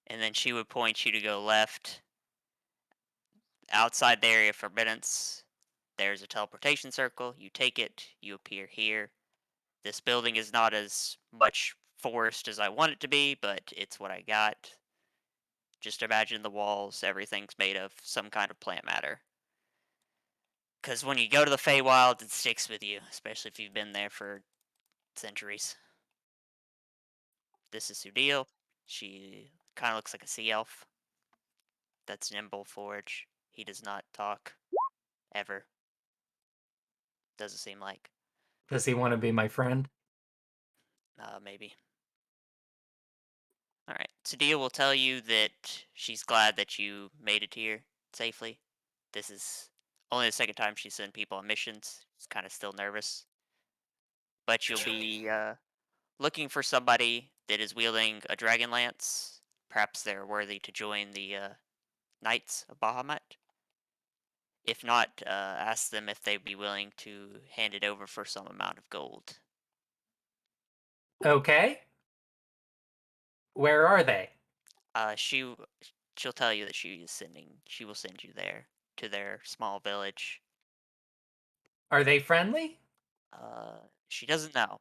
and then she would point you to go left. Outside the area of forbiddance, there's a teleportation circle. You take it, you appear here. This building is not as much forest as I want it to be, but it's what I got. Just imagine the walls, everything's made of some kind of plant matter. Because when you go to the Feywild, it sticks with you, especially if you've been there for centuries. This is Sudil. She kind of looks like a sea elf. That's Nimble Forge. He does not talk. Ever. Doesn't seem like. Does he want to be my friend? Maybe. Alright. Sudil will tell you that she's glad that you made it here safely. This is only the second time she's sent people on missions. She's kind of still nervous. But you'll be looking for somebody that is wielding a dragon lance. Perhaps they're worthy to join the Knights of Bahamut. If not, ask them if they'd be willing to hand it over for some amount of gold. Okay. Where are they? She'll tell you that she will send you there to their small village. Are they friendly? She doesn't know.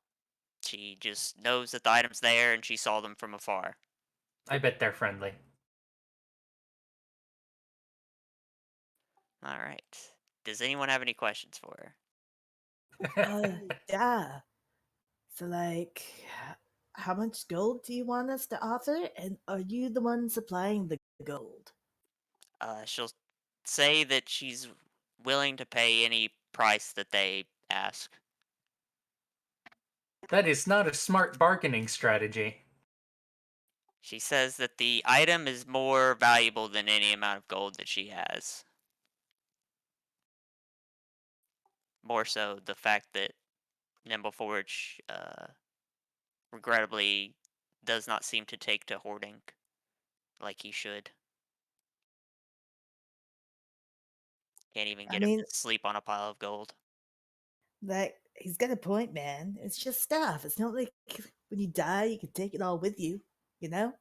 She just knows that the item's there and she saw them from afar. I bet they're friendly. All right. Does anyone have any questions for her? Yeah. So, like, how much gold do you want us to offer? And are you the one supplying the gold? She'll say that she's willing to pay any price that they ask. That is not a smart bargaining strategy. She says that the item is more valuable than any amount of gold that she has. More so the fact that Nimbleforge, regrettably, does not seem to take to hoarding like he should. Can't even I get him mean, to sleep on a pile of gold. like, he's got a point, man. It's just stuff. It's not like when you die, you can take it all with you, you know?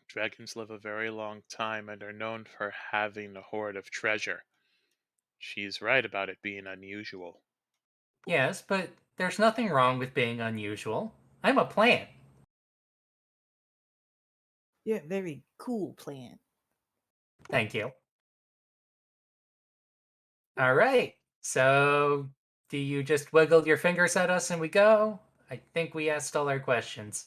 Dragons live a very long time and are known for having a hoard of treasure. She's right about it being unusual. Yes, but there's nothing wrong with being unusual. I'm a plant. You're a very cool plan. Thank you. All right. So, do you just wiggle your fingers at us and we go? I think we asked all our questions.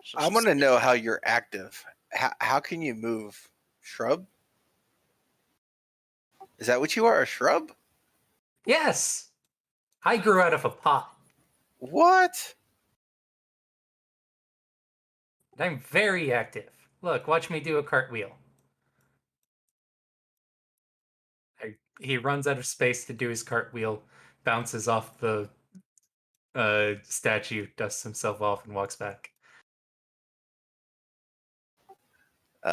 She'll I want to know how you're active. How can you move? Shrub? Is that what you are? A shrub? Yes! I grew out of a pot. What? I'm very active. Look, watch me do a cartwheel. He runs out of space to do his cartwheel, bounces off the statue, dusts himself off, and walks back.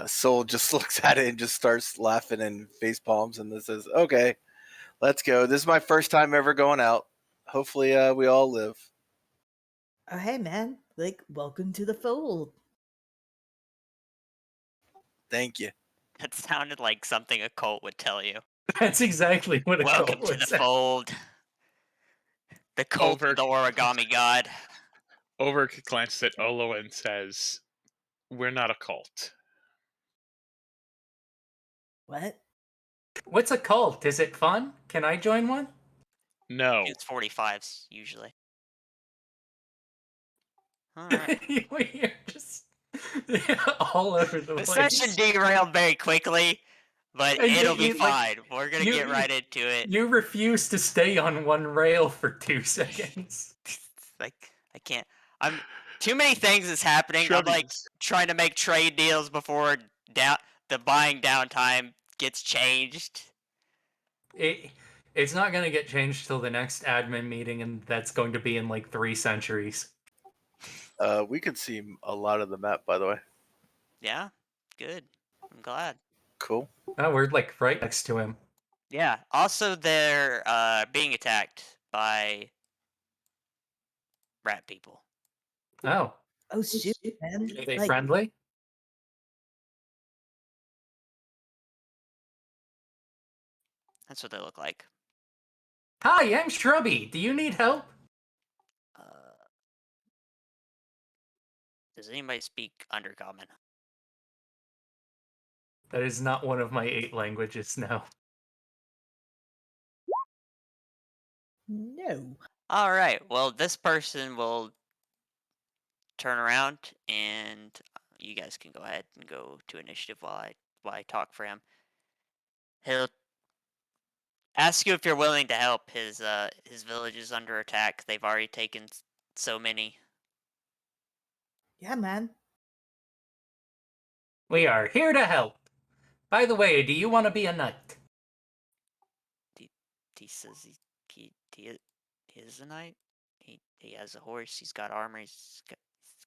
Soul just looks at it and just starts laughing and face palms and then says, "Okay, let's go. This is my first time ever going out. Hopefully, we all live." Oh, hey, man. Like, welcome to the fold. Thank you. That sounded like something a cult would tell you. That's exactly what a Welcome cult to would the say. fold. The cult of the origami god. Overk glances at Olo and says, "We're not a cult." What? What's a cult? Is it fun? Can I join one? No. It's 45s, usually. Alright. We're just all over the The place. session derailed very quickly, but And it'll be like, fine. We're gonna get right into it. You refuse to stay on one rail for 2 seconds. Like, I can't. Too many things is happening. I'm like Shrubbies. trying to make trade deals before the buying downtime gets changed. It's not going to get changed till the next admin meeting, and that's going to be in like 3 centuries. We could see a lot of the map, by the way. Yeah, good. I'm glad. Cool. Oh, we're like right next to him. Yeah. Also, they're being attacked by rat people. Oh, Oh shoot, man! Are they Like, friendly? That's what they look like. Hi, I'm Shrubby. Do you need help? Uh, does anybody speak Undercommon? That is not one of my 8 languages, no. no. All right. Well, this person will turn around, and you guys can go ahead and go to initiative while I talk for him. He'll ask you if you're willing to help. His village is under attack. They've already taken so many. Yeah, man. We are here to help. By the way, do you want to be a knight? He says he is a knight. He has a horse. He's got armor. He's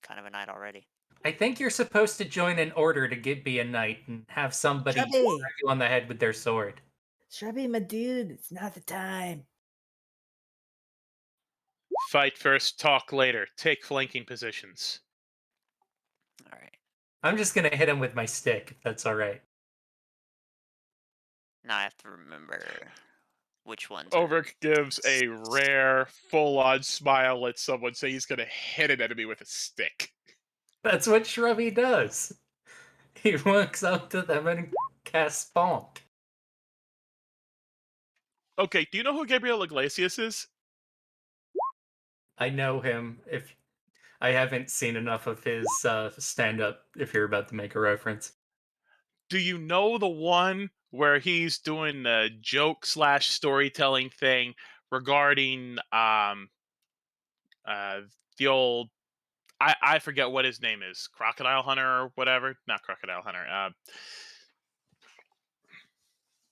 kind of a knight already. I think you're supposed to join an order to be a knight and have somebody Shrubby, whack you on the head with their sword. Shrubby, my dude, it's not the time. Fight first, talk later. Take flanking positions. All right. I'm just gonna hit him with my stick, if that's alright. Now I have to remember which ones are. Overk gives a rare, full-on smile at someone, saying he's going to hit an enemy with a stick. That's what Shrubby does. He walks up to them and casts Bonk. Okay, do you know who Gabriel Iglesias is? I know him. If I haven't seen enough of his stand-up, if you're about to make a reference. Do you know the one where he's doing the joke slash storytelling thing regarding the old I forget what his name is, Crocodile Hunter or whatever? Not Crocodile Hunter.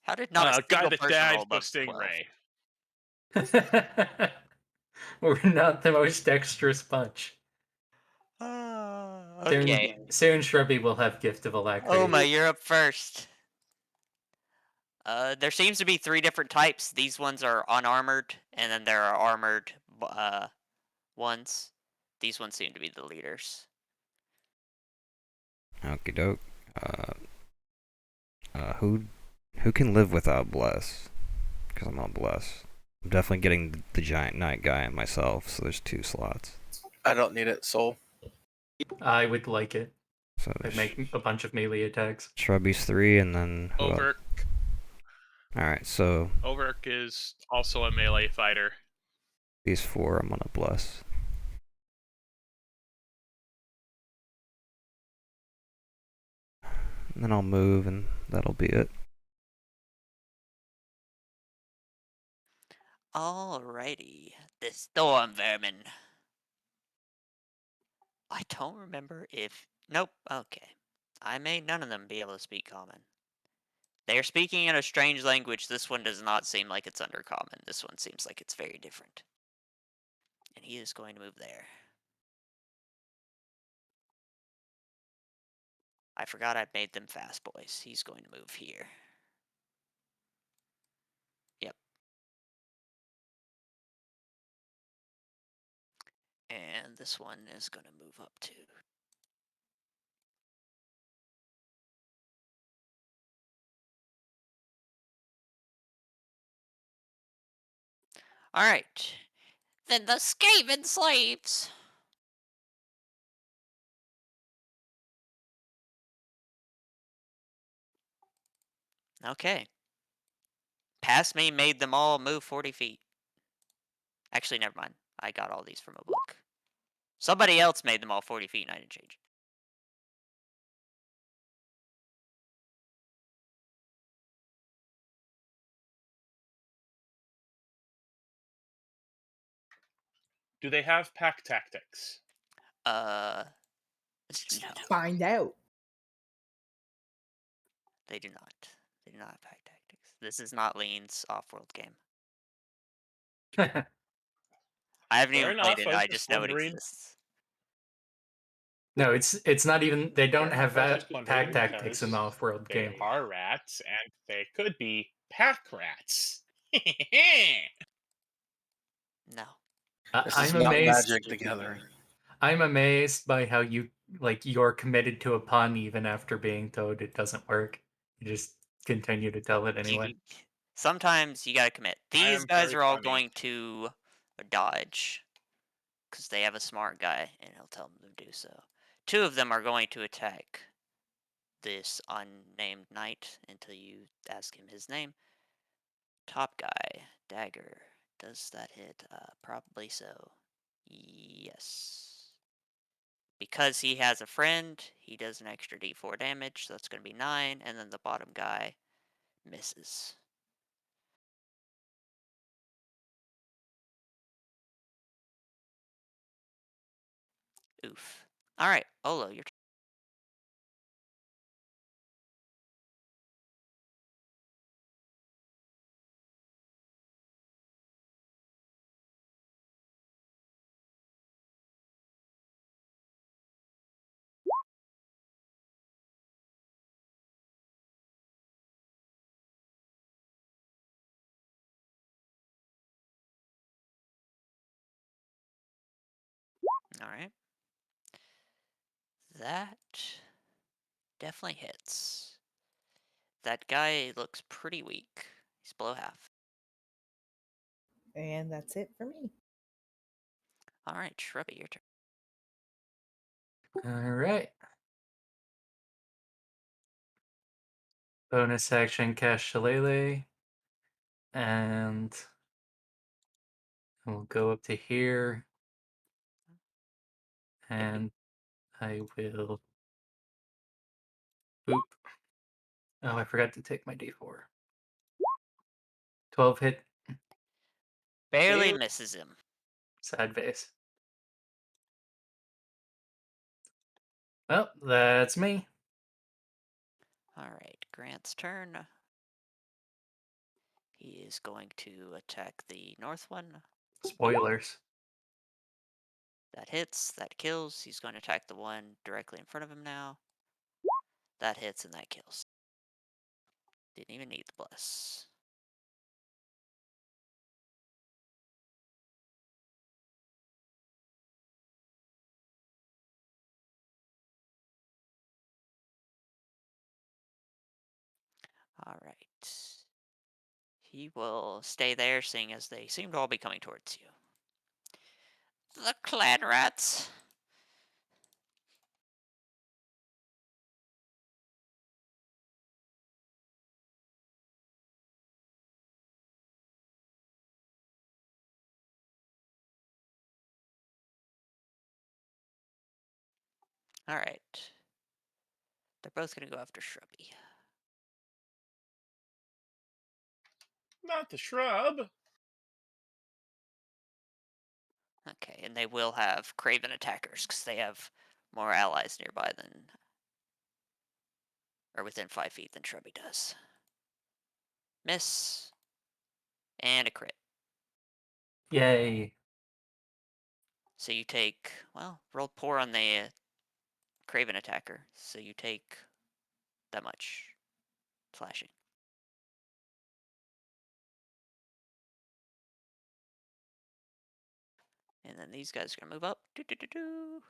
How did not a Guy single that person roll died for above 12? Stingray. We're not the most dexterous bunch. Okay. Soon Shrubby will have Gift of Alacrity. Oh my, you're up first. There seems to be 3 different types. These ones are unarmored, and then there are armored ones. These ones seem to be the leaders. Okie doke. Who can live without bless? Because I'm on bless. I'm definitely getting the giant knight guy myself, so there's 2 slots. I don't need it, Soul. I would like it. So I'd make a bunch of melee attacks. Shrubby's 3, and then who else? Overk. Alright, so Overk is also a melee fighter. these 4 I'm gonna bless. And then I'll move, and that'll be it. Alrighty. The storm vermin. I don't remember if... Nope, okay. I made none of them be able to speak common. They are speaking in a strange language. This one does not seem like it's undercommon. This one seems like it's very different. And he is going to move there. I forgot I made them fast boys. He's going to move here. Yep. And this one is going to move up too. Alright. Then the Skaven slaves. Okay. Past me made them all move 40 feet. Actually, never mind. I got all these from a book. Somebody else made them all 40 feet and I didn't change it. Do they have pack tactics? No. Find out. They do not. They do not have pack tactics. This is not Lean's off-world game. I haven't Fair even played enough, it. I was I just just know it wondering. exists. No, it's not even. They don't have I was just pack wondering tactics in the because off-world they game. are rats, and they could be pack rats. No. This is I'm not amazed. Magic the Gathering. I'm amazed by how you're committed to a pun even after being told it doesn't work. You just continue to tell it anyway. Sometimes you gotta commit. I These am guys very are all funny. going to dodge because they have a smart guy, and he'll tell them to do so. 2 of them are going to attack this unnamed knight until you ask him his name. Top guy, dagger. Does that hit? Probably so. Yes. Because he has a friend, he does an extra d4 damage, so that's going to be 9, and then the bottom guy misses. Oof. Alright, Olo, your turn. Alright. That definitely hits. That guy looks pretty weak. He's below half. And that's it for me. Alright, Shrubby, your turn. All right. Bonus action, cast Shillelagh, and we'll go up to here, and I will. Boop. Oh, I forgot to take my d4. 12 hit. Barely Barely. misses him. Sad face. Well, that's me. Alright, Grant's turn. He is going to attack the north one. Spoilers. That hits, that kills. He's going to attack the one directly in front of him now. That hits and that kills. Didn't even need the bless. Alright. He will stay there, seeing as they seem to all be coming towards you. The clan rats! Alright. They're both gonna go after Shrubby. Not the shrub. Okay, and they will have Craven attackers, because they have more allies nearby than... or within 5 feet than Shrubby does. Miss. And a crit. Yay. So you take... well, roll poor on the Craven attacker. So you take that much slashing. And then these guys are gonna move up. Doo-doo-doo-doo.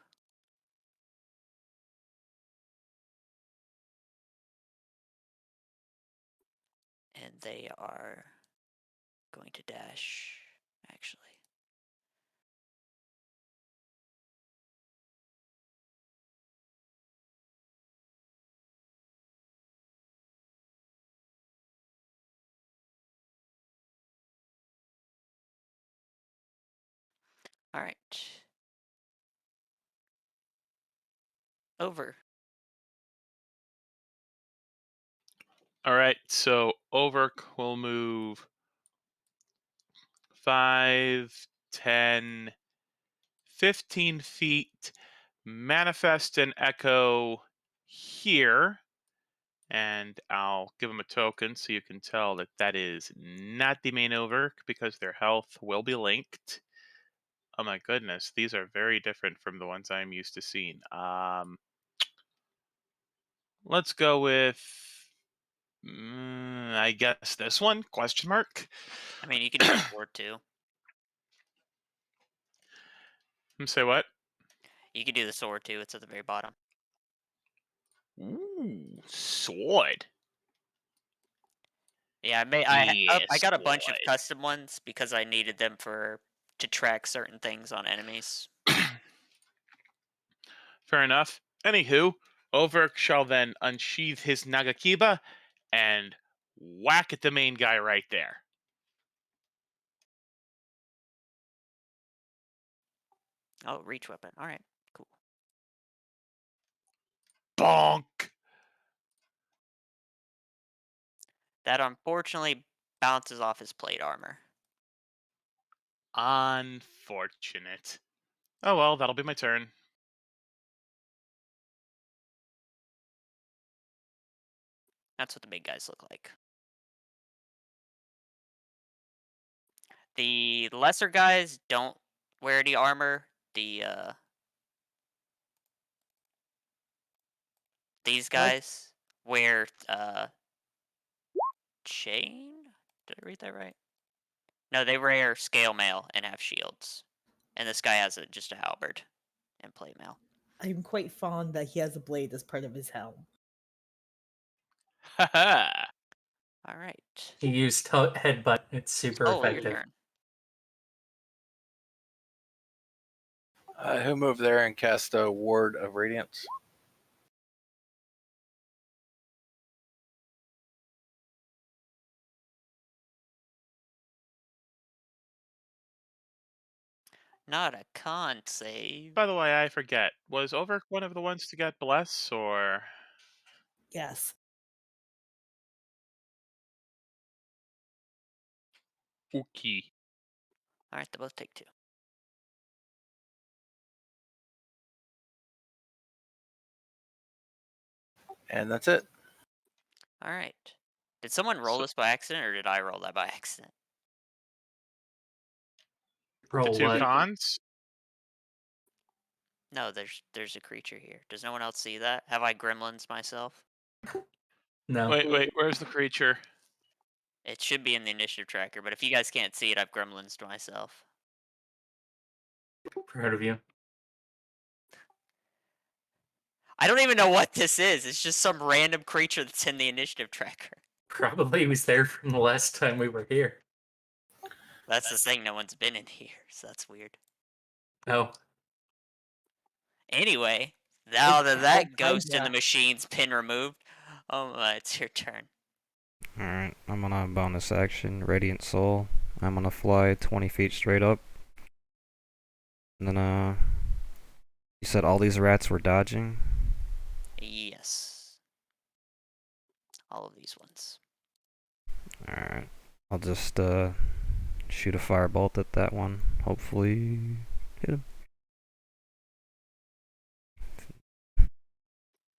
And they are going to dash, actually. Alright. Over. All right, so Overk will move 5, 10, 15 feet, manifest an echo here, and I'll give them a token so you can tell that that is not the main Overk because their health will be linked. Oh my goodness, these are very different from the ones I'm used to seeing. Let's go with, I guess this one? Question mark. I mean, you can use sword too. Say what? You can do the sword too. It's at the very bottom. Ooh, sword. Yeah, Yeah, I got a bunch of sword. custom ones because I needed them to track certain things on enemies. Fair enough. Anywho, Overk shall then unsheath his Nagakiba and whack at the main guy right there. Oh, reach weapon. All right, cool. Bonk! That unfortunately bounces off his plate armor. Unfortunate. Oh well, that'll be my turn. That's what the big guys look like. The lesser guys don't wear any armor. These guys wear chain? Did I read that right? No, they wear scale mail and have shields. And this guy has just a halberd and plate mail. I'm quite fond that he has a blade as part of his helm. Haha. All right. He used headbutt. It's super Oh, your effective. turn. Who moved there and cast a ward of radiance? Not a con save. By the way, I forget. Was Overk one of the ones to get bless, or Yes. Uki? All right, they both take 2. And that's it. All right. Did someone roll So this by accident, or did I roll that by accident? the Roll two what? cons. No, there's a creature here. Does no one else see that? Have I gremlins myself? No. Wait, where's the creature? It should be in the initiative tracker, but if you guys can't see it, I've gremlins to myself. Proud of you. I don't even know what this is. It's just some random creature that's in the initiative tracker. Probably was there from the last time we were here. That's the thing. No one's been in here, so that's weird. Oh, Anyway, now that that Hi, ghost in the Jack. machine's been removed, it's your turn. Alright, I'm on a bonus action, Radiant Soul. I'm gonna fly 20 feet straight up. And then, you said all these rats were dodging? Yes. All of these ones. Alright. I'll just, shoot a firebolt at that one. Hopefully hit him.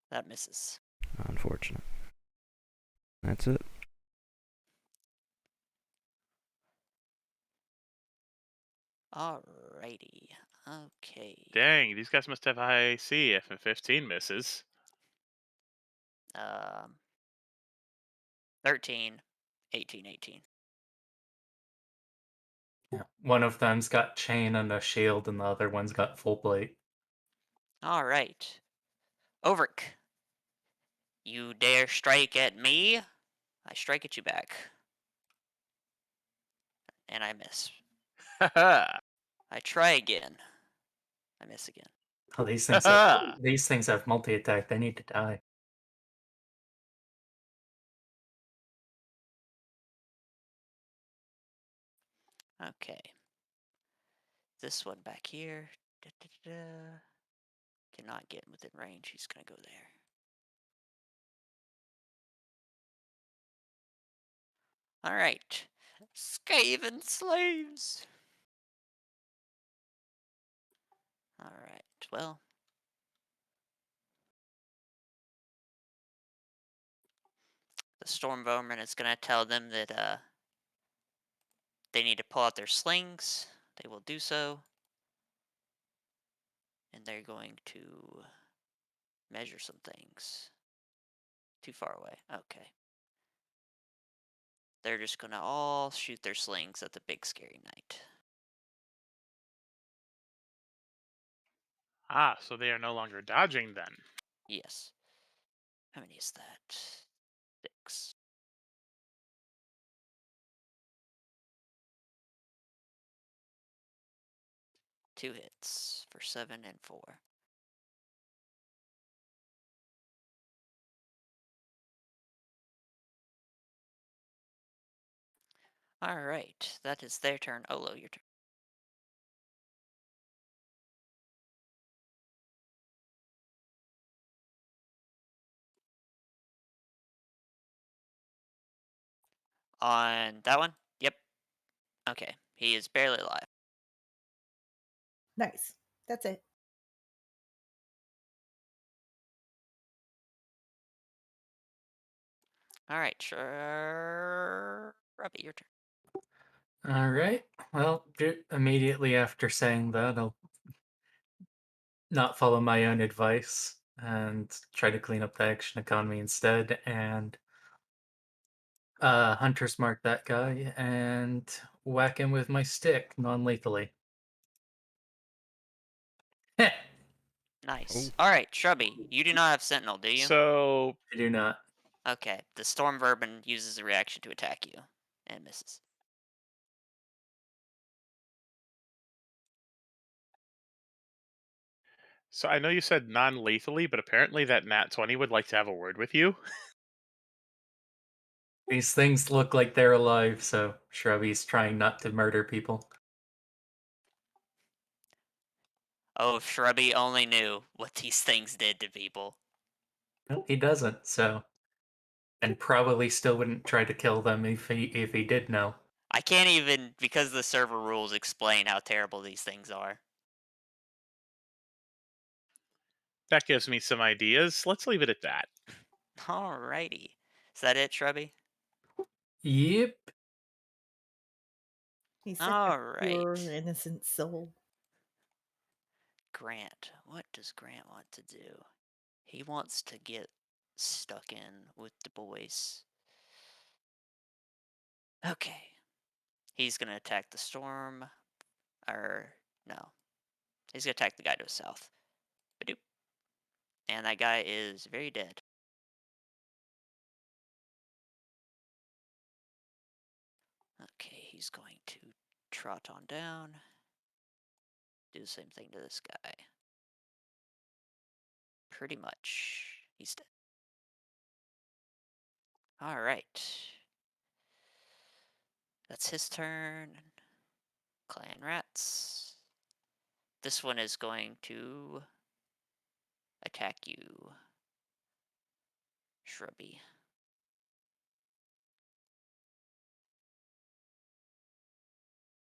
That misses. Unfortunate. That's it. Alrighty. Okay. Dang, these guys must have high AC if a 15 misses. 13, 18, 18. yeah. One of them's got chain and a shield, and the other one's got full plate. Alright. Overk. You dare strike at me? I strike at you back. And I miss. Haha. I try again. I miss again. Oh, these things have multi attack. They need to die. Okay. This one back here. Da-da-da-da. Cannot get within range. He's gonna go there. Alright. Skaven slaves! Alright, well. The Storm Bowman is gonna tell them that they need to pull out their slings. They will do so. And they're going to measure some things. Too far away. Okay. They're just gonna all shoot their slings at the big scary knight. Ah, so they are no longer dodging then. Yes. How many is that? 6. Two hits for 7 and 4. Alright, that is their turn. Olo, your turn. On that one? Yep. Okay, he is barely alive. Nice. That's it. Alright, sure. Robbie, your turn. All right. Well, immediately after saying that, I'll not follow my own advice and try to clean up the action economy instead. And Hunter's mark that guy and whack him with my stick non-lethally. I Nice. Oh. Alright, Shrubby, you do not have Sentinel, do you? So do not. Okay, the Storm Vermin uses a reaction to attack you and misses. So I know you said non-lethally, but apparently that Nat 20 would like to have a word with you. These things look like they're alive, so Shrubby's trying not to murder people. Oh, if Shrubby only knew what these things did to people. Well, he doesn't, so. And probably still wouldn't try to kill them if he did know. I can't even, because the server rules, explain how terrible these things are. That gives me some ideas. Let's leave it at that. Alrighty. Is that it, Shrubby? Yep. He's such a pure, Alright. innocent soul. Grant. What does Grant want to do? He wants to get stuck in with the boys. Okay. He's gonna attack the storm. Or, no. He's gonna attack the guy to his south. Badoop. And that guy is very dead. Okay, he's going to trot on down. Do the same thing to this guy. Pretty much. He's dead. Alright. That's his turn. Clan rats. This one is going to attack you, Shrubby.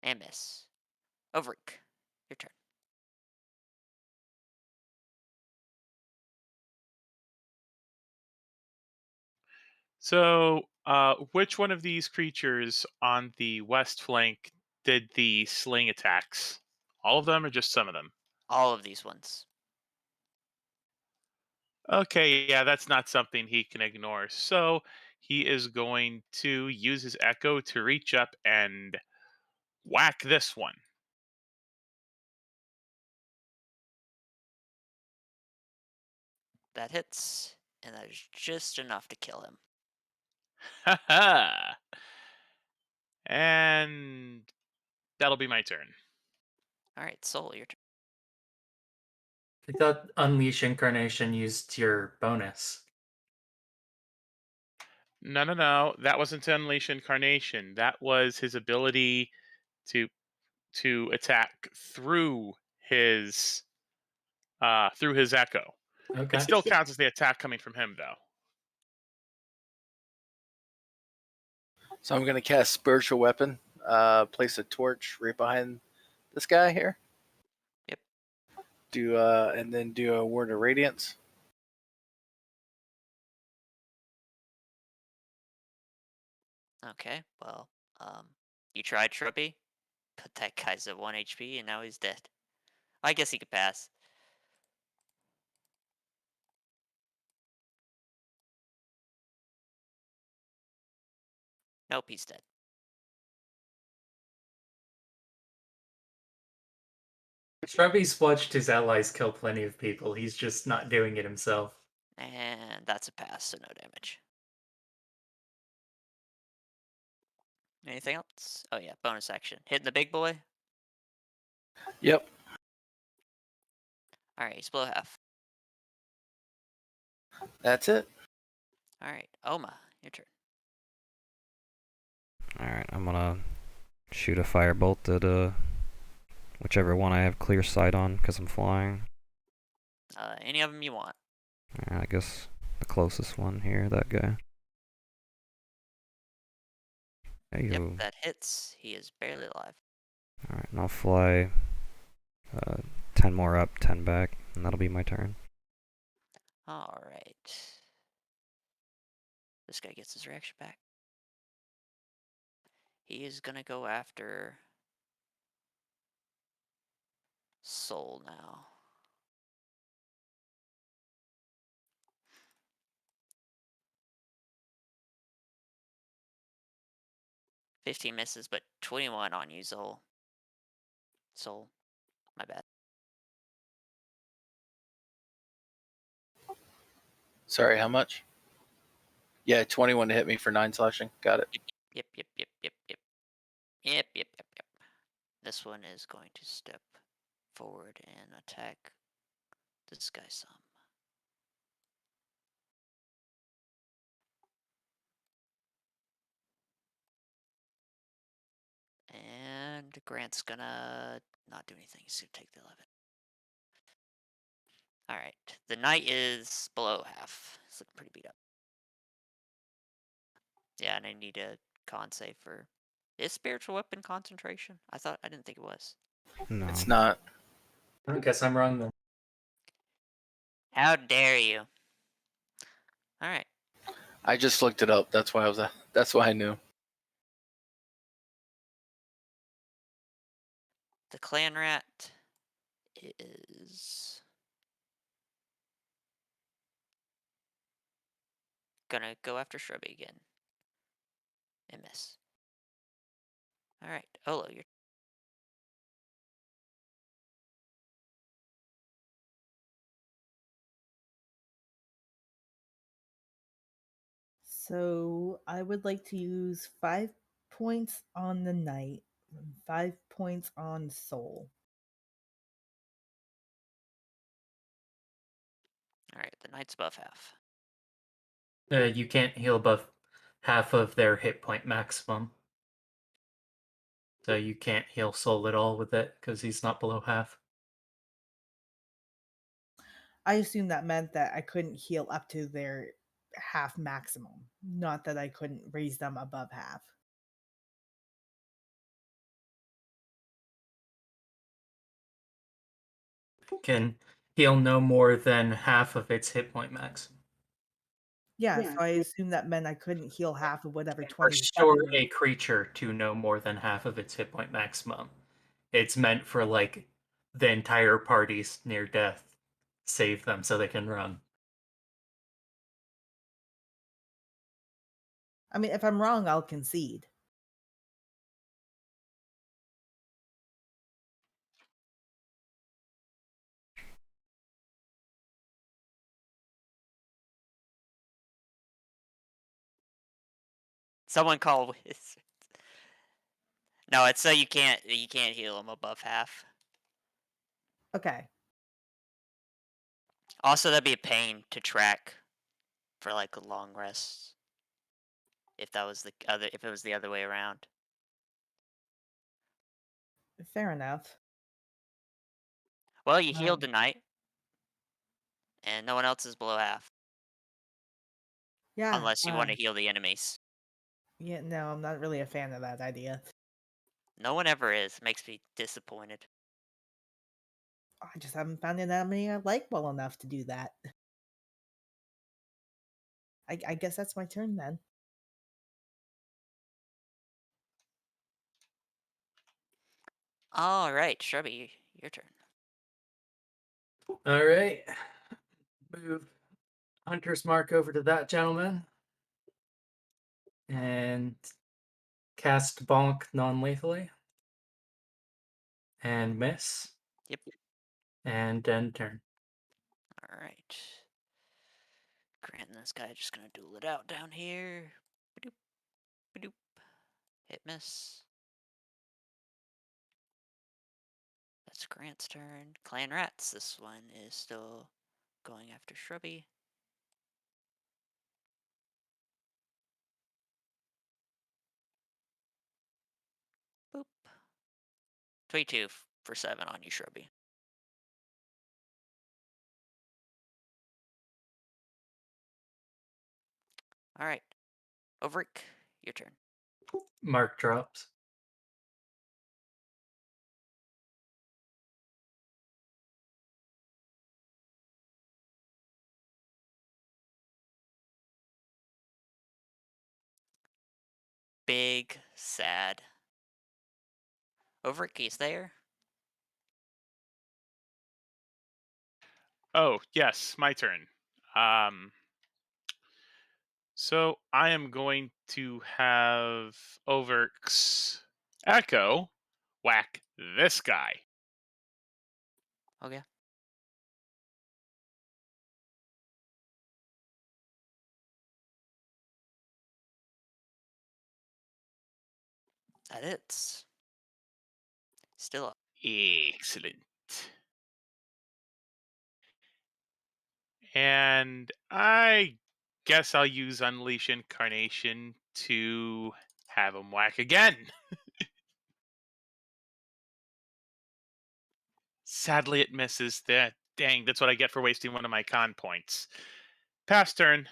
And miss. Overik, your turn. So, which one of these creatures on the west flank did the sling attacks? All of them or just some of them? All of these ones. Okay, yeah, that's not something he can ignore. So, he is going to use his echo to reach up and whack this one. That hits, and that is just enough to kill him. Haha. And that'll be my turn. Alright, Soul, your turn. I thought Unleash Incarnation used your bonus. No. That wasn't to unleash incarnation. That was his ability to attack through his echo. It Okay. still counts as the attack coming from him, though. So I'm going to cast Spiritual Weapon, place a torch right behind this guy here. Yep. And then do a Word of Radiance. Okay, well, you tried Shrubby, but that guy's at 1 HP and now he's dead. I guess he could pass. Nope, he's dead. Shrubby's watched his allies kill plenty of people. He's just not doing it himself. And that's a pass, so no damage. Anything else? Oh yeah, bonus action. Hitting the big boy. Yep. Alright, he's below half. That's it. Alright, Oma, your turn. Alright, I'm gonna shoot a firebolt at whichever one I have clear sight on because I'm flying. Any of them you want. I guess the closest one here, that guy. There you Yep, go. that hits. He is barely alive. Alright, and I'll fly 10 more up, 10 back, and that'll be my turn. Alright. This guy gets his reaction back. He is gonna go after Soul now. "15 misses, but 21 on you, Soul. Soul, my bad. Sorry, how much? Yeah, 21 to hit me for 9 slashing. Got it. Yep, yep, yep, yep, yep. Yep, yep, yep, yep. This one is going to step forward and attack this guy some. And Grant's gonna not do anything. He's gonna take the 11. Alright, the knight is below half. He's looking pretty beat up. Yeah, and I need a con save for... Is spiritual weapon concentration? I didn't think it was. No. It's not. I guess I'm wrong then. How dare you? Alright. I just looked it up. That's why that's why I knew. The clan rat is gonna go after Shrubby again. And miss. Alright, Olo, you're... So I would like to use 5 points on the knight, and 5 points on soul. Alright, the knight's above half. You can't heal above half of their hit point maximum. So you can't heal Soul at all with it because he's not below half. I assume that meant that I couldn't heal up to their half maximum, not that I couldn't raise them above half. Can heal no more than half of its hit point max. Yeah, so I assume that meant I couldn't heal half of whatever Or 27. restore a creature to no more than half of its hit point maximum. It's meant for like the entire party's near death. Save them so they can run. I mean, if I'm wrong, I'll concede. Someone call Wiz. No, it's so you can't heal him above half. Okay. Also, that'd be a pain to track for like long rests. If that was if it was the other way around. Fair enough. Well, you healed the knight, and no one else is below half. Yeah. Unless you want to heal the enemies. Yeah, no, I'm not really a fan of that idea. No one ever is. Makes me disappointed. I just haven't found an enemy I like well enough to do that. I guess that's my turn then. All right, Shrubby, your turn. All right. Move Hunter's Mark over to that gentleman. And cast Bonk non-lethally. And miss. Yep. And end turn. Alright. Grant and this guy just gonna duel it out down here. Ba-doop, ba-doop. Hit miss. That's Grant's turn. Clan Rats. This one is still going after Shrubby. Boop. 22 for 7 on you, Shrubby. Alright. Overick, your turn. Mark drops. Big, sad. Overick, he's there. Oh, yes, my turn. So I am going to have Overx Echo whack this guy. Okay. That hits. Still up. Excellent. And I guess I'll use Unleash Incarnation to have him whack again. Sadly, it misses. That dang, that's what I get for wasting one of my con points. Pass turn.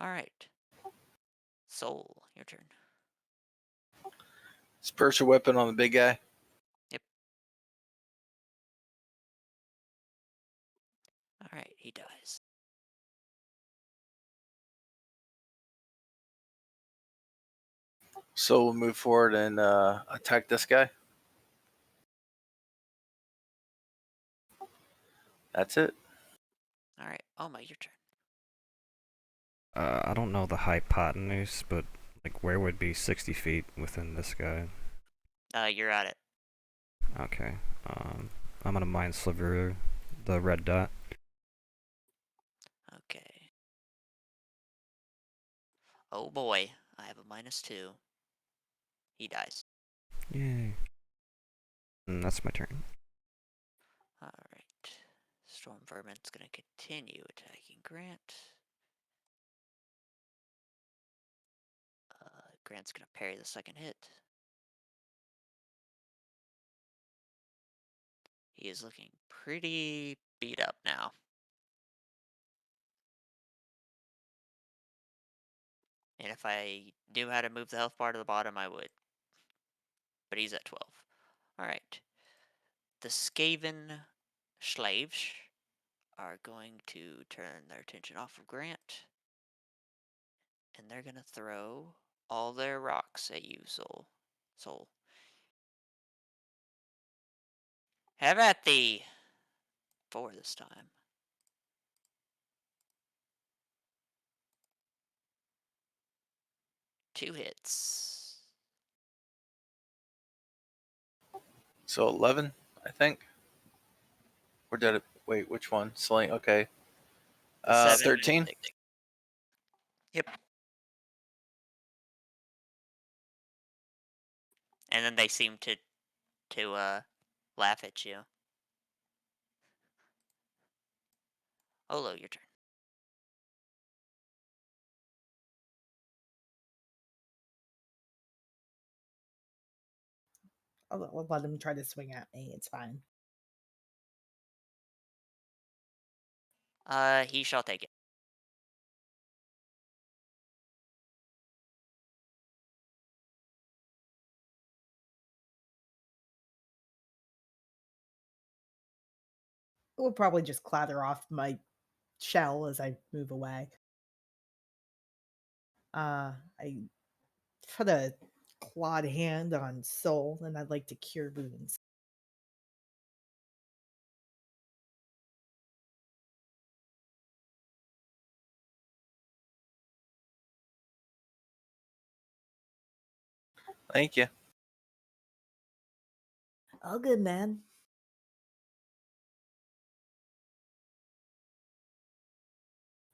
Alright. Soul, your turn. Disperse your weapon on the big guy. Alright, he dies. So we'll move forward and attack this guy. That's it. Alright, Oma, your turn. I don't know the hypotenuse, but like where would be 60 feet within this guy? You're at it. Okay. I'm gonna mind sliver the red dot. Okay. Oh boy, I have a -2. He dies. Yay. And that's my turn. Alright. Storm Vermin's gonna continue attacking Grant. Grant's gonna parry the second hit. He is looking pretty beat up now. And if I knew how to move the health bar to the bottom, I would. But he's at 12. Alright. The Skaven slaves are going to turn their attention off of Grant. And they're gonna throw all their rocks at you, Soul. Have at thee! 4 this time. Two hits. So 11, I think. Or did it? Wait, which one? Sling. Okay. The 7 and 13. 6. Yep. And then they seem to laugh at you. Olo, your turn. I'll let him try to swing at me. It's fine. He shall take it. It will probably just clatter off my shell as I move away. I put a clawed hand on Soul, and I'd like to cure wounds. Thank you. All good, man.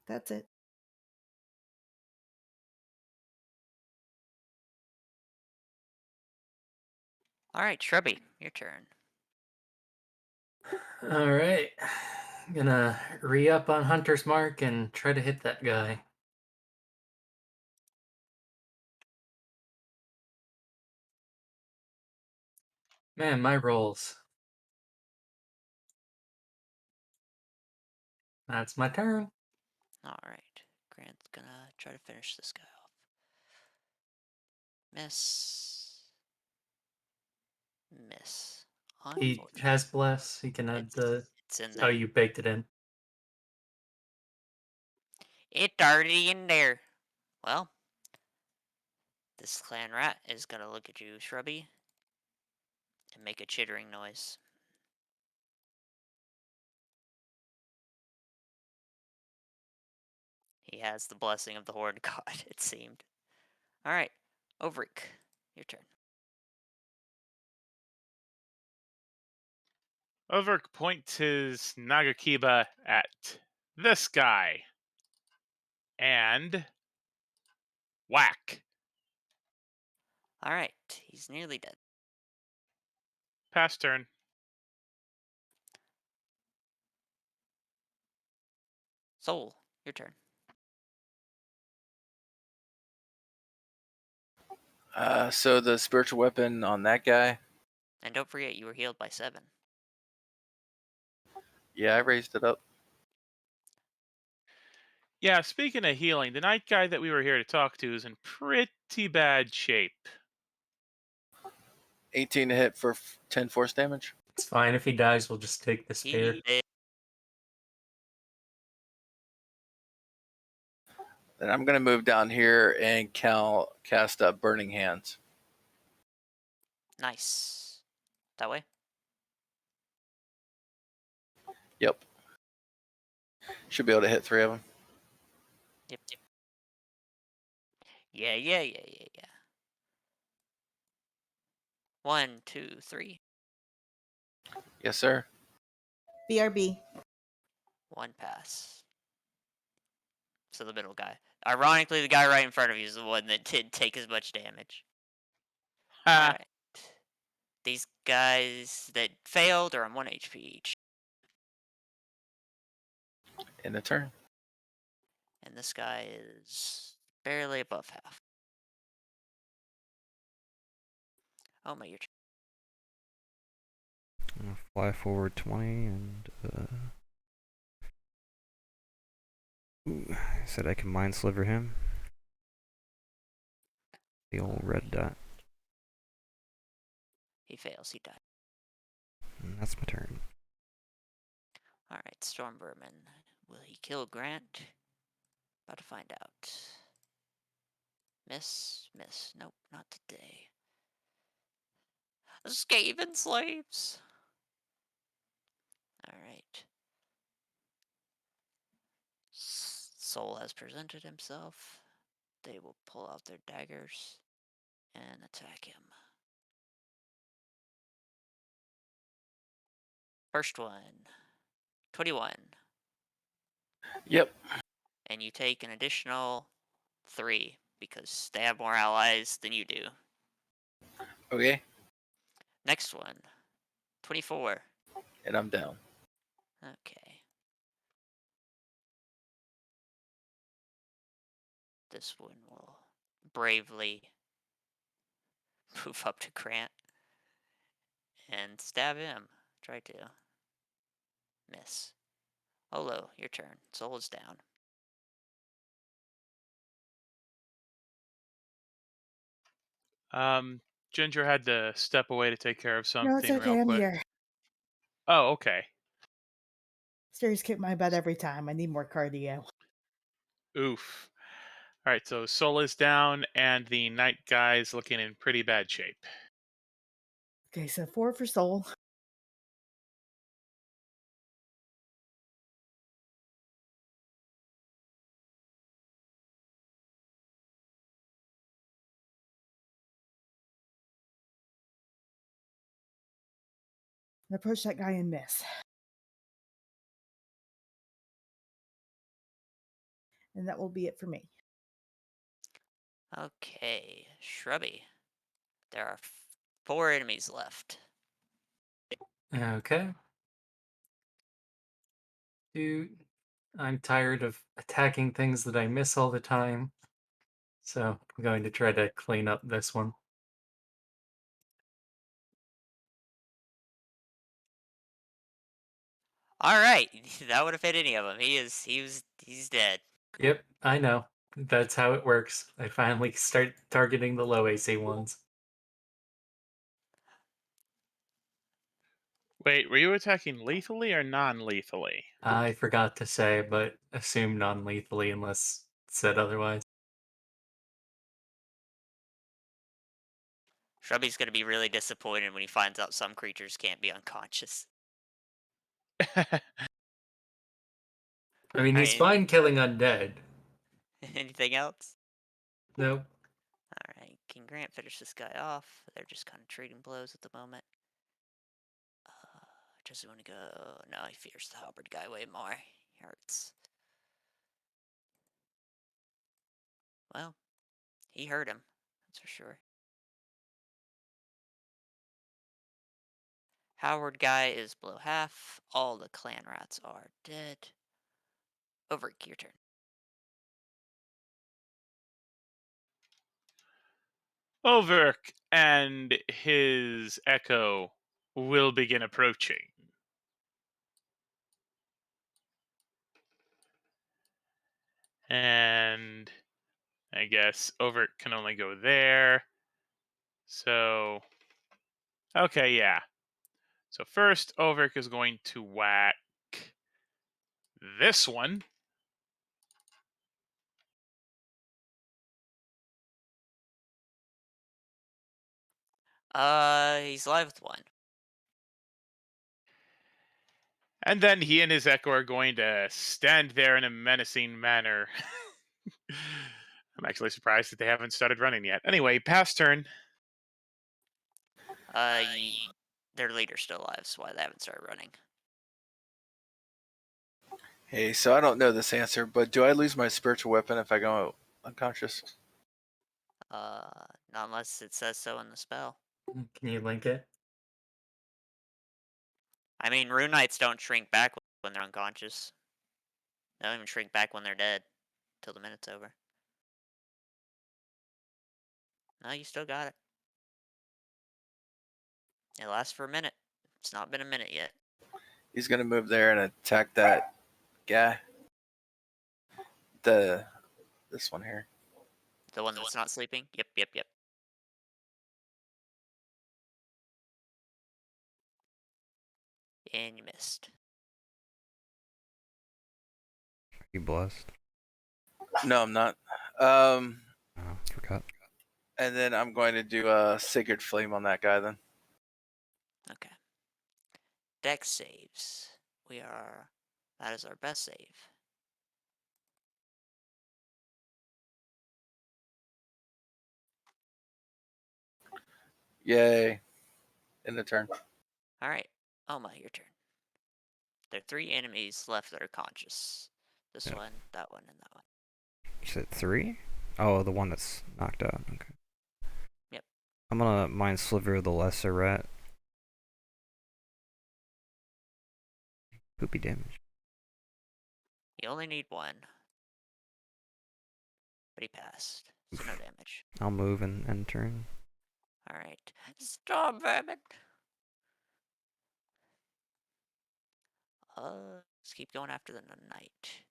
That's it. All right, Shrubby, your turn. All right. Gonna re-up on Hunter's Mark and try to hit that guy. Man, my rolls. That's my turn. All right, Grant's gonna try to finish this guy off. Miss. Miss. He Unfortunate. has bless. He can add the. It's in Oh, there. you baked it in. It's already in there. Well, this clan rat is gonna look at you, Shrubby, and make a chittering noise. He has the blessing of the Horde God, it seemed. Alright, Ovrik, your turn. Overick points his Nagakiba at this guy. And whack. Alright, he's nearly dead. Pass turn. Soul, your turn. So the spiritual weapon on that guy. And don't forget, you were healed by 7. Yeah, I raised it up. Yeah, speaking of healing, the night guy that we were here to talk to is in pretty bad shape. 18 to hit for 10 force damage. It's fine. If he dies, we'll just take the spear. He did. Then I'm gonna move down here and cast up Burning Hands. Nice. That way? Yep. Should be able to hit 3 of them. Yep. Yeah. 1, 2, 3. Yes, sir. BRB. 1 pass. So the middle guy. Ironically, the guy right in front of you is the one that didn't take as much damage. Alright. These guys that failed are on 1 HP each. In the turn. And this guy is barely above half. Oh my, your turn. I'm gonna fly forward 20 and ooh, I said I can mind sliver him. The old red dot. He fails, he died. And that's my turn. Alright, Storm Vermin. Will he kill Grant? About to find out. Miss. Nope, not today. Skaven slaves! Alright. Soul has presented himself. They will pull out their daggers and attack him. First one. 21. Yep. And you take an additional 3 because they have more allies than you do. Okay. Next one. 24. And I'm down. Okay. This one will bravely move up to Grant and stab him. Try to. Miss. Olo, your turn. Soul is down. Ginger had to step away to take care of No, it's something real okay. I'm quick. here. Oh, okay. Stairs kick my butt every time. I need more cardio. Oof. All right, so Soul is down, and the night guy's looking in pretty bad shape. Okay, so 4 for soul. and approach that guy and miss. And that will be it for me. Okay, Shrubby. There are 4 enemies left. Okay. Dude, I'm tired of attacking things that I miss all the time. So I'm going to try to clean up this one. All right, that would have hit any of them. He's dead. Yep, I know. That's how it works. I finally start targeting the low AC ones. Wait, were you attacking lethally or non-lethally? I forgot to say, but assume non-lethally unless said otherwise. Shrubby's gonna be really disappointed when he finds out some creatures can't be unconscious. I mean, All he's right, fine killing undead. anything else? Nope. All right, can Grant finish this guy off? They're just kind of trading blows at the moment. Does he want to go? No, he fears the halberd guy way more. He hurts. Well, he hurt him. That's for sure. Howard guy is below half. All the clan rats are dead. Over, your turn. Overk and his echo will begin approaching. And I guess Overk can only go there. So, okay, yeah. So first, Overk is going to whack this one. He's live with 1. And then he and his echo are going to stand there in a menacing manner. I'm actually surprised that they haven't started running yet. Anyway, pass turn. Their leader's still alive, so why they haven't started running. Hey, so I don't know this answer, but do I lose my spiritual weapon if I go unconscious? Not unless it says so in the spell. Can you link it? I mean, rune knights don't shrink back when they're unconscious. They don't even shrink back when they're dead. Till the minute's over. No, you still got it. It lasts for a minute. It's not been a minute yet. He's gonna move there and attack that guy. This one here. The one that's not sleeping? Yep. And you missed. You blessed? No, I'm not. Oh, forgot. And then I'm going to do a Sacred Flame on that guy then. Okay. Dex saves. That is our best save. Yay. In the turn. Alright. Oma, your turn. There are 3 enemies left that are conscious. This Yep. one, that one, and that one. You said 3? Oh, the one that's knocked out. Okay. Yep. I'm gonna Mind Sliver the Lesser Rat. Poopy damage. You only need 1. But he passed. So no damage. I'll move and end turn. Alright. Storm vermin! Let's keep going after the knight.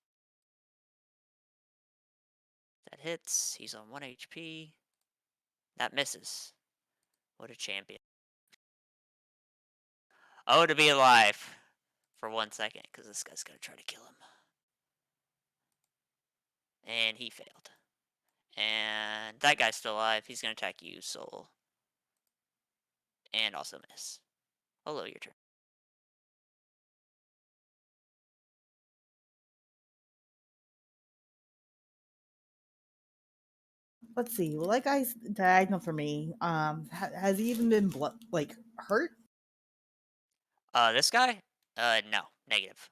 That hits. He's on 1 HP. That misses. What a champion. Oh, to be alive for 1 second, because this guy's gonna try to kill him. And he failed. And that guy's still alive. He's gonna attack you, Soul. And also miss. Hello, your turn. Let's see. Well, that guy's diagonal for me. Has he even been hurt? This guy? No, negative.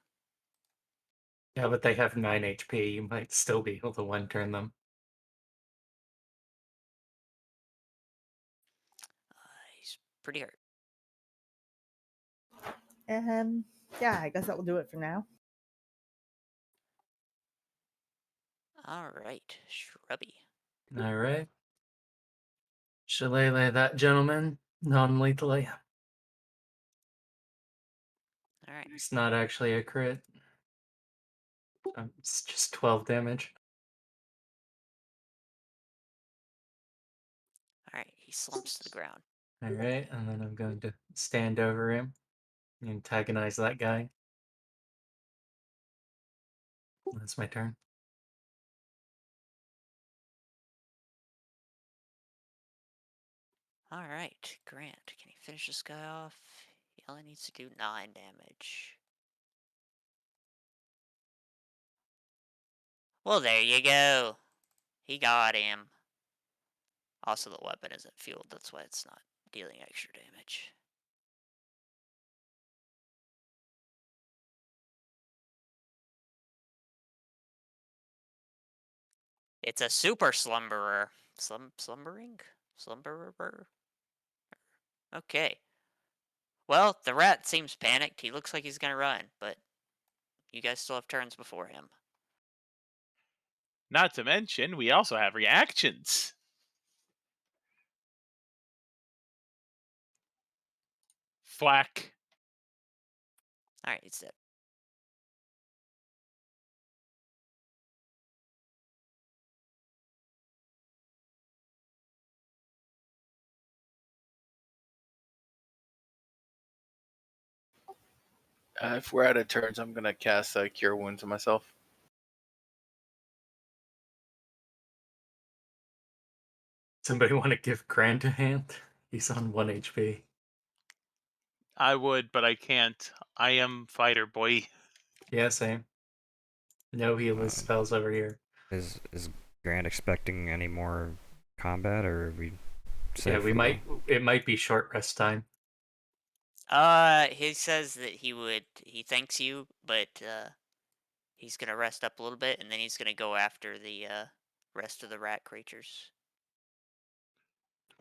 Yeah, but they have 9 HP. You might still be able to one turn them. He's pretty hurt. Yeah, I guess that will do it for now. All right, Shrubby. All right. Shillelagh that gentleman non-lethally. All right, It's not actually a crit. It's just 12 damage. all right. He slumps to the ground. All right, and then I'm going to stand over him and antagonize that guy. That's my turn. All right, Grant. Can he finish this guy off? He only needs to do 9 damage. Well, there you go. He got him. Also, the weapon isn't fueled. That's why it's not dealing extra damage. It's a super slumberer. Slumbering? Slumberer? Okay. Well, the rat seems panicked. He looks like he's gonna run, but you guys still have turns before him. Not to mention, we also have reactions. Thwack. Alright, he's dead. If we're out of turns, I'm gonna cast Cure Wounds on myself. Somebody want to give Grant a hand? He's on 1 HP. I would, but I can't. I am fighter boy. Yeah, same. No healing spells over here. Is Grant expecting any more combat, or are we safe Yeah, we for now? might. It might be short rest time. He says that he thanks you, but, he's gonna rest up a little bit, and then he's gonna go after the, rest of the rat creatures.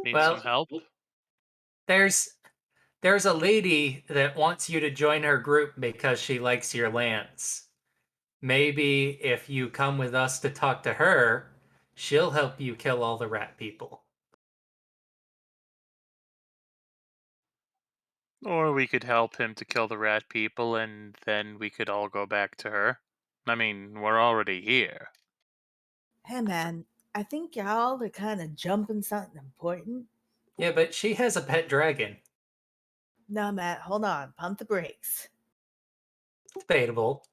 Need some Well, help? there's a lady that wants you to join her group because she likes your lance. Maybe if you come with us to talk to her, she'll help you kill all the rat people. Or we could help him to kill the rat people, and then we could all go back to her. I mean, we're already here. Hey man, I think y'all are kind of jumping something important. Yeah, but she has a pet dragon. No, Matt, hold on. Pump the brakes. Debatable.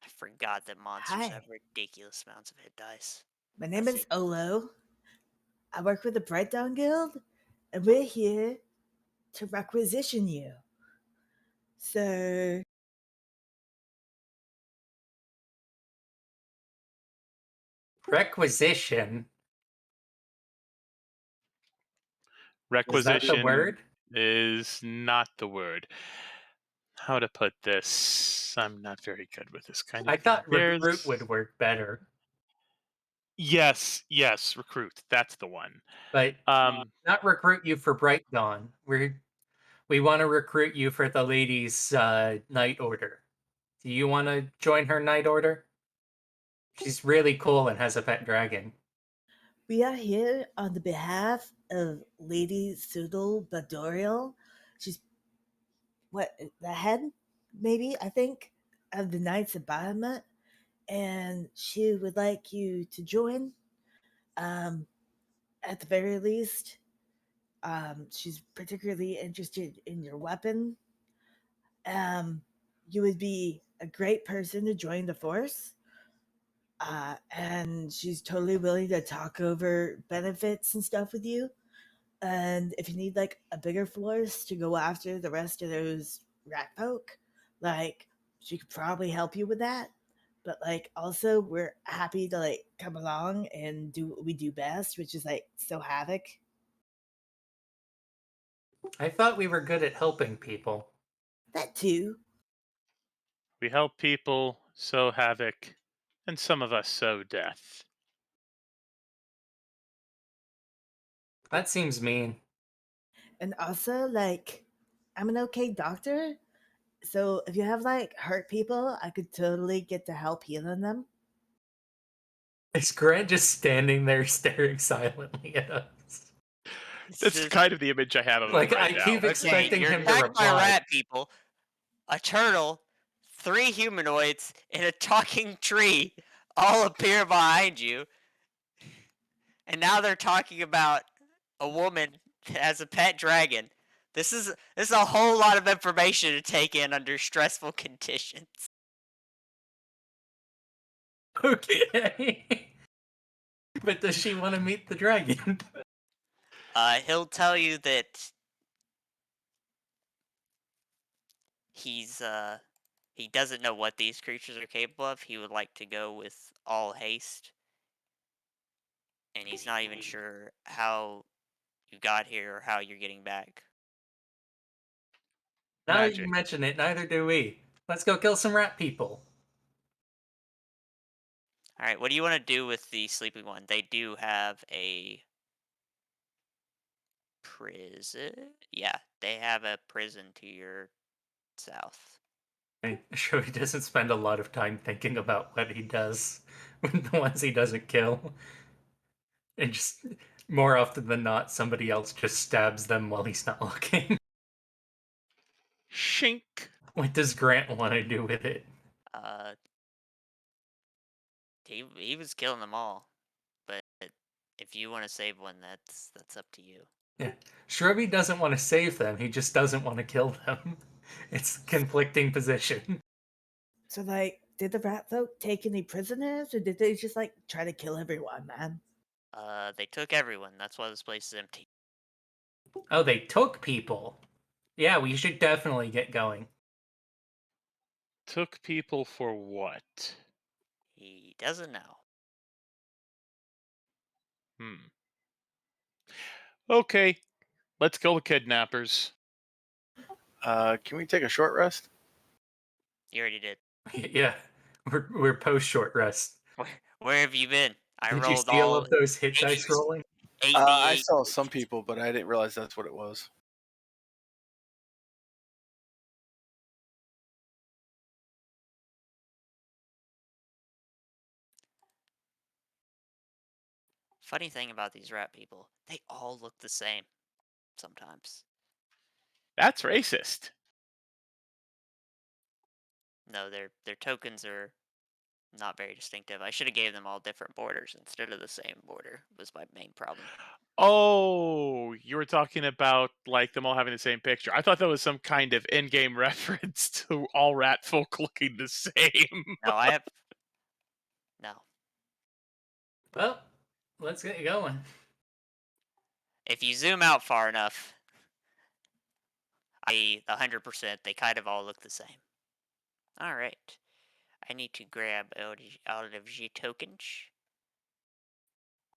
I forgot that monsters Hi, have ridiculous amounts of hit dice. my name That's is it. Olo. I work with the Brightdown Guild, and we're here to requisition you. So, Requisition. Is that the Requisition word? is not the word. How to put this? I'm not very good with this kind of I thing. thought recruit would work better, Yes, recruit. That's the one. but not recruit you for Bright Dawn. We want to recruit you for the lady's night order. Do you want to join her night order? She's really cool and has a pet dragon. we are here on the behalf of Lady Sudal Badoriel. She's the head, maybe, I think, of the Knights of Bahamut, and she would like you to join. Um, at the very least, she's particularly interested in your weapon. Um, you would be a great person to join the force. And she's totally willing to talk over benefits and stuff with you. And if you need like a bigger force to go after the rest of those rat folk, like she could probably help you with that. But like also we're happy to like come along and do what we do best, which is like sow havoc. I thought we were good at helping people. That too. We help people sow havoc, and some of us sow death. That seems mean. And also, like, I'm an okay doctor. So if you have like hurt people, I could totally get to help healing them. Is Grant just standing there staring silently at us? It's That's just, kind of the image I have of him Like, right I now. keep okay, expecting you're him to attacked by reply. rat people, a turtle, 3 humanoids, and a talking tree all appear behind you. And now they're talking about a woman as a pet dragon. This is a whole lot of information to take in under stressful conditions. Okay. But does she want to meet the dragon? He'll tell you that he doesn't know what these creatures are capable of. He would like to go with all haste, and he's not even sure how you got here or how you're getting back. Now that you Magic. mention it, neither do we. Let's go kill some rat people. All right, what do you want to do with the sleeping one? They do have a prison. Yeah, they have a prison to your south. I'm sure he doesn't spend a lot of time thinking about what he does with the ones he doesn't kill. And just more often than not, somebody else just stabs them while he's not looking. Shink. What does Grant want to do with it? Uh, he was killing them all, but if you want to save one, that's up to you. Yeah. Shrubby doesn't want to save them, he just doesn't want to kill them. It's a conflicting position. So, like, did the rat folk take any prisoners, or did they just like try to kill everyone, man? They took everyone. That's why this place is empty. Oh, they took people. Yeah, we should definitely get going. Took people for what? He doesn't know. Hmm. Okay, let's kill the kidnappers. Can we take a short rest? You already did. Yeah, we're post short rest. Where have you been? I Did you rolled see all all of those hit 8 dice rolling? I 8d8. saw some people, but I didn't realize that's what it was. Funny thing about these rat people, they all look the same sometimes. That's racist. No, their tokens are not very distinctive. I should have gave them all different borders instead of the same border. Was my main problem. Oh, you were talking about like them all having the same picture. I thought that was some kind of in-game reference to all rat folk looking the same. No, I have no. Well, let's get going. If you zoom out far enough, 100%, they kind of all look the same. All right. I need to grab out of the tokens.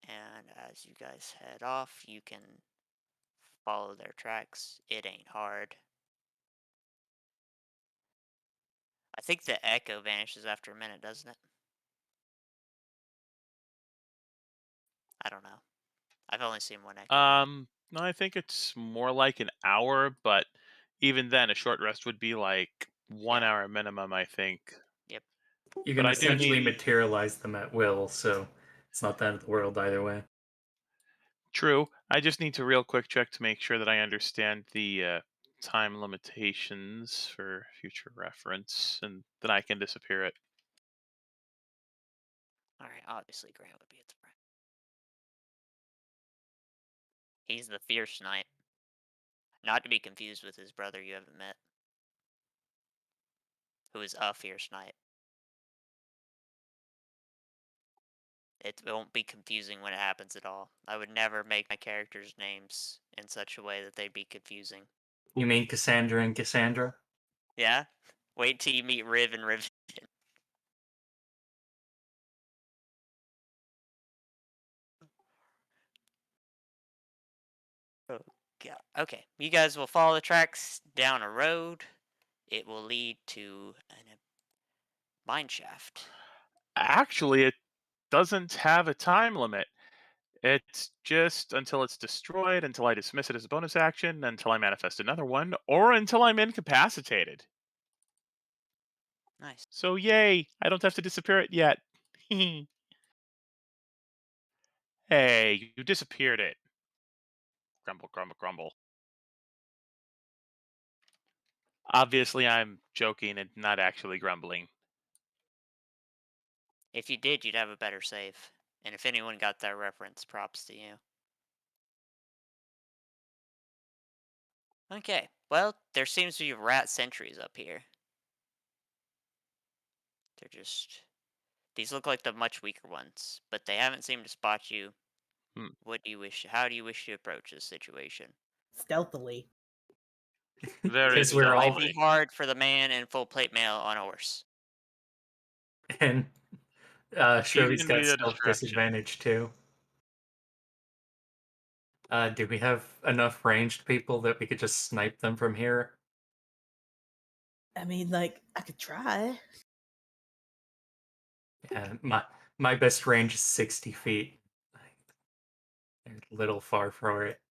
And as you guys head off, you can follow their tracks. It ain't hard. I think the echo vanishes after a minute, doesn't it? I don't know. I've only seen one echo. No, I think it's more like an hour, but even then, a short rest would be like 1 hour minimum, I think. Yep. You But can I do essentially need. materialize them at will, so it's not the end of the world either way. True. I just need to real quick check to make sure that I understand the time limitations for future reference, and then I can disappear it. All right. Obviously, Grant would be at the front. He's the fierce knight, not to be confused with his brother you haven't met, who is a fierce knight. It won't be confusing when it happens at all. I would never make my characters' names in such a way that they'd be confusing. You mean Cassandra and Cassandra? Yeah? Wait till you meet Riv and Riv. Oh, God. Okay. You guys will follow the tracks down a road. it will lead to a mine shaft. Actually, it doesn't have a time limit. It's just until it's destroyed, until I dismiss it as a bonus action, until I manifest another one, or until I'm incapacitated. Nice. So yay, I don't have to disappear it yet. Hey, you disappeared it. Grumble, grumble, grumble. Obviously, I'm joking and not actually grumbling. If you did, you'd have a better save. And if anyone got that reference, props to you. Okay, well, there seems to be rat sentries up here. They're just... These look like the much weaker ones, but they haven't seemed to spot you. Hmm. What do you wish? How do you wish to approach this situation? Stealthily. Very Because we're It might all be stealthily. hard for the man in full plate mail on a horse. and He Shirley's can got be a stealth distraction. disadvantage too. Do we have enough ranged people that we could just snipe them from here? I mean, like, I could try. Yeah, my best range is 60 feet. They're a little far for it.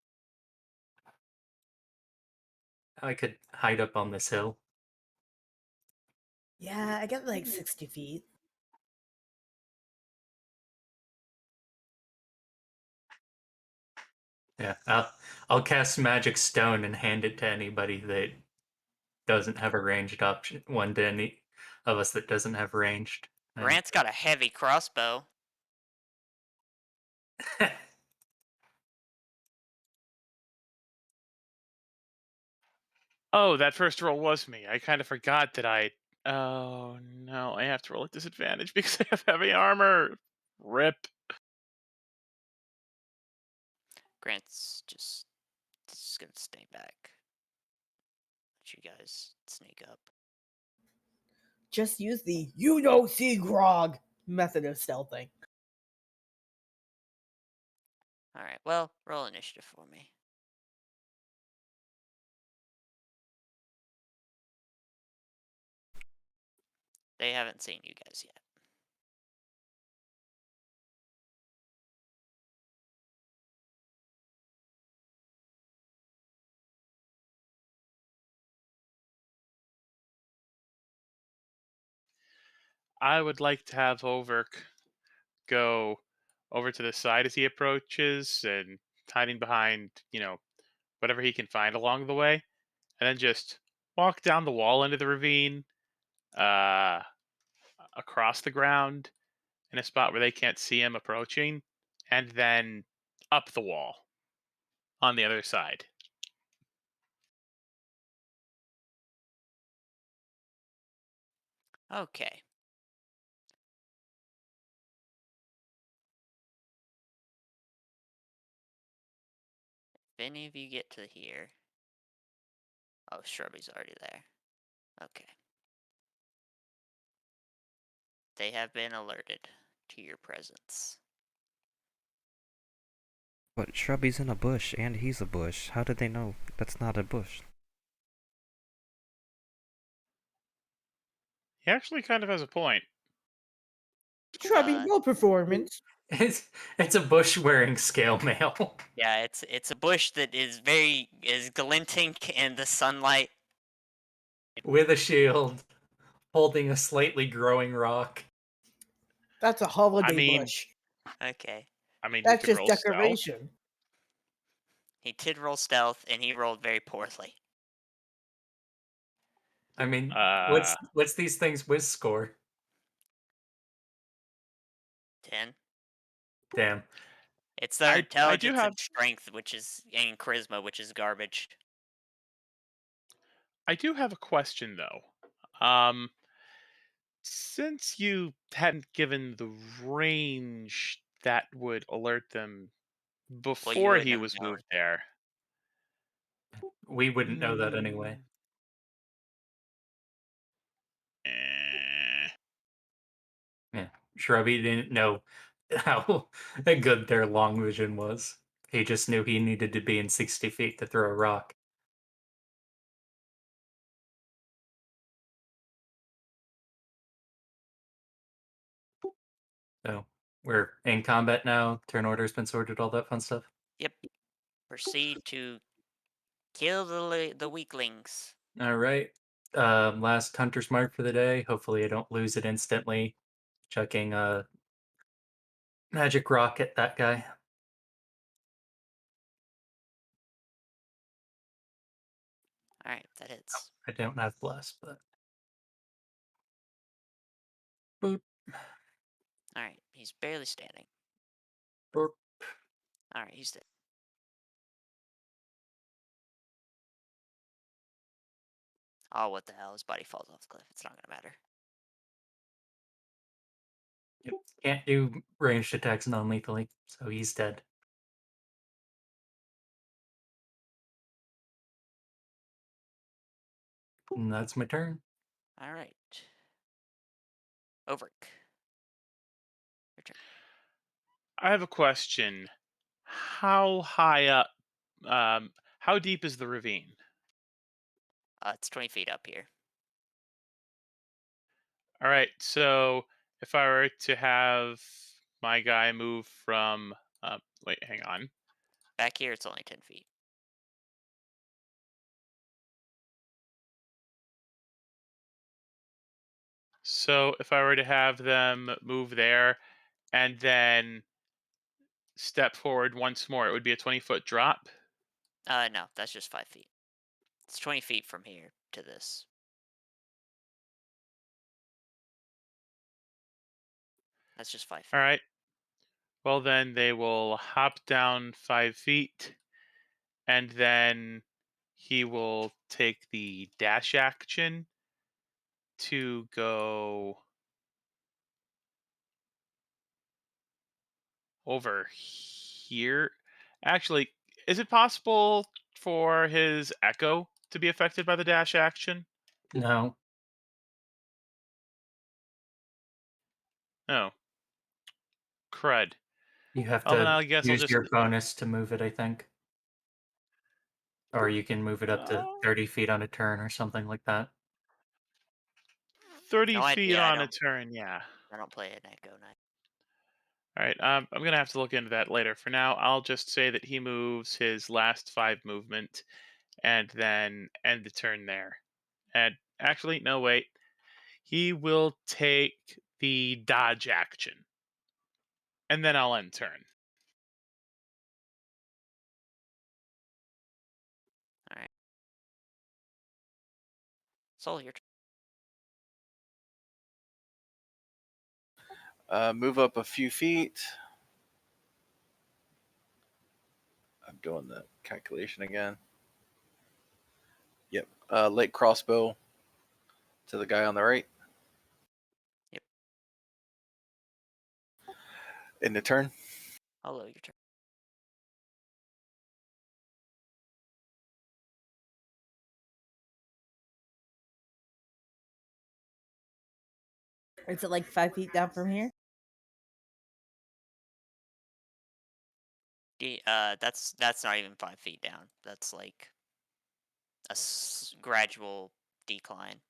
I could hide up on this hill. Yeah, I get like 60 feet. Yeah, I'll cast Magic Stone and hand it to anybody that doesn't have a ranged option. One to any of us that doesn't have ranged. And Grant's got a heavy crossbow. Oh, that first roll was me. I kind of forgot that I. Oh no, I have to roll at disadvantage because I have heavy armor. Rip. Grant's just gonna stay back. Let you guys sneak up. Just use the you know see grog method of stealthing. Alright, well, roll initiative for me. They haven't seen you guys yet. I would like to have Overk go over to the side as he approaches and hiding behind, whatever he can find along the way, and then just walk down the wall into the ravine, uh, across the ground in a spot where they can't see him approaching, and then up the wall on the other side. Okay. If any of you get to here... Oh, Shrubby's already there. Okay. They have been alerted to your presence. But Shrubby's in a bush, and he's a bush. How did they know that's not a bush? He actually kind of has a point. Shrubby, no performance. it's a bush wearing scale mail. Yeah, it's a bush that is glinting in the sunlight. With a shield, holding a slightly growing rock. That's a I holiday mean, bush. Okay. he That's could just roll stealth. decoration. He did roll stealth, and he rolled very poorly. I mean, Uh, what's these things whiz score? 10. Damn. It's their I do intelligence have and strength, and charisma, which is garbage. a question though. Since you hadn't given the range that would alert them Well, you before wouldn't he have was known. moved there. We wouldn't know that anyway. Mm, eh. Yeah. Shrubby didn't know how good their long vision was. He just knew he needed to be in 60 feet to throw a rock. So we're in combat now. Turn order's been sorted. All that fun stuff. Yep. Proceed to kill the weaklings. All right. Last hunter's mark for the day. Hopefully, I don't lose it instantly. Chucking a magic rock at that guy. All right, that hits. I don't have bless, but boop, All right, he's barely standing. boop. All right, he's dead. Oh, what the hell? His body falls off the cliff. It's not gonna matter. Yep. Can't do ranged attacks non-lethally, so he's dead. And that's my turn. All right. Overick. Your turn. I have a question. How high up? How deep is the ravine? It's 20 feet up here. All right. So if I were to have my guy move from, wait, hang on. Back here, it's only 10 feet. So if I were to have them move there and then step forward once more, it would be a 20-foot drop. No, that's just 5 feet. It's 20 feet from here to this. That's just 5 feet. All right. Well, then they will hop down 5 feet, and then he will take the dash action to go over here. Actually, is it possible for his echo to be affected by the dash action? No, No. Crud. you have Well, then to I guess I'll use just. your bonus to move it, I think. Or you can move it up to 30 feet on a turn or something like that. 30 No feet idea. on a turn, yeah. I don't play an Echo Knight. All right, I'm going to have to look into that later. For now, I'll just say that he moves his last 5 movement and then end the turn there. And actually, no, wait. He will take the dodge action. And then I'll end turn. All right. Soul, your turn. Move up a few feet. I'm doing the calculation again. Yep. Late crossbow to the guy on the right. Yep. In the turn. Hello, your turn. Is it like 5 feet down from here? That's not even 5 feet down. That's like a gradual decline.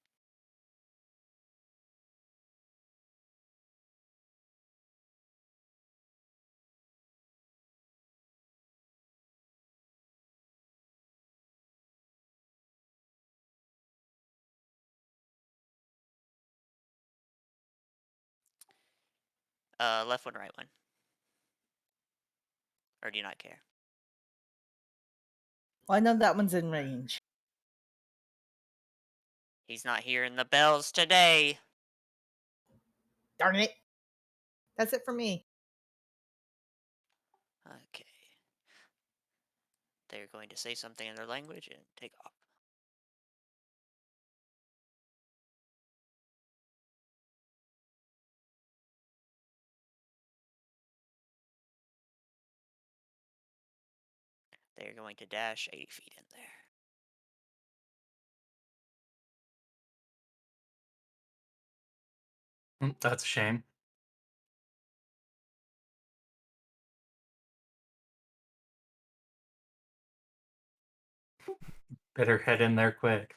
Left one, right one. Or do you not care? Well, I know that one's in range. He's not hearing the bells today. Darn it. That's it for me. Okay. They're going to say something in their language and take off. They're going to dash 80 feet in there. That's a shame. Better head in there quick.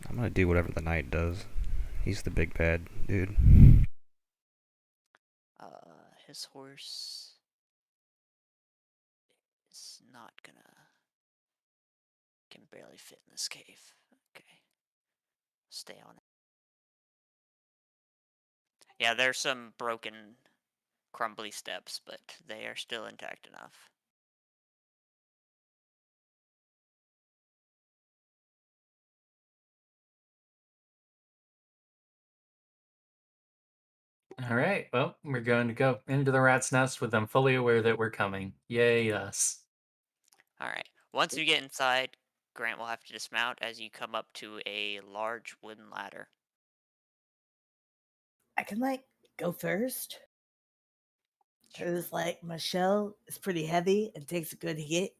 I'm gonna do whatever the knight does. He's the big bad dude. his horse is not gonna... Can barely fit in this cave. Okay. Stay on it. Yeah, there's some broken, crumbly steps, but they are still intact enough. All right, well, we're going to go into the rat's nest with them fully aware that we're coming. Yay, us. Alright. Once you get inside, Grant will have to dismount as you come up to a large wooden ladder. I can go first Sure. because my shell is pretty heavy and takes a good hit.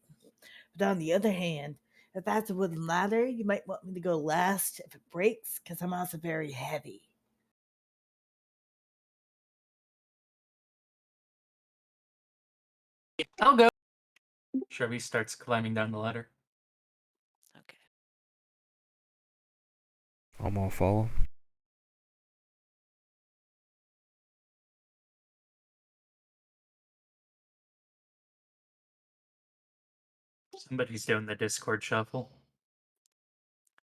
But on the other hand, if that's a wooden ladder, you might want me to go last if it breaks because I'm also very heavy. I'll go. Chevy starts climbing down the ladder. Okay. I'm gonna follow. Somebody's doing the Discord shuffle.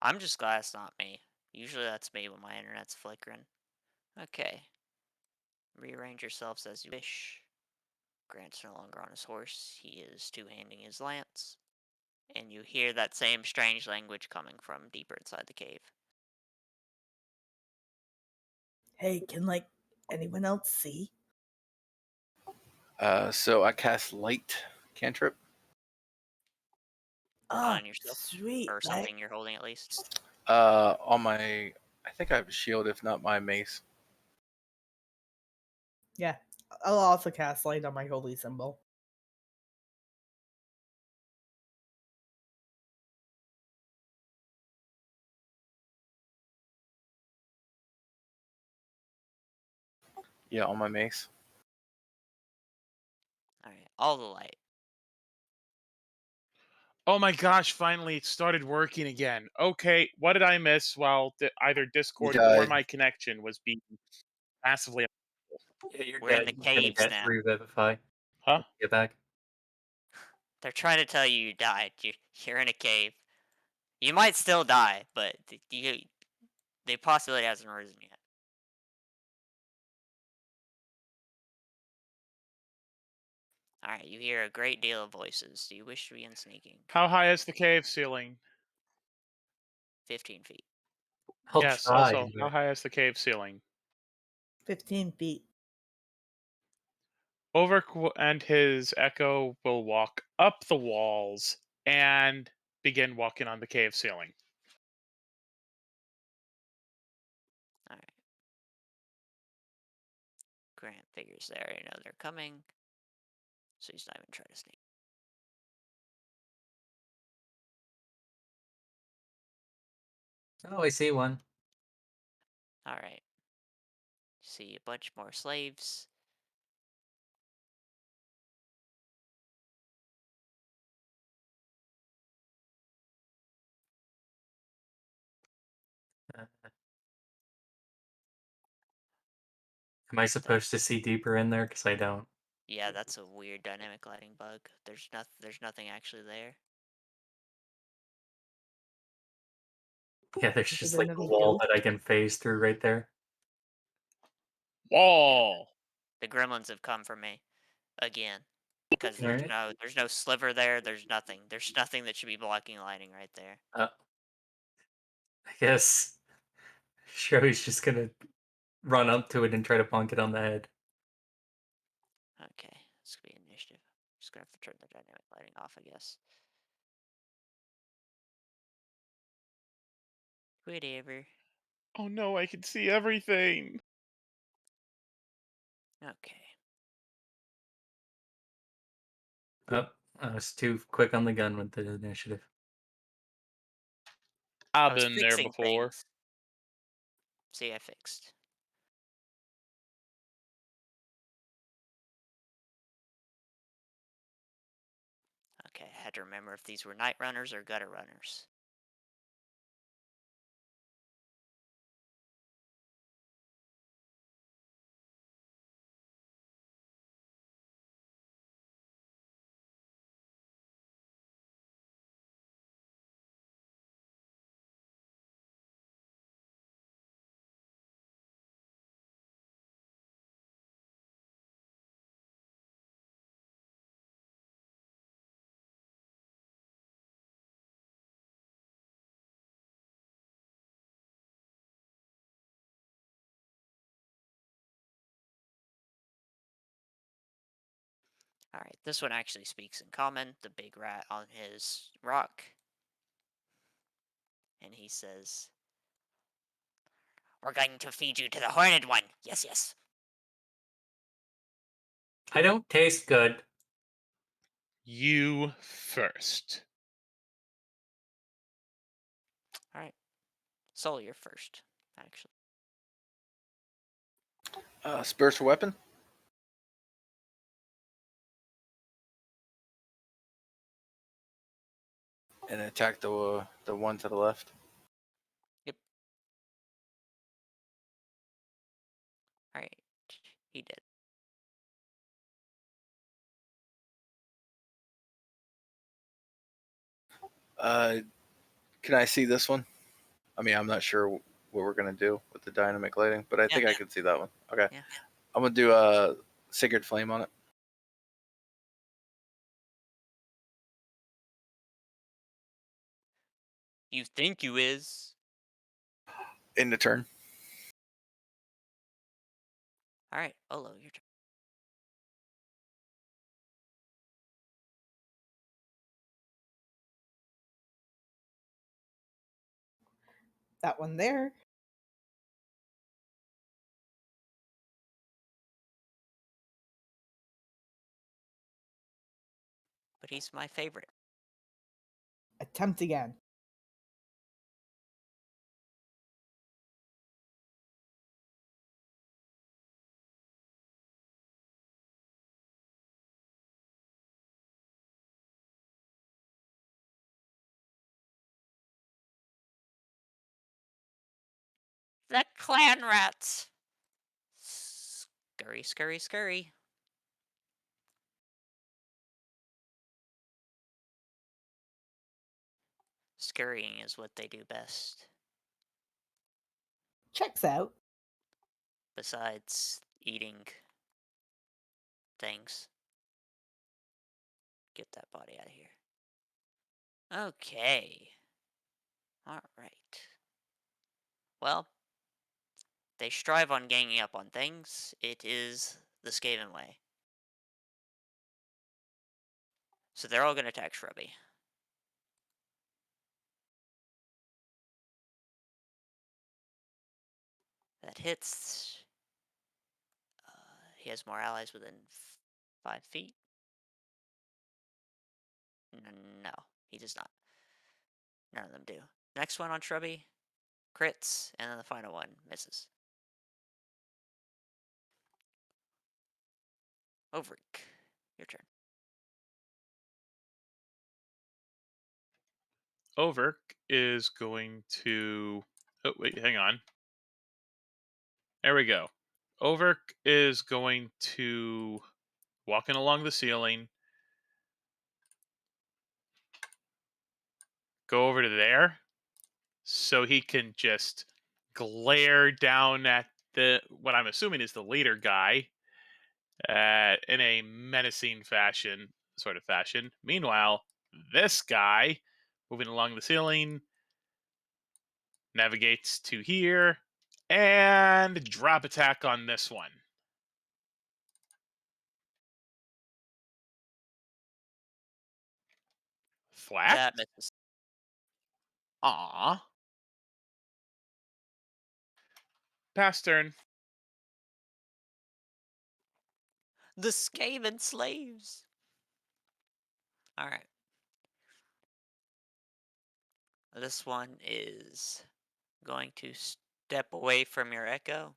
I'm just glad it's not me. Usually that's me when my internet's flickering. Okay. Rearrange yourselves as you wish. Grant's no longer on his horse. He is two-handing his lance. And you hear that same strange language coming from deeper inside the cave. Hey, can anyone else see? So I cast light cantrip. Oh, On yourself. sweet. Or something you're holding at least. On my, I think I have a shield, if not my mace. Yeah, I'll also cast light on my holy symbol. Yeah, on my mace. Alright. All the light. Oh my gosh, finally it started working again. Okay, what did I miss while either You Discord or died. my connection was being massively... Yeah, you're We're in dead. the You're gonna caves get now. revivify. Huh? Get back. They're trying to tell you died. You're in a cave. You might still die, but the possibility hasn't risen yet. Alright, you hear a great deal of voices. Do you wish to begin sneaking? How high is the cave ceiling? 15 feet. I'll Yes, try. also, how high is the cave ceiling? 15 feet. Overk and his echo will walk up the walls and begin walking on the cave ceiling. Alright. Grant figures they already know they're coming, so he's not even trying to sneak. Oh, I see one. Alright. See a bunch more slaves. Am I supposed to see deeper in there? Because I don't. Yeah, that's a weird dynamic lighting bug. There's nothing actually there. Yeah, there's Is just there like a another wall ghost? that I can phase through right there. Wall! The gremlins have come for me. Again. Because Alright. there's no sliver there, there's nothing. There's nothing that should be blocking lighting right there. I guess Show's just gonna run up to it and try to bonk it on the head. Okay, this could be initiative. Just gonna have to turn the dynamic lighting off, I guess. Whatever. Oh no, I can see everything! Okay. Oh, I was too quick on the gun with the initiative. I I've was been there fixing before. things. See, I fixed. Okay, I had to remember if these were night runners or gutter runners. Alright, this one actually speaks in common, the big rat on his rock. And he says, "We're going to feed you to the horned one. Yes, yes." I don't taste good. You first. Alright. Soul, you're first, actually. Spiritual weapon. And attack the one to the left. Yep. Alright. He did. Can I see this one? I mean, I'm not sure what we're gonna do with the dynamic lighting, but I think I can see that one. Okay. Yeah. I'm gonna do a sacred flame on it. You think you is. In the turn. Alright, Olo, your turn. That one there. But he's my favorite. Attempt again. The clan rats! Scurry, scurry, scurry. Scurrying is what they do best. Checks out. Besides eating things. Get that body out of here. Okay. Alright. Well, they strive on ganging up on things. It is the Skaven way. So they're all going to attack Shrubby. That hits. He has more allies within 5 feet. No, he does not. None of them do. Next one on Shrubby, crits, and then the final one misses. Overick, your turn. Overk is going to. Oh, wait, hang on. There we go. Overk is going to walking along the ceiling, go over to there, so he can just glare down at the what I'm assuming is the leader guy in a menacing sort of fashion. Meanwhile, this guy moving along the ceiling navigates to here and drop attack on this one. Flat. That misses. Aw. Pass turn. The Skaven slaves. Alright. This one is going to step away from your echo.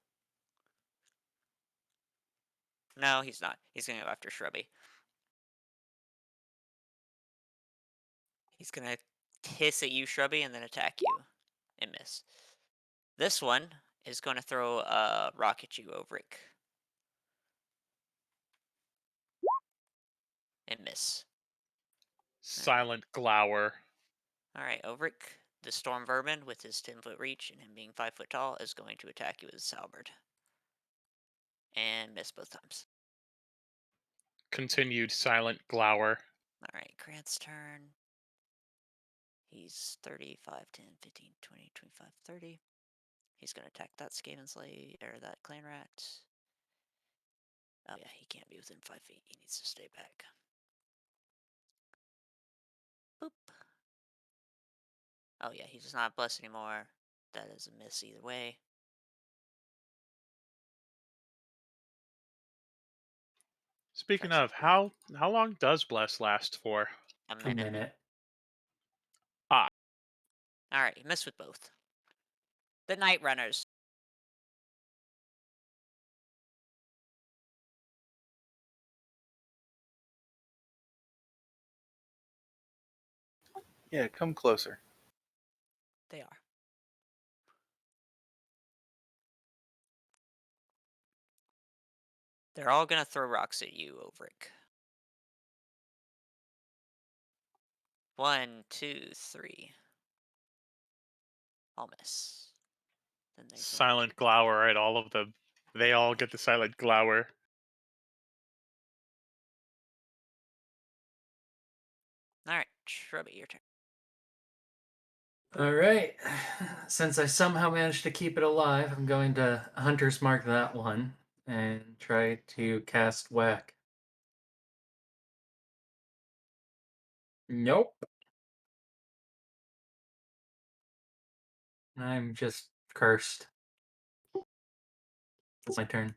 No, he's not. He's going to go after Shrubby. He's going to hiss at you, Shrubby, and then attack you and miss. This one is going to throw a rock at you, Overick. And miss. Silent glower. Alright, Overick, the Storm Vermin, with his 10-foot reach and him being 5 foot tall, is going to attack you with his halberd. And miss both times. Continued silent glower. Alright, Grant's turn. He's 35, 10, 15, 20, 25, 30. He's going to attack that Skaven Slave, or that Clan Rat. Oh yeah, he can't be within 5 feet. He needs to stay back. Boop. Oh yeah, he's not blessed anymore. That is a miss either way. Speaking Try of, how long does bless last for? a A minute. minute. Ah, Alright, you missed with both. The Night Runners. Yeah, come closer. They are. They're all gonna throw rocks at you, Overick. 1, 2, 3. I'll miss. Then there's silent glower, right? All of them. They all get the silent glower. Alright, Shrubby, your turn. All right. Since I somehow managed to keep it alive, I'm going to Hunter's Mark that one and try to cast Whack. Nope. I'm just cursed. That's my turn.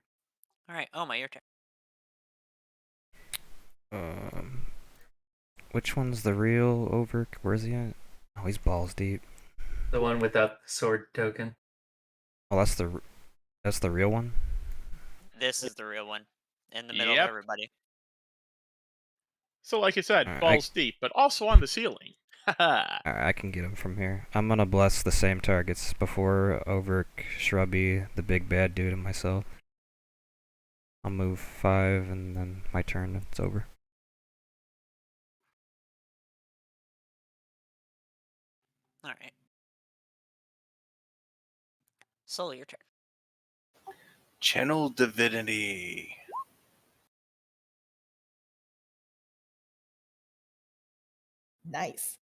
Alright, Oma, your turn. Which one's the real over? Where's he at? Oh, he's balls deep. The one without the sword token. Oh, that's the real one. This is the real one. In the middle of Yep. everybody. So, like I said, Alright, balls deep, but also on the ceiling. Haha. I can get him from here. I'm gonna bless the same targets before over Shrubby, the big bad dude, and myself. I'll move 5, and then my turn. It's over. Alright. Soul, your turn. Channel Divinity. Nice.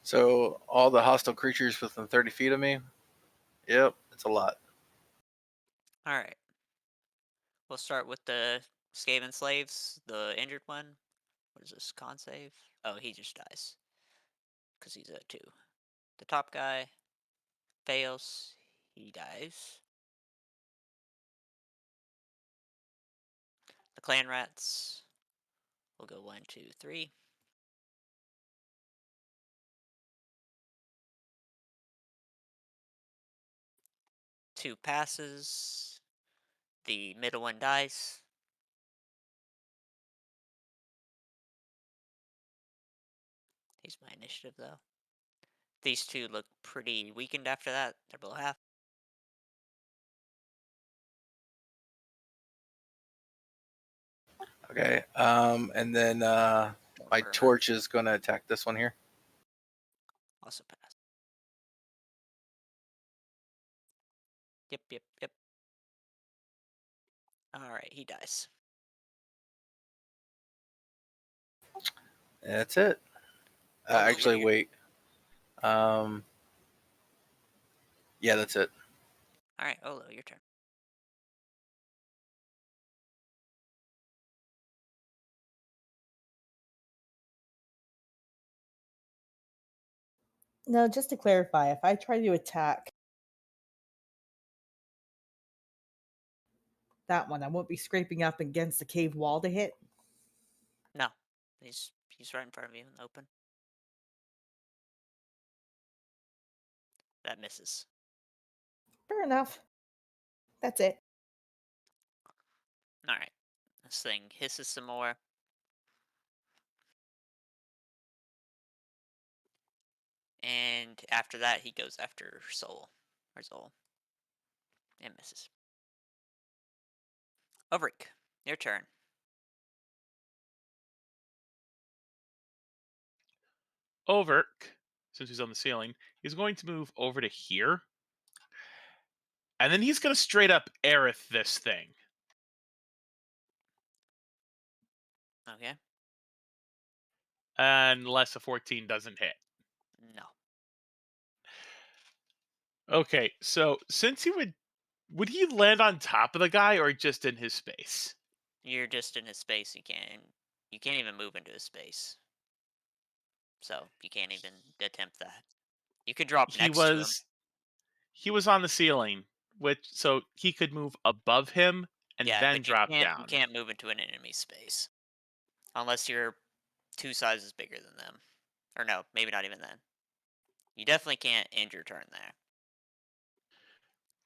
So all the hostile creatures within 30 feet of me. Yep, it's a lot. Alright. We'll start with the Skaven slaves, the injured one. What is this? Con save? Oh, he just dies. Because he's a 2. The top guy fails. He dies. The clan rats. We'll go 1, 2, 3. Two passes. The middle one dies. He's my initiative, though. These two look pretty weakened after that. They're below half. Okay. And then my Burn. torch is going to attack this one here. Also pass. Yep, yep, yep. Alright, he dies. That's it. Oh, no, Actually, you- wait. Yeah, that's it. Alright, Olo, your turn. No, just to clarify, if I try to attack that one, I won't be scraping up against the cave wall to hit. No. He's right in front of you in the open. That misses. Fair enough. That's it. Alright. This thing hisses some more. And after that, he goes after Soul. Or Zol. And misses. Overick, your turn. Overk, since he's on the ceiling, he's going to move over to here. And then he's going to straight up Aerith this thing. Okay. Unless a 14 doesn't hit. No. Okay, so since he would Would he land on top of the guy or just in his space? You're just in his space. You can't even move into his space. So you can't even attempt that. You could drop He next to him. was he was on the ceiling, which so he could move above him and Yeah, then but you drop can't you down. can't move into an enemy space unless you're two sizes bigger than them. Or no, maybe not even then. You definitely can't end your turn there.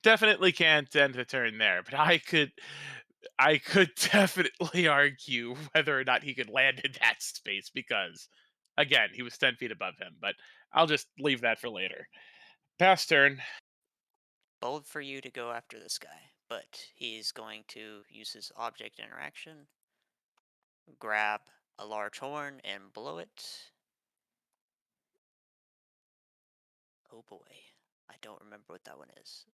Definitely can't end the turn there, but I could definitely argue whether or not he could land in that space because again, he was 10 feet above him, but I'll just leave that for later. Pass turn. Bold for you to go after this guy, but he's going to use his object interaction, grab a large horn, and blow it. Oh boy, I don't remember what that one is.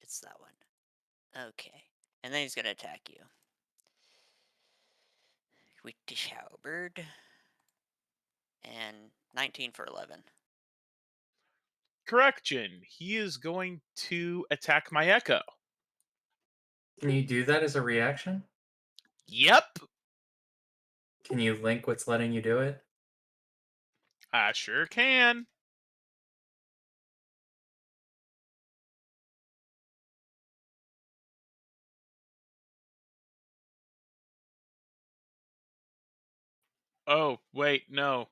It's that one. Okay. And then he's going to attack you with the halberd. And 19 for 11. Correction. He is going to attack my echo. Can you do that as a reaction? Yep. Can you link what's letting you do it? I sure can. Oh, wait, no.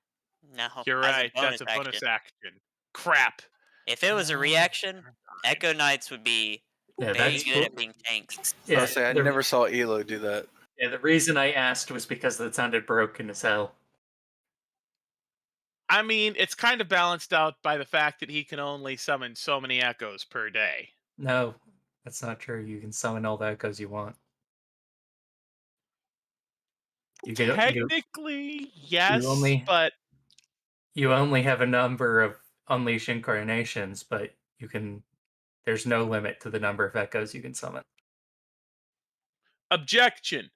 No, You're as a right. bonus That's a action. bonus action. Crap. If it was a reaction, Fine. Echo Knights would be Yeah, very that's good at being tanks. I'll yeah. say I never saw Elo do that. Yeah, the reason I asked was because it sounded broken as hell. I mean, it's kind of balanced out by the fact that he can only summon so many echoes per day. No, that's not true. You can summon all the echoes you want. Technically, You yes, only but you only have a number of unleash incarnations, but you can. There's no limit to the number of echoes you can summon. objection.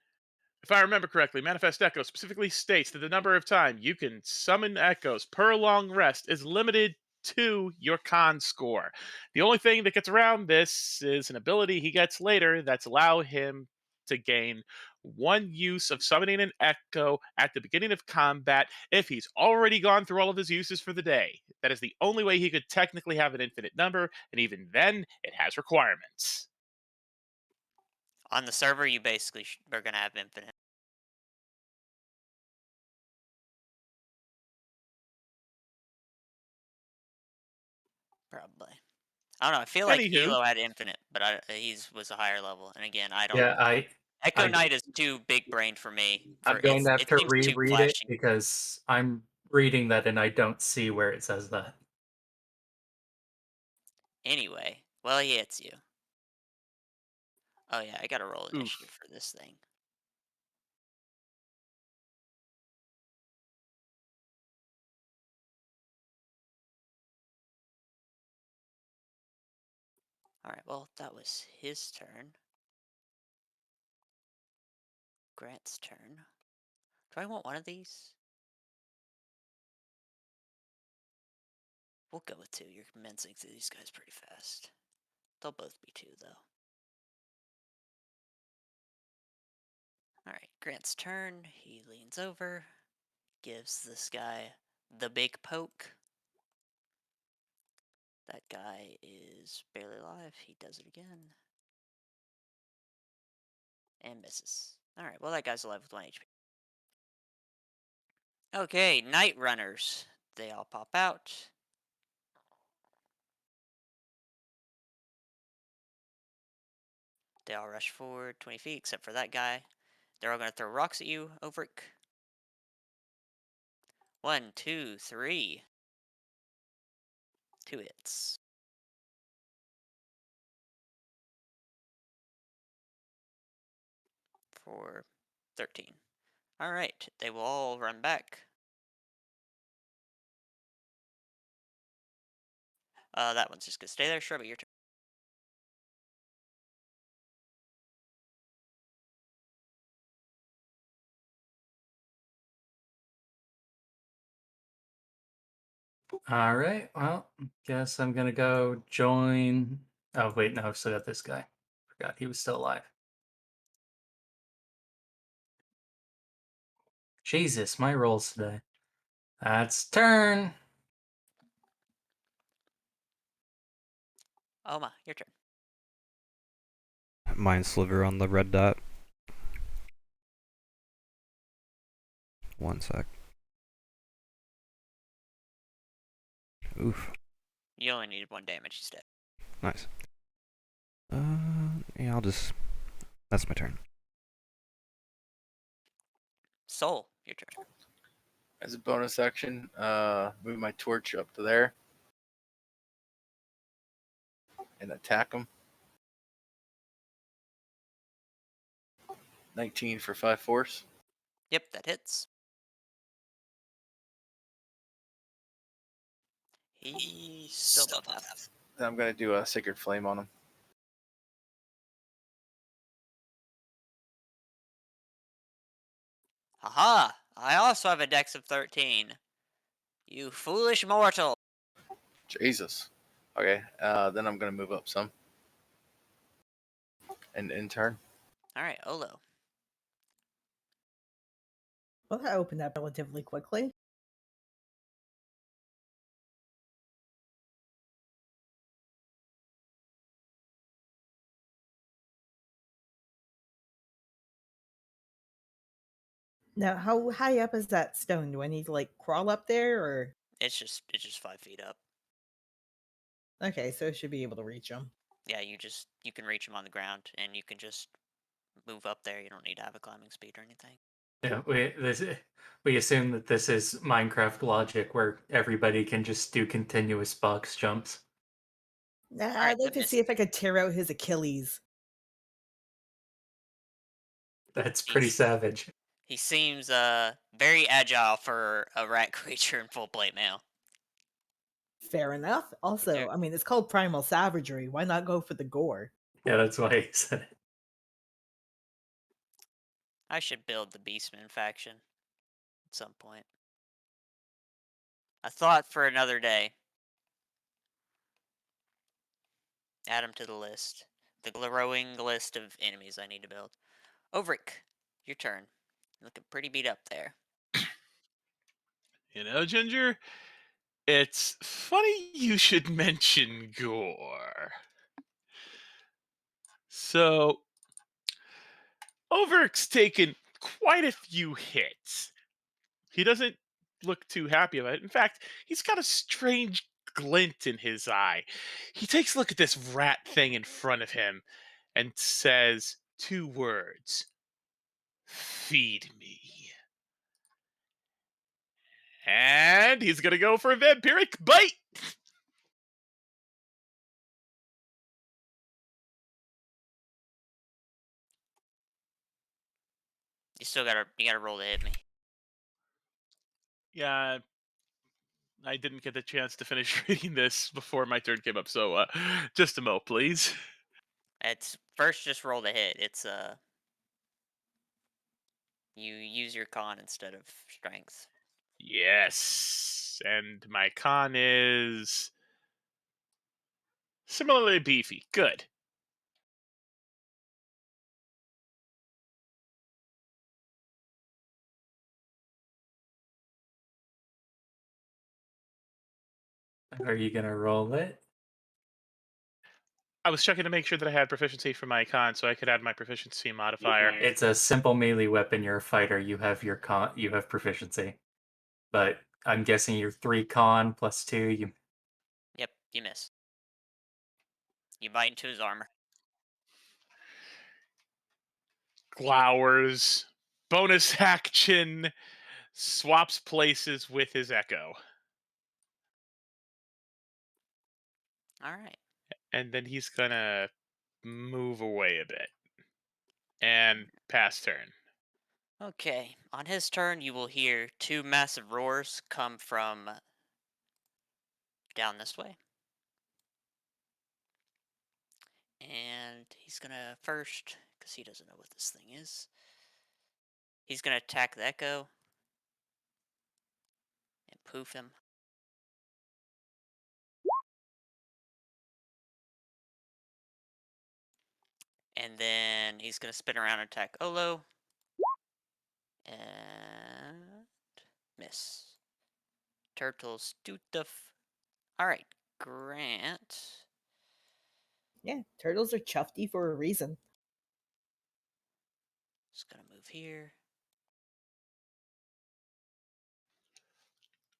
If I remember correctly, Manifest Echo specifically states that the number of time you can summon echoes per long rest is limited to your con score. The only thing that gets around this is an ability he gets later that's allow him to gain one use of summoning an echo at the beginning of combat if he's already gone through all of his uses for the day. That is the only way he could technically have an infinite number, and even then, it has requirements. On the server, you basically are going to have infinite. Probably. I don't know. I feel like Anywho, Elo had infinite, but he was a higher level. And again, I don't. Yeah, Echo I Knight is too big brain for me. I'm going to have It to seems too reread it flashy. because I'm reading that and I don't see where it says that. Anyway, well, he hits you. Oh yeah, I got to roll initiative oof. for this thing. All right. Well, that was his turn. Grant's turn. Do I want one of these? We'll go with 2. You're commencing through these guys pretty fast. They'll both be 2, though. Alright, Grant's turn. He leans over, gives this guy the big poke. That guy is barely alive. He does it again. And misses. Alright, well, that guy's alive with 1 HP. Okay, Night Runners. They all pop out. They all rush forward 20 feet, except for that guy. They're all going to throw rocks at you, Overick. 1, 2, 3. 2 hits. For 13. Alright, they will all run back. That one's just gonna stay there. Shrubby, your turn. All right. Well, guess I'm gonna go join. Oh wait, no, I've still got this guy. Forgot he was still alive. Jesus, my rolls today. That's turn. Oma, your turn. Mind sliver on the red dot. One sec. Oof. You only needed 1 damage. He's dead. Nice. Yeah, I'll just... That's my turn. Soul, your turn. As a bonus action, move my torch up to there and attack him. 19 for 5 force. Yep, that hits. He's still above half. Then I'm going to do a Sacred Flame on him. Haha! I also have a dex of 13. You foolish mortal! Jesus. Okay, then I'm going to move up some. And in turn. Alright, Olo. Well, that opened up relatively quickly. Now, how high up is that stone? Do I need to like crawl up there, or It's just 5 feet up. okay? So I should be able to reach them. Yeah, you can reach him on the ground, and you can just move up there. You don't need to have a climbing speed or anything. Yeah, we assume that this is Minecraft logic where everybody can just do continuous box jumps. Nah, Alright, I'd like that to see misses. if I could tear out his Achilles. That's pretty He's- savage. He seems very agile for a rat creature in full plate mail. Fair enough. Also, Okay. I mean, it's called primal savagery. Why not go for the gore? Yeah, that's why he said it. I should build the Beastman faction at some point. A thought for another day. Add them to the list. The glowing list of enemies I need to build. Overick, your turn. Looking pretty beat up there. You know, Ginger, it's funny you should mention gore. So, Overick's taken quite a few hits. He doesn't look too happy about it. In fact, he's got a strange glint in his eye. He takes a look at this rat thing in front of him and says 2 words: "Feed me." And he's gonna go for a vampiric bite. You gotta roll to hit me. Yeah, I didn't get the chance to finish reading this before my turn came up, so just a mo, please. It's first just roll to hit. It's you use your con instead of strength. Yes, and my con is similarly beefy. Good. Are you gonna roll it? I was checking to make sure that I had proficiency for my con, so I could add my proficiency modifier. It's a simple melee weapon. You're a fighter. You have you have proficiency. But I'm guessing you're 3 con plus 2. You Yep, you miss. You bite into his armor. Glowers, bonus action, swaps places with his echo. Alright. And then he's gonna move away a bit. And pass turn. Okay. On his turn, you will hear 2 massive roars come from down this way. And he's gonna first, because he doesn't know what this thing is, he's gonna attack the Echo and poof him. And then he's going to spin around and attack Olo. And miss. Turtles do the Alright, Grant. Yeah, turtles are chuffy for a reason. Just gonna move here.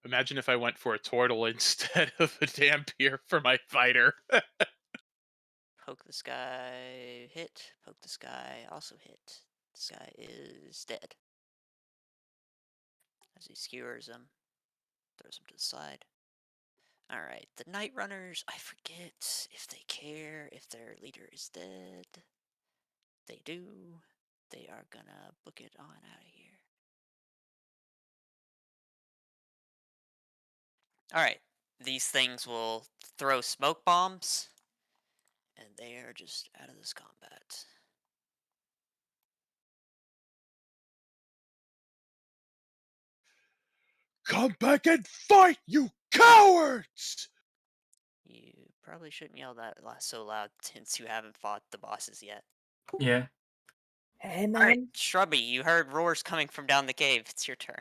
Imagine if I went for a turtle instead of a dampier for my fighter. Poke this guy, hit. Poke this guy, also hit. This guy is dead. As he skewers him, throws him to the side. Alright, the Night Runners, I forget if they care if their leader is dead. They do. They are gonna book it on out of here. Alright, these things will throw smoke bombs, and they are just out of this combat. Come back and fight, you cowards! You probably shouldn't yell that so loud since you haven't fought the bosses yet. Yeah. Hey, Alright, man. Shrubby, you heard roars coming from down the cave. It's your turn.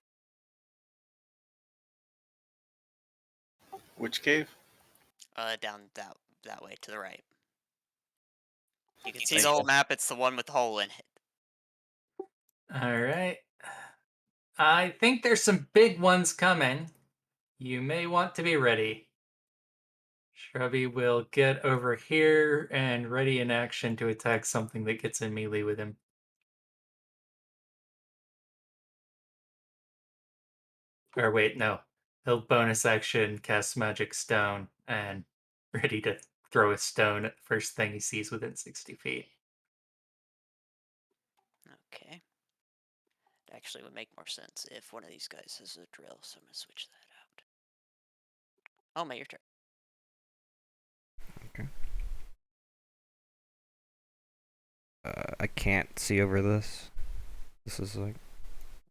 Which cave? Down that way to the right. You can see Thank the whole you. map. It's the one with the hole in it. All right. I think there's some big ones coming. You may want to be ready. Shrubby will get over here and ready in action to attack something that gets in melee with him. Or wait, no. He'll bonus action cast Magic Stone and ready to throw a stone at the first thing he sees within 60 feet. Okay. It actually would make more sense if one of these guys has a drill, so I'm going to switch that out. Oh, May, your turn. Okay. I can't see over this. This is like...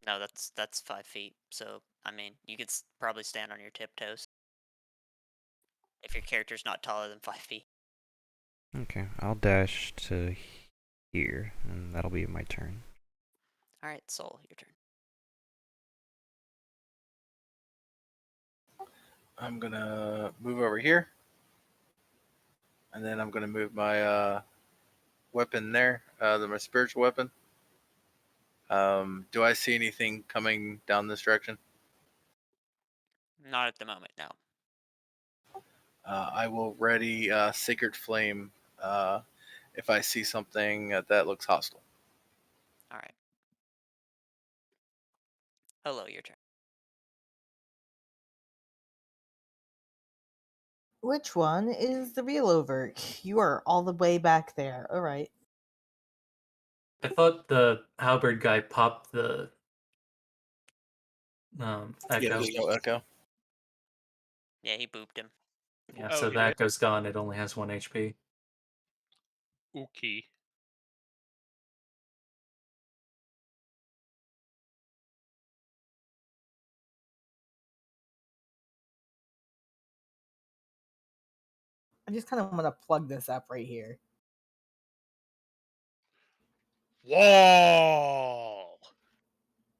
No, that's 5 feet. So, I mean, you could probably stand on your tiptoes. If your character's not taller than 5 feet. Okay, I'll dash to here, and that'll be my turn. Alright, Soul, your turn. I'm gonna move over here, and then I'm gonna move my weapon there, my spiritual weapon. Do I see anything coming down this direction? Not at the moment, no. I will ready Sacred Flame if I see something that looks hostile. Alright. Hello, your turn. Which one is the real Overt? You are all the way back there. All right. I thought the halberd guy popped the Yeah, echo. there's no echo. Yeah, he booped him. Yeah, Oh, so he the did? echo's gone. It only has 1 HP. Okay. I just kind of want to plug this up right here. Wall!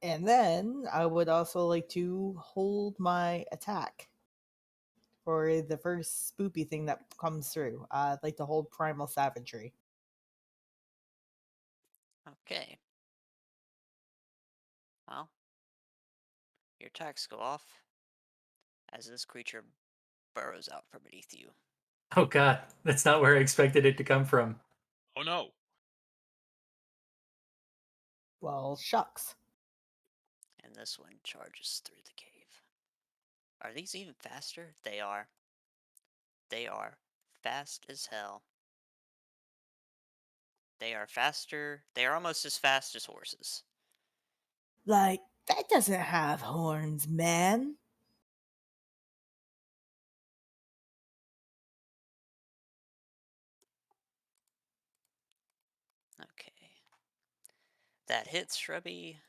And then I would also like to hold my attack for the first spoopy thing that comes through. I'd like to hold Primal Savagery. Okay. Well, your attacks go off as this creature burrows out from beneath you. Oh god, that's not where I expected it to come from. Oh no. Well, shucks. And this one charges through the cave. Are these even faster? They are. They are fast as hell. They are faster. They are almost as fast as horses. Like, that doesn't have horns, man. Okay. That hits Shrubby.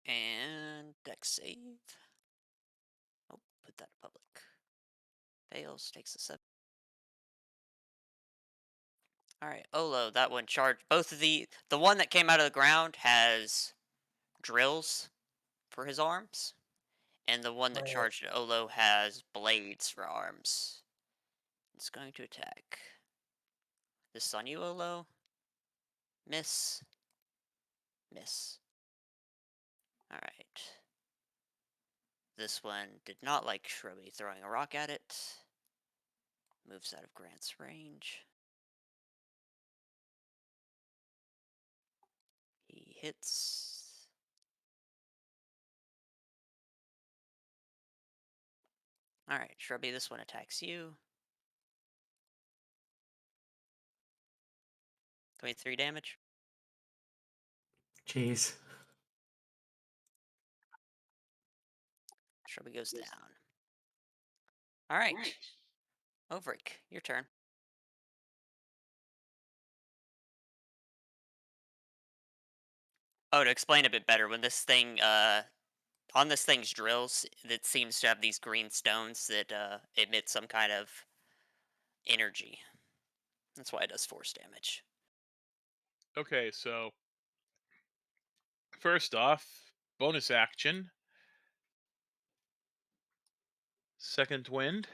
And dex save. put that in public. Fails, takes a 7. Alright, Olo, that one charged. Both of the one that came out of the ground has drills for his arms, and the one that Right. charged at Olo has blades for arms. It's going to attack. This is on you, Olo. Miss. Miss. Alright. This one did not like Shrubby throwing a rock at it. Moves out of Grant's range. He hits. Alright, Shrubby, this one attacks you. 23 damage. Jeez. Shrubby goes down. Alright. Overick, your turn. Oh, to explain a bit better, when this thing, on this thing's drills, it seems to have these green stones that, emit some kind of energy. That's why it does force damage. Okay, so first off, bonus action. Second wind.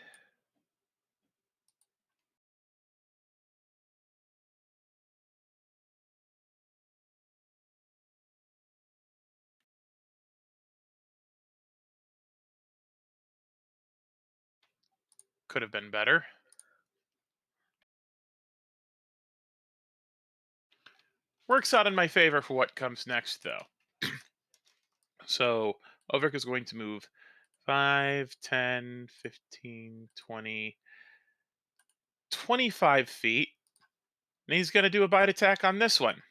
Could have been better. Works out in my favor for what comes next, though. So, Overick is going to move 5, 10, 15, 20, 25 feet. And he's going to do a bite attack on this one.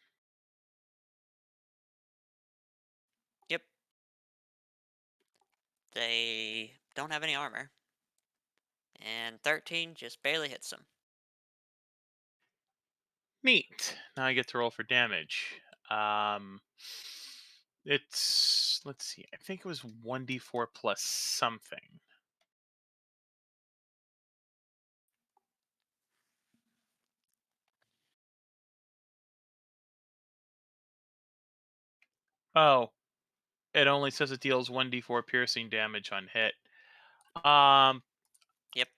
Yep. They don't have any armor. And 13 just barely hits them. Neat. Now I get to roll for damage. It's, let's see, I think it was 1d4 plus something. Oh, it only says it deals 1d4 piercing damage on hit. Yep.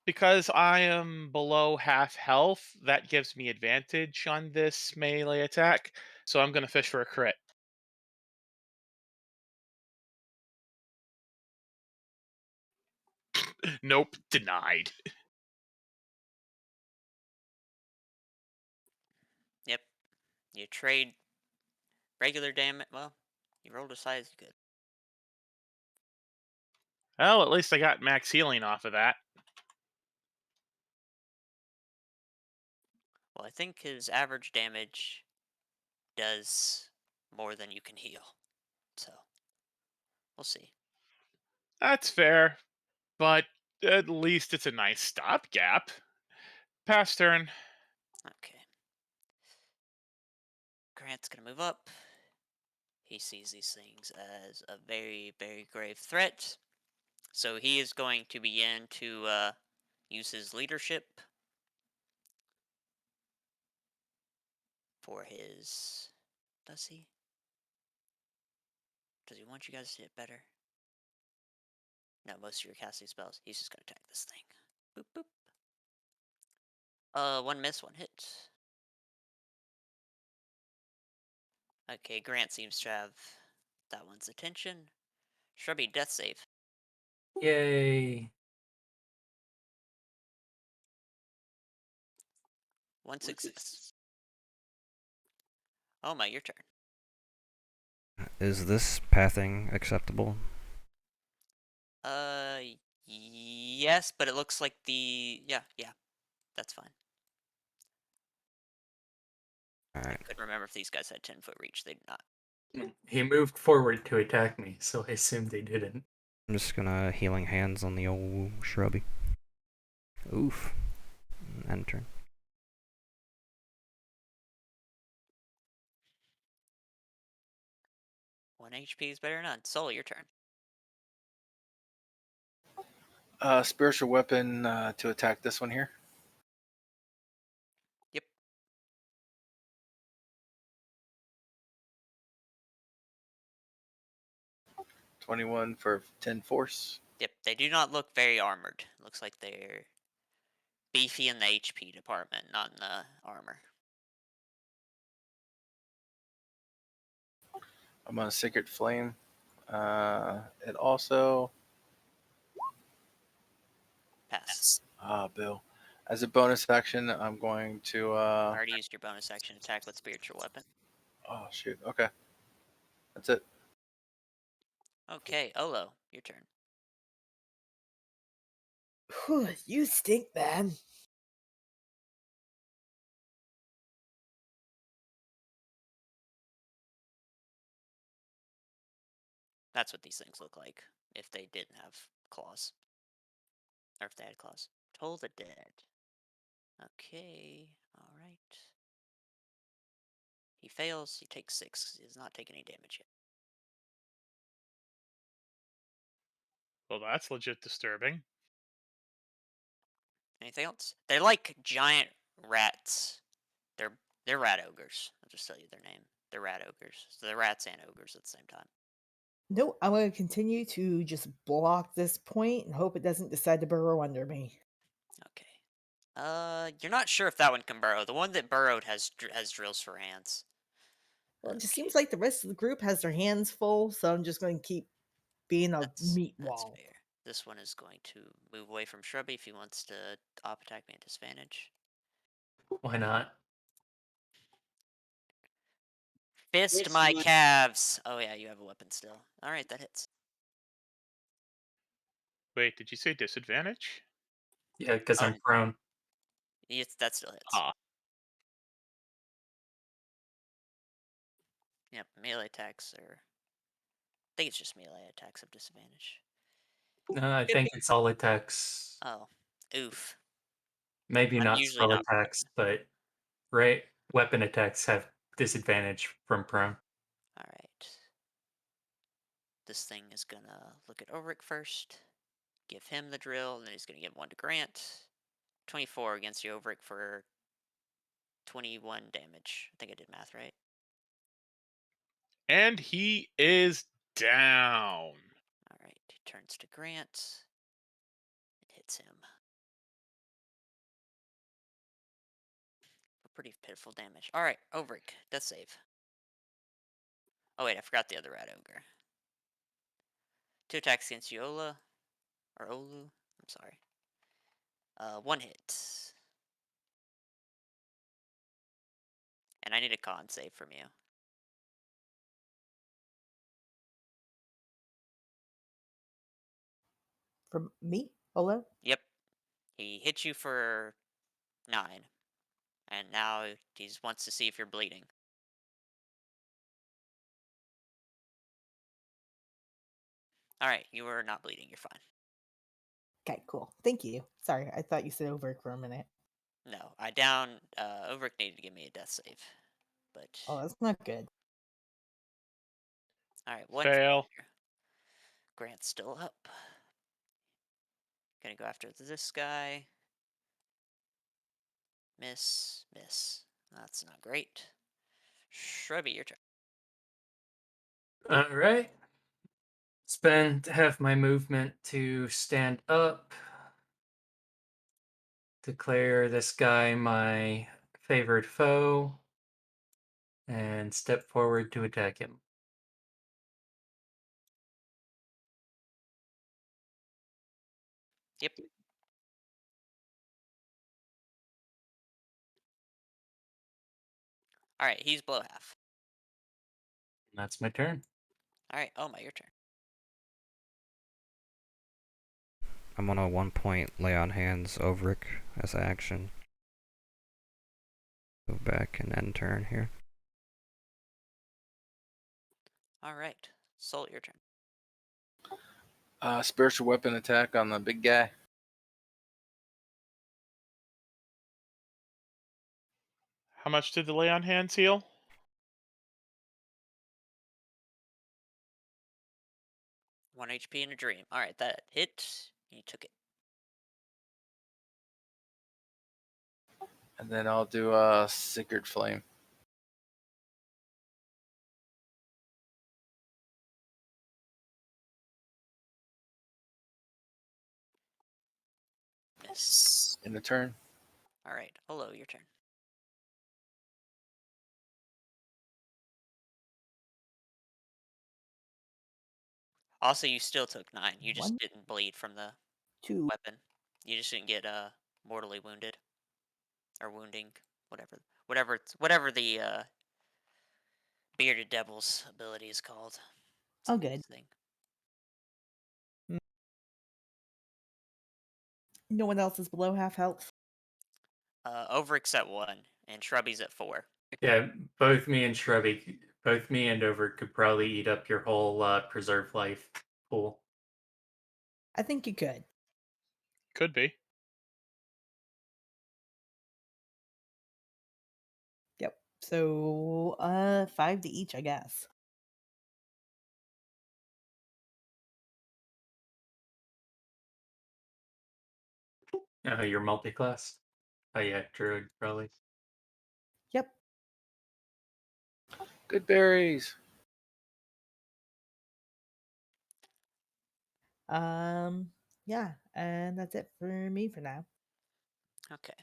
Because I am below half health, that gives me advantage on this melee attack. So I'm going to fish for a crit. Nope, denied. Yep. You trade regular damage. Well, you rolled as high as you could. Well, at least I got max healing off of that. Well, I think his average damage does more than you can heal. So, we'll see. That's fair, but at least it's a nice stopgap. Pass turn. Okay. Grant's gonna move up. He sees these things as a very, very grave threat. So he is going to begin to use his leadership for his... Does he? Does he want you guys to hit better? No, most of your casting spells. He's just gonna attack this thing. Boop, boop. One miss, one hit. Okay, Grant seems to have that one's attention. Shrubby, death save. Yay. One success. Oh my, your turn. Is this pathing acceptable? Uh, yes, but it looks like yeah, that's fine. I Alright. couldn't remember if these guys had 10-foot reach. They do not. He moved forward to attack me, so I assumed they didn't. I'm just gonna healing hands on the old shrubby. Oof. End turn. One HP is better than none. Soul, your turn. Spiritual weapon to attack this one here. Yep. 21 for 10 force. Yep. They do not look very armored. Looks like they're beefy in the HP department, not in the armor. I'm on a Sacred Flame. It also. Pass. Bill. As a bonus action, I'm going to. I already used your bonus action attack with spiritual weapon. Oh, shoot. Okay. That's it. Okay, Olo, your turn. Whew, you stink, man. That's what these things look like if they didn't have claws. Or if they had claws. Toll the dead. Okay, alright. He fails, he takes 6. He does not take any damage yet. Well, that's legit disturbing. Anything else? They're like giant rats. They're rat ogres. I'll just tell you their name. They're rat ogres. So they're rats and ogres at the same time. No, I'm going to continue to just block this point and hope it doesn't decide to burrow under me. Okay. You're not sure if that one can burrow. The one that burrowed has drills for hands. Well, it just Okay. seems like the rest of the group has their hands full, so I'm just going to keep being a meat That's wall. fair. This one is going to move away from Shrubby if he wants to op attack me at disadvantage. Why not? Fist my calves. Oh yeah, you have a weapon still. All right, that hits. Wait, did you say disadvantage? Yeah, because Oh, I'm prone. yes, that still hits. Ah, Yep, melee attacks are. I think it's just melee attacks of disadvantage. No, I think it's all attacks. Oh, oof. Maybe I'm not usually spell not prone. attacks, but right, weapon attacks have disadvantage from prone. All right. This thing is gonna look at Ulrich first, give him the drill, and then he's gonna give one to Grant. 24 against you, Ulrich, for 21 damage. I think I did math right. and he is down. All right, he turns to Grant. It hits him. A pretty pitiful damage. All right, Ulrich, death save. Oh wait, I forgot the other rat ogre. 2 attacks against you, Ola. Or Olu. I'm sorry. 1 hit. And I need a con save from you. For me? Ola? Yep. He hit you for 9. And now he just wants to see if you're bleeding. Alright, you are not bleeding. You're fine. Okay, cool. Thank you. Sorry, I thought you said over for a minute. No, I down. Ulrich needed to give me a death save. But. Oh, that's not good. Alright, 1 Fail. failure. Grant's still up. Gonna go after this guy. Miss. Miss. That's not great. Shrubby, your turn. All right. Spend half my movement to stand up. Declare this guy my favored foe. And step forward to attack him. Yep. Alright, he's below half. That's my turn. Alright, oh my, your turn. I'm on a 1 point lay on hands Overick as action. Go back and end turn here. Alright, Soul, your turn. Spiritual weapon attack on the big guy. How much did the lay on hands heal? 1 HP in a dream. Alright, that hit. You took it. And then I'll do a Sacred Flame. Miss. In a turn. All right, Olo, your turn. Also, you still took 9. You just One, didn't bleed from the 2. weapon. You just didn't get mortally wounded or wounding, whatever the bearded devil's ability is called. It's a Oh, nice good. thing. No one else is below half health. Overic's at 1, and Shrubby's at 4. Yeah, both me and Over could probably eat up your whole preserve life pool. I think you could. Could be. Yep. So 5 to each, I guess. You're multi-class. Oh yeah, druid probably. Yep. Good berries. Yeah, and that's it for me for now. Okay.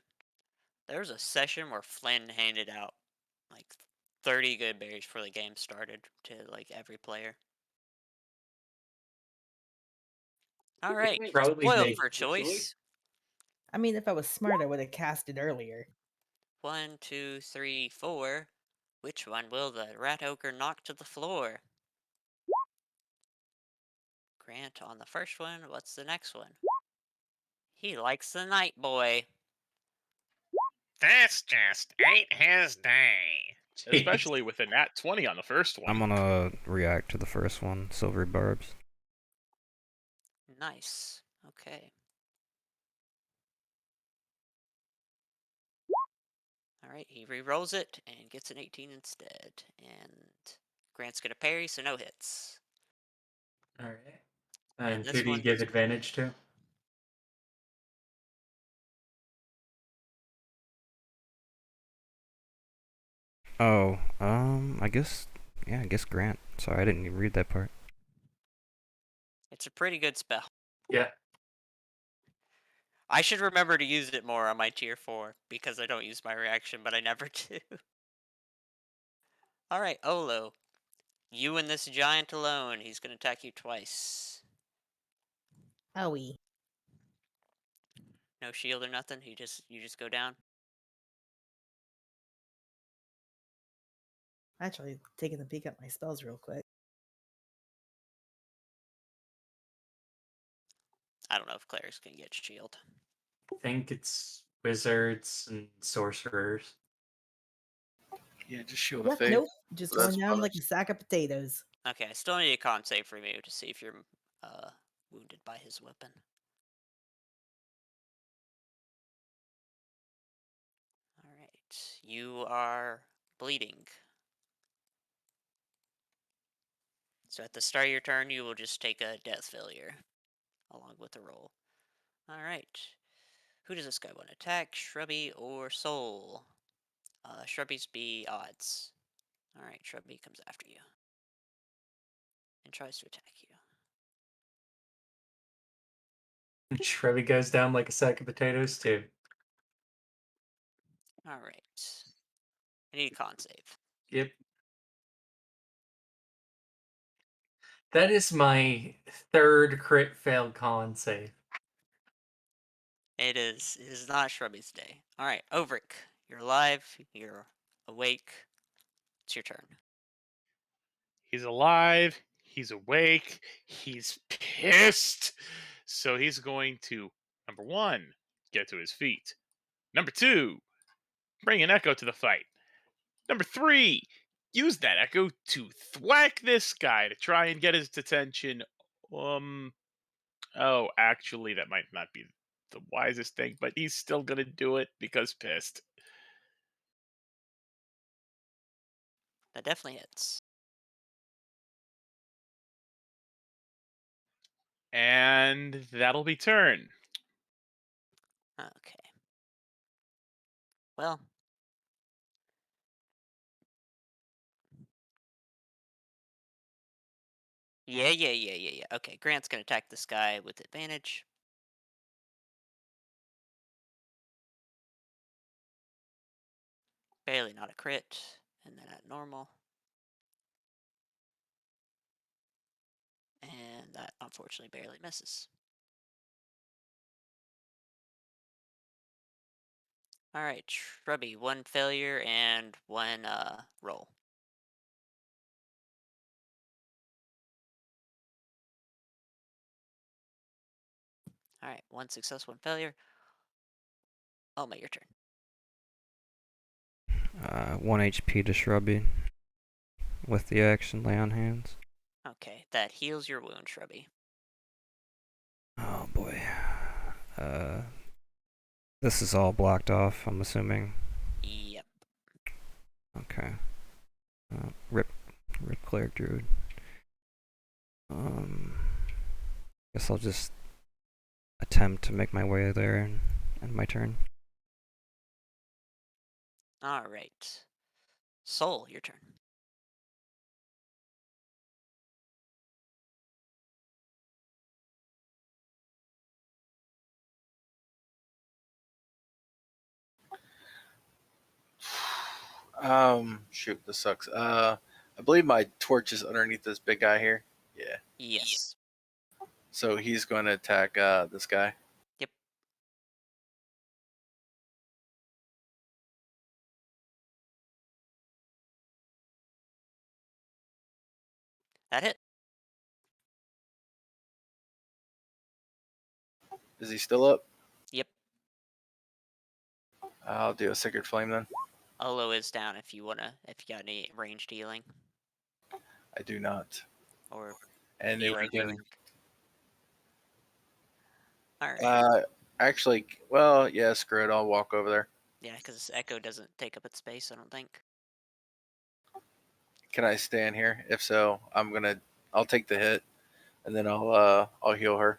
There was a session where Flynn handed out like 30 good berries before the game started to like every player. All right, Probably spoiled me. for choice. I mean, if I was smart, I would have cast it earlier. 1, 2, 3, 4. Which one will the rat ogre knock to the floor? Grant on the first one. What's the next one? He likes the night boy. This just ain't his day. Especially with a nat 20 on the first one. I'm gonna react to the first one, Silvery Barbs. Nice. Okay. All right, he re-rolls it and gets an 18 instead. And Grant's gonna parry, so no hits. All right. And And this who do you one's give advantage to? Oh, I guess Grant. Sorry, I didn't even read that part. it's a pretty good spell. Yeah. I should remember to use it more on my tier 4 because I don't use my reaction, but I never do. All right, Olo. You and this giant alone. He's gonna attack you twice. Owie. No shield or nothing. You just go down. Actually, taking a peek at my spells real quick. I don't know if clerics can get shield. I think it's wizards and sorcerers. Yeah, just Shield of Yep, Faith. nope. Just So that's going down like a bonus. sack of potatoes. Okay, I still need a con save from you to see if you're wounded by his weapon. All right, you are bleeding. So at the start of your turn, you will just take a death failure along with the roll. All right. Who does this guy want to attack? Shrubby or Soul? Shrubby's be odds. All right, Shrubby comes after you and tries to attack you. Shrevy goes down like a sack of potatoes too. All right. I need a con save. Yep. That is my third crit failed con save. It is not Shrubby's day. All right, Overick, you're alive. You're awake. It's your turn. He's alive. He's awake. He's pissed. So he's going to, number 1, get to his feet. Number 2, bring an echo to the fight. Number 3, use that echo to thwack this guy to try and get his attention. Oh, actually, that might not be the wisest thing, but he's still gonna do it because pissed. That definitely hits. And that'll be turn. Okay. Well. Yeah. Okay, Grant's gonna attack this guy with advantage. Barely not a crit. And then at normal. And that unfortunately barely misses. Alright, Shrubby, one failure and one roll. Alright, one success, one failure. Oma, your turn. 1 HP to Shrubby with the action lay on hands. Okay, that heals your wound, Shrubby. Oh boy. This is all blocked off, I'm assuming. Yep. Okay. Rip Cleric Druid. Guess I'll just attempt to make my way there and my turn. Alright. Soul, your turn. Shoot, this sucks. I believe my torch is underneath this big guy here. Yeah. Yes. So he's going to attack this guy. Yep. That hit. Is he still up? Yep. I'll do a Sacred Flame then. Olo is down if you got any ranged healing. I do not. Or And melee if we can, healing. Alright. actually, well, yeah, screw it. I'll walk over there. Yeah, because Echo doesn't take up its space, I don't think. Can I stand here? If so, I'll take the hit, and then I'll heal her.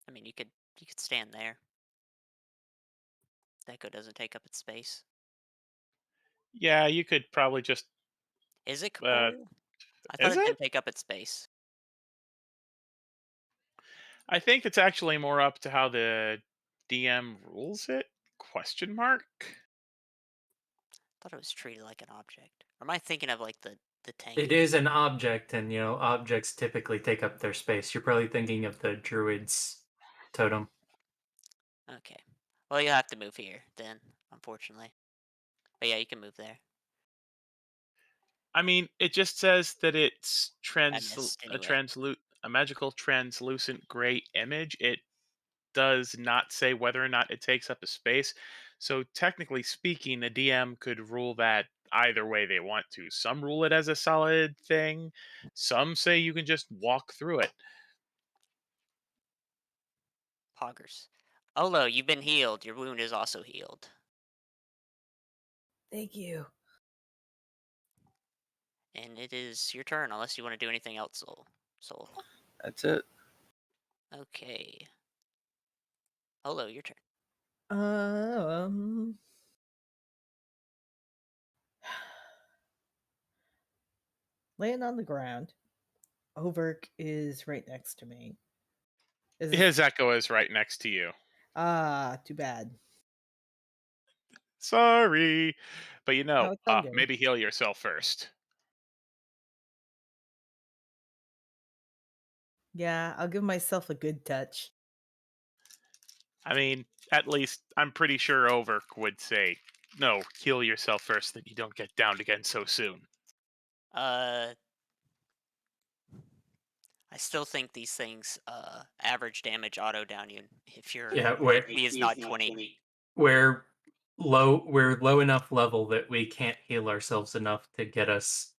I mean, you could stand there. Echo doesn't take up its space. Yeah, you could probably just. Is it corporeal? I thought Is it it? didn't take up its space. I think it's actually more up to how the DM rules it? Question mark. I thought it was treated like an object. Or am I thinking of like the tank? It is an object, and objects typically take up their space. You're probably thinking of the druid's totem. Okay. Well, you'll have to move here then, unfortunately. But yeah, you can move there. I mean, it just says that it's missed anyway. a magical translucent gray image. It does not say whether or not it takes up a space. So technically speaking, a DM could rule that either way they want to. Some rule it as a solid thing. Some say you can just walk through it. Poggers. Olo, you've been healed. Your wound is also healed. Thank you. And it is your turn, unless you want to do anything else, Soul. That's it. Okay. Olo, your turn. Laying on the ground. Overk is right next to me. His echo is right next to you. Too bad. Sorry. But How's that going? maybe heal yourself first. Yeah, I'll give myself a good touch. I mean, at least I'm pretty sure Overk would say, no, heal yourself first, that you don't get downed again so soon. I still think these things average damage auto down you if your Yeah, HP is not 20. we're low enough level that we can't heal ourselves enough to get us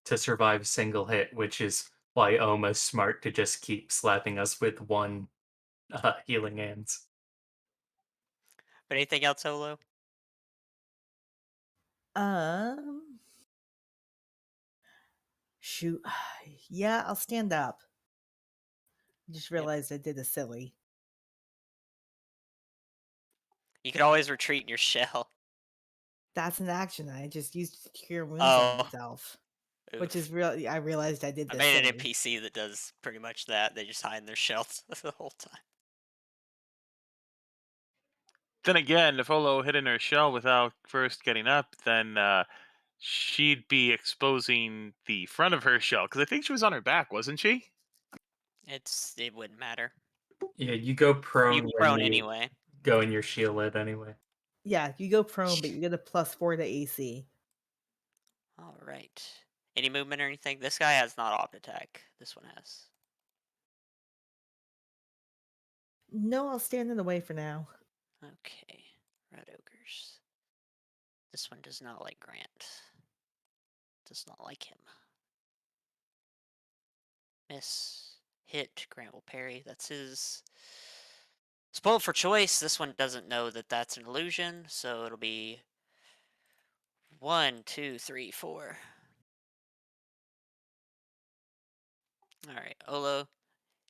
to survive single hit, which is why Oma's smart to just keep slapping us with one healing hands. But anything else, Olo? Shoot. Yeah, I'll stand up. Just realized I did a silly. You could always retreat in your shell. That's an action I just used to cure wounds on Oh, myself. Which oof. is really, I realized I did I this made an silly. NPC that does pretty much that. They just hide in their shells the whole time. Then again, if Olo hid in her shell without first getting up, then she'd be exposing the front of her shell. Because I think she was on her back, wasn't she? It wouldn't matter. Yeah, you go prone You when prone you anyway. go in your shielded anyway. Yeah, you go prone, but you get a +4 to AC. All right. Any movement or anything? This guy has not opt attack. This one has. No, I'll stand in the way for now. Okay. Red ogres. This one does not like Grant. Does not like him. Miss. Hit. Grant will parry. That's his. Spoiled for choice. This one doesn't know that that's an illusion, so it'll be 1, 2, 3, 4. Alright, Olo.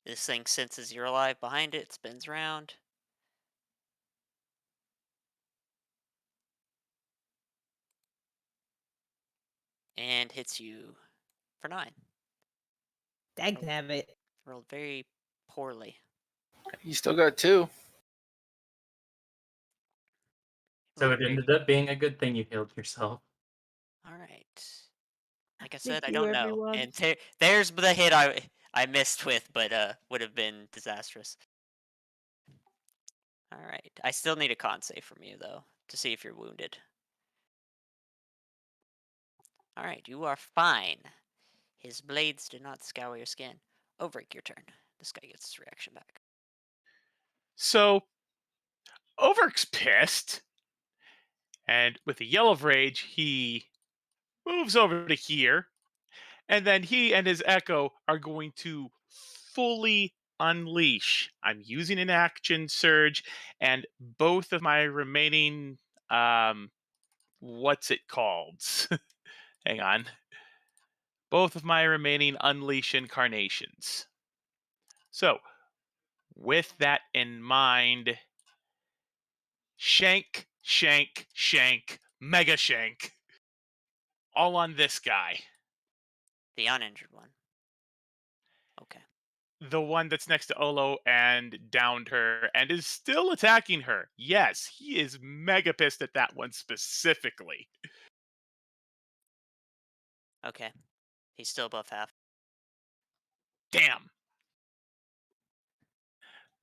This thing senses you're alive behind it, spins around. And hits you for 9. Dagnabbit. Rolled very poorly. You still got 2. So Rolled it very... ended up being a good thing you healed yourself. Alright. Like I said, Thank I you, don't know. everyone. And there's the hit I missed with, but would have been disastrous. Alright. I still need a con save from you, though, to see if you're wounded. Alright, you are fine. His blades did not scour your skin. Overick, your turn. This guy gets his reaction back. So, Overk's pissed. And with a yell of rage, he moves over to here. And then he and his Echo are going to fully unleash. I'm using an action surge, and both of my remaining what's it called? Hang on. Both of my remaining unleash incarnations. So, with that in mind, shank, shank, shank, mega shank. All on this guy. The uninjured one. Okay. The one that's next to Olo and downed her and is still attacking her. Yes, he is mega pissed at that one specifically. Okay. He's still above half. Damn.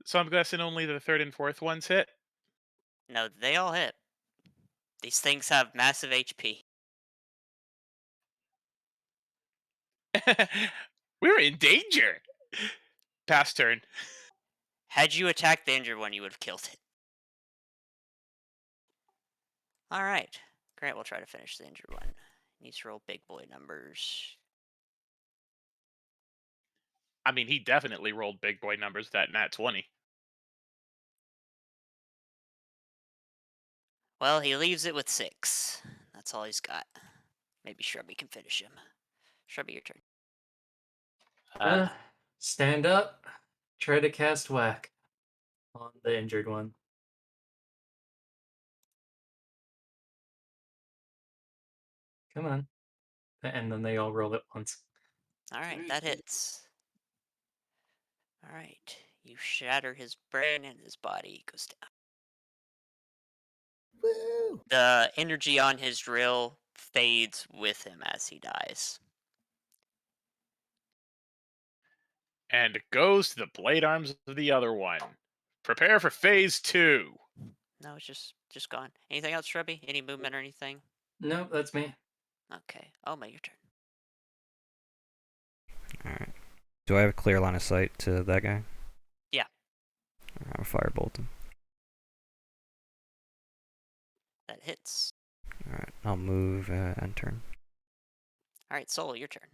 So I'm guessing only the third and fourth ones hit. No, they all hit. These things have massive HP. We're in danger. Pass turn. Had you attacked the injured one, you would have killed it. Alright. Grant will try to finish the injured one. Needs to roll big boy numbers. I mean, he definitely rolled big boy numbers with that nat 20. Well, he leaves it with 6. That's all he's got. Maybe Shrubby can finish him. Shrubby, your turn. Stand up, try to cast whack on the injured one. Come on. And then they all roll at once. Alright, that hits. Alright. You shatter his brain and his body goes down. Woo! The energy on his drill fades with him as he dies. And it goes to the blade arms of the other one. Prepare for phase 2. No, it's just gone. Anything else, Shrubby? Any movement or anything? No, that's me. Okay. Oma, your turn. Alright. Do I have a clear line of sight to that guy? Yeah. Alright, I'll firebolt him. That hits. Alright, I'll move and turn. Alright, Soul, your turn.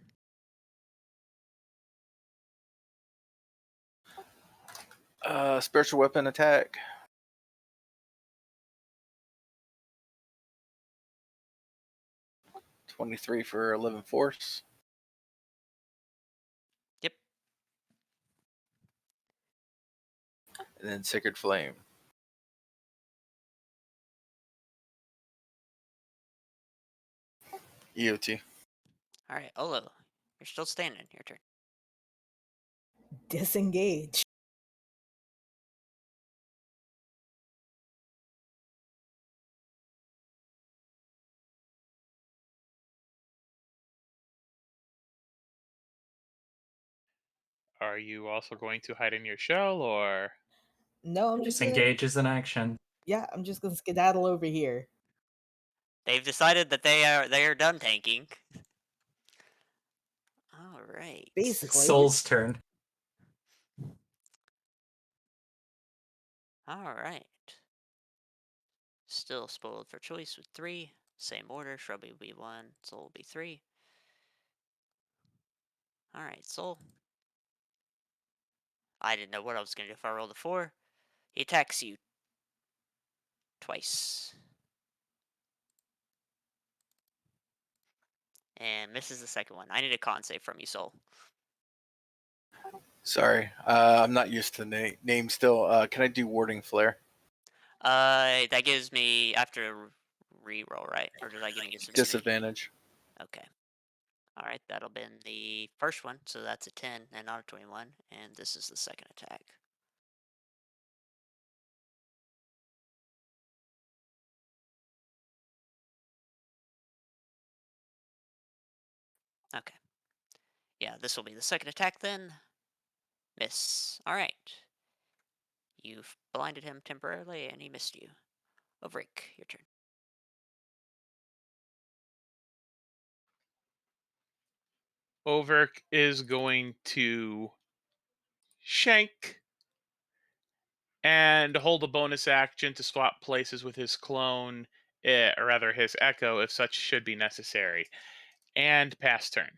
Spiritual weapon attack. $23 for 11 force. Yep. And then Sacred Flame. EOT. All right, Olo, you're still standing. Your turn. Disengage. Are you also going to hide in your shell, or? No, I'm just gonna. Disengage is an action. Yeah, I'm just gonna skedaddle over here. They've decided that they are done tanking. All right. It's Basically. Soul's turn. All right. Still spoiled for choice with 3. Same order. Shrubby will be 1. Soul will be 3. All right, Soul. I didn't know what I was going to do if I rolled a 4. He attacks you twice. And misses the second one. I need a con save from you, Soul. Sorry, I'm not used to the name still. Can I do warding flare? That gives me after re-roll, right? Or did I give me disadvantage? Disadvantage. Okay. All right, that'll be the first one, so that's a 10 and not a 21, and this is the second attack. Okay. Yeah, this will be the second attack then. Miss. All right. You've blinded him temporarily, and he missed you. Overick, your turn. Overick is going to shank and hold a bonus action to swap places with his clone, or rather his echo, if such should be necessary, and pass turn.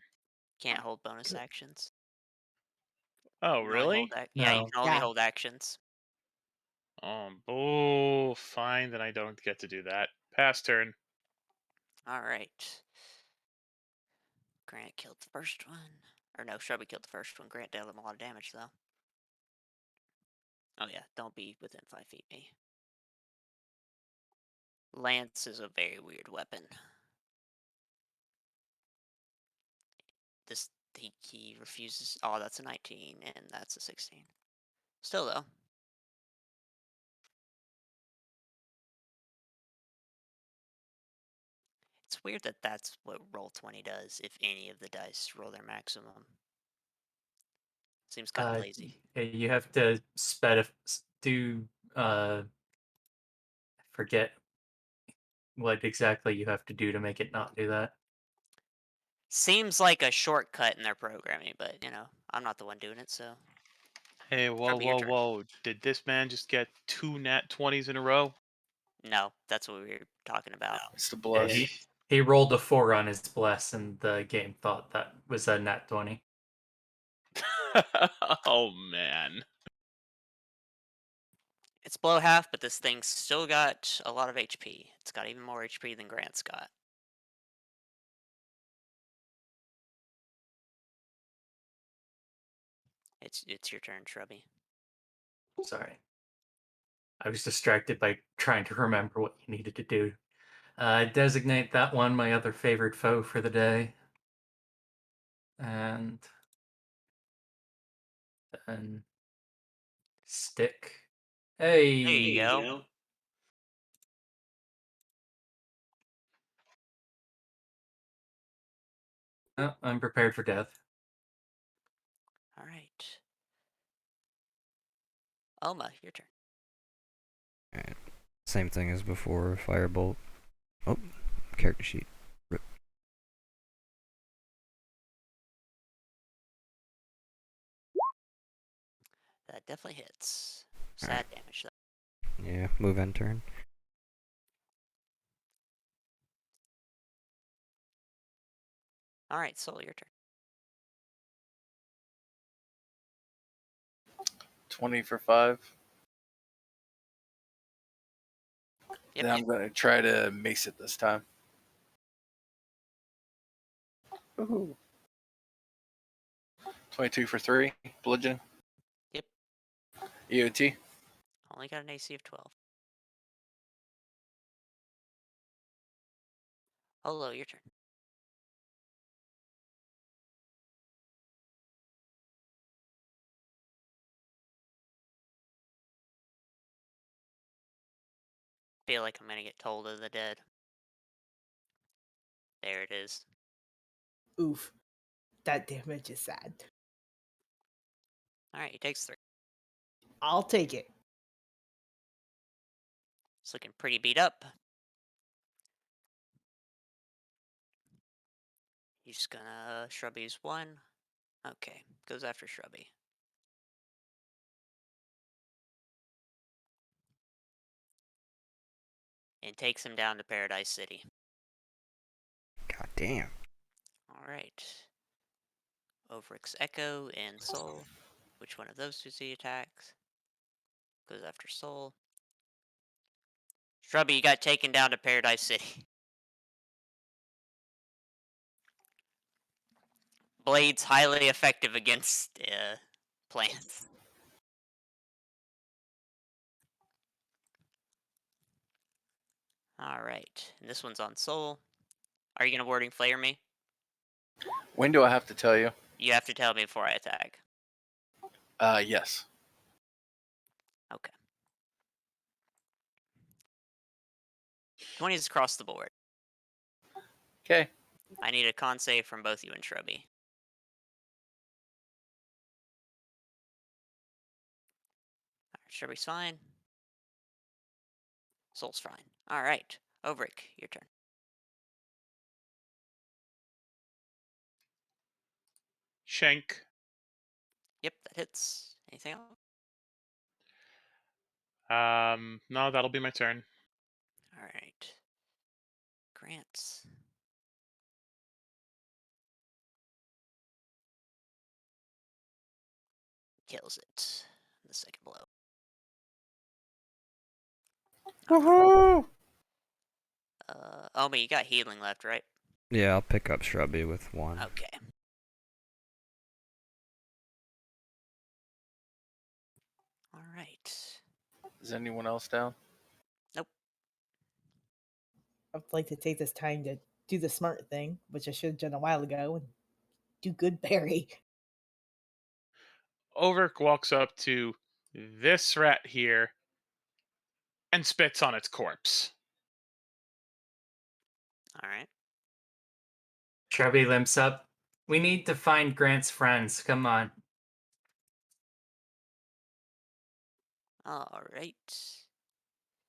Can't hold bonus actions. Oh, You can only hold really? yeah, you No. can only Yeah. hold actions. Oh, fine. Then I don't get to do that. Pass turn. All right. Grant killed the first one. Or no, Shrubby killed the first one. Grant dealt him a lot of damage, though. Oh yeah, don't be within 5 feet of me. Lance is a very weird weapon. This he refuses. Oh, that's a 19, and that's a 16. Still though. It's weird that that's what roll 20 does, if any of the dice roll their maximum. Seems kind of lazy. Yeah, you have to do. I forget what exactly you have to do to make it not do that. Seems like a shortcut in their programming, but I'm not the one doing it, so. Hey, whoa, Shrubby, your whoa, turn. whoa. Did this man just get 2 nat 20s in a row? No, that's what we were talking about. It's the Yeah, bless. he rolled a 4 on his bless, and the game thought that was a nat 20. Oh, man. It's below half, but this thing's still got a lot of HP. It's got even more HP than Grant's got. It's your turn, Shrubby. Sorry. I was distracted by trying to remember what you needed to do. Designate that one my other favorite foe for the day. And then stick. Hey! There you go. Oh, I'm prepared for death. All right. Oma, your turn. Alright. Same thing as before. Firebolt. Oh, character sheet. Rip. That definitely hits. Sad Alright. damage, though. Yeah, move end turn. All right, Soul, your turn. 20 for 5. Yep, Then I'm going to try to mace it this time. Ooh. 22 for 3. Bludgeon. Yep. EOT. Only got an AC of 12. Hello, your turn. Feel like I'm gonna get told of the dead. There it is. Oof. That damage is sad. Alright, he takes 3. I'll take it. It's looking pretty beat up. He's gonna Shrubby's 1. Okay, goes after Shrubby. And takes him down to Paradise City. God damn. Alright. Overix Echo and Soul. Which one of those two he attacks? Goes after Soul. Shrubby, you got taken down to Paradise City. Blade's highly effective against plants. Alright, and this one's on Soul. Are you gonna Wording Flare me? When do I have to tell you? You have to tell me before I attack. Yes. Okay. 20s across the board. Okay. I need a con save from both you and Shrubby. Alright, Shrubby's fine. Soul's fine. Alright, Overick, your turn. Shank. Yep, that hits. Anything else? No, that'll be my turn. Alright. Grants. Kills it. The second blow. Woohoo! Omi, you got healing left, right? Yeah, I'll pick up Shrubby with 1. Okay. Alright. Is anyone else down? I'd like to take this time to do the smart thing, which I should have done a while ago, and do good berry. Overick walks up to this rat here and spits on its corpse. Alright. Shrubby limps up. We need to find Grant's friends. Come on. Alright.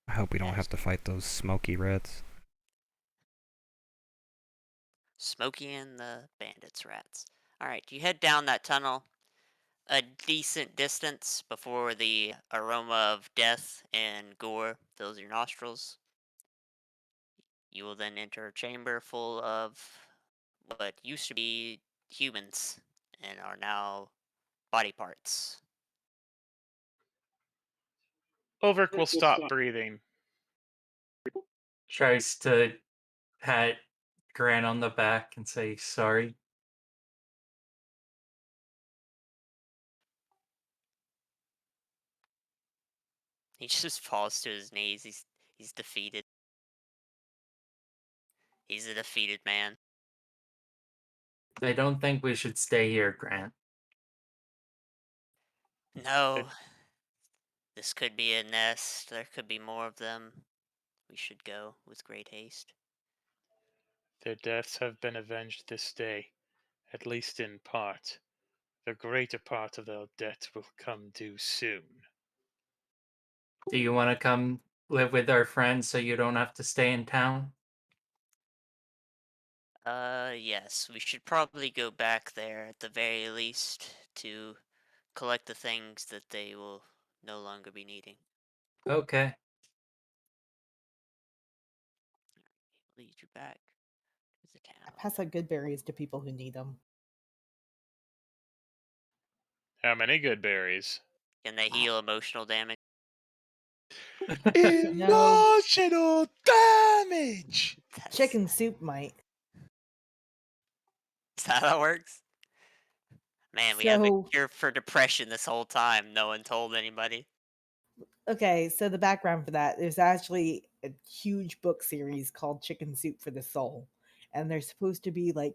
I hope we don't Yes. have to fight those smoky rats. Smokey and the bandits rats. Alright, you head down that tunnel a decent distance before the aroma of death and gore fills your nostrils. You will then enter a chamber full of what used to be humans and are now body parts. Overick will stop breathing. Tries to pat Grant on the back and say sorry. He just falls to his knees. He's defeated. He's a defeated man. I don't think we should stay here, Grant. No. This could be a nest. There could be more of them. We should go with great haste. Their deaths have been avenged this day, at least in part. The greater part of their debt will come due soon. Do you want to come live with our friends so you don't have to stay in town? Yes, we should probably go back there at the very least to collect the things that they will no longer be needing. Okay. Lead you back to the I town. pass out good berries to people who need them. How many good berries? Can they heal emotional damage? Emotional damage! That's, Chicken soup might. is that how it works? Man, we have a So, cure for depression this whole time. No one told anybody. okay, so the background for that, there's actually a huge book series called Chicken Soup for the Soul. And they're supposed to be like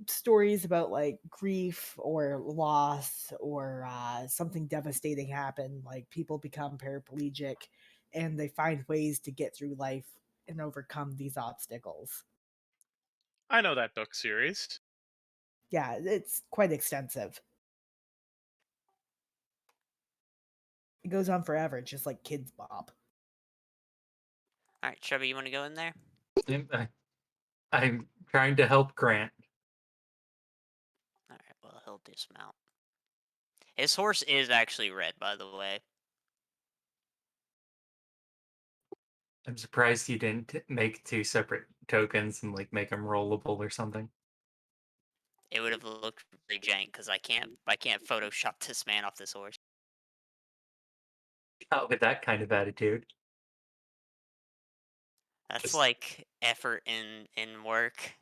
stories about like grief or loss or something devastating happen, like people become paraplegic, and they find ways to get through life and overcome these obstacles. I know that book series. Yeah, it's quite extensive. It goes on forever, just like Kids Bop. All right, Chubby, you want to go in there? I'm trying to help Grant. All right, well, he'll dismount. His horse is actually red, by the way. I'm surprised you didn't make 2 separate tokens and like make them rollable or something. It would have looked really jank because I can't Photoshop this man off this horse. Not with that kind of attitude. That's Just- like effort in work.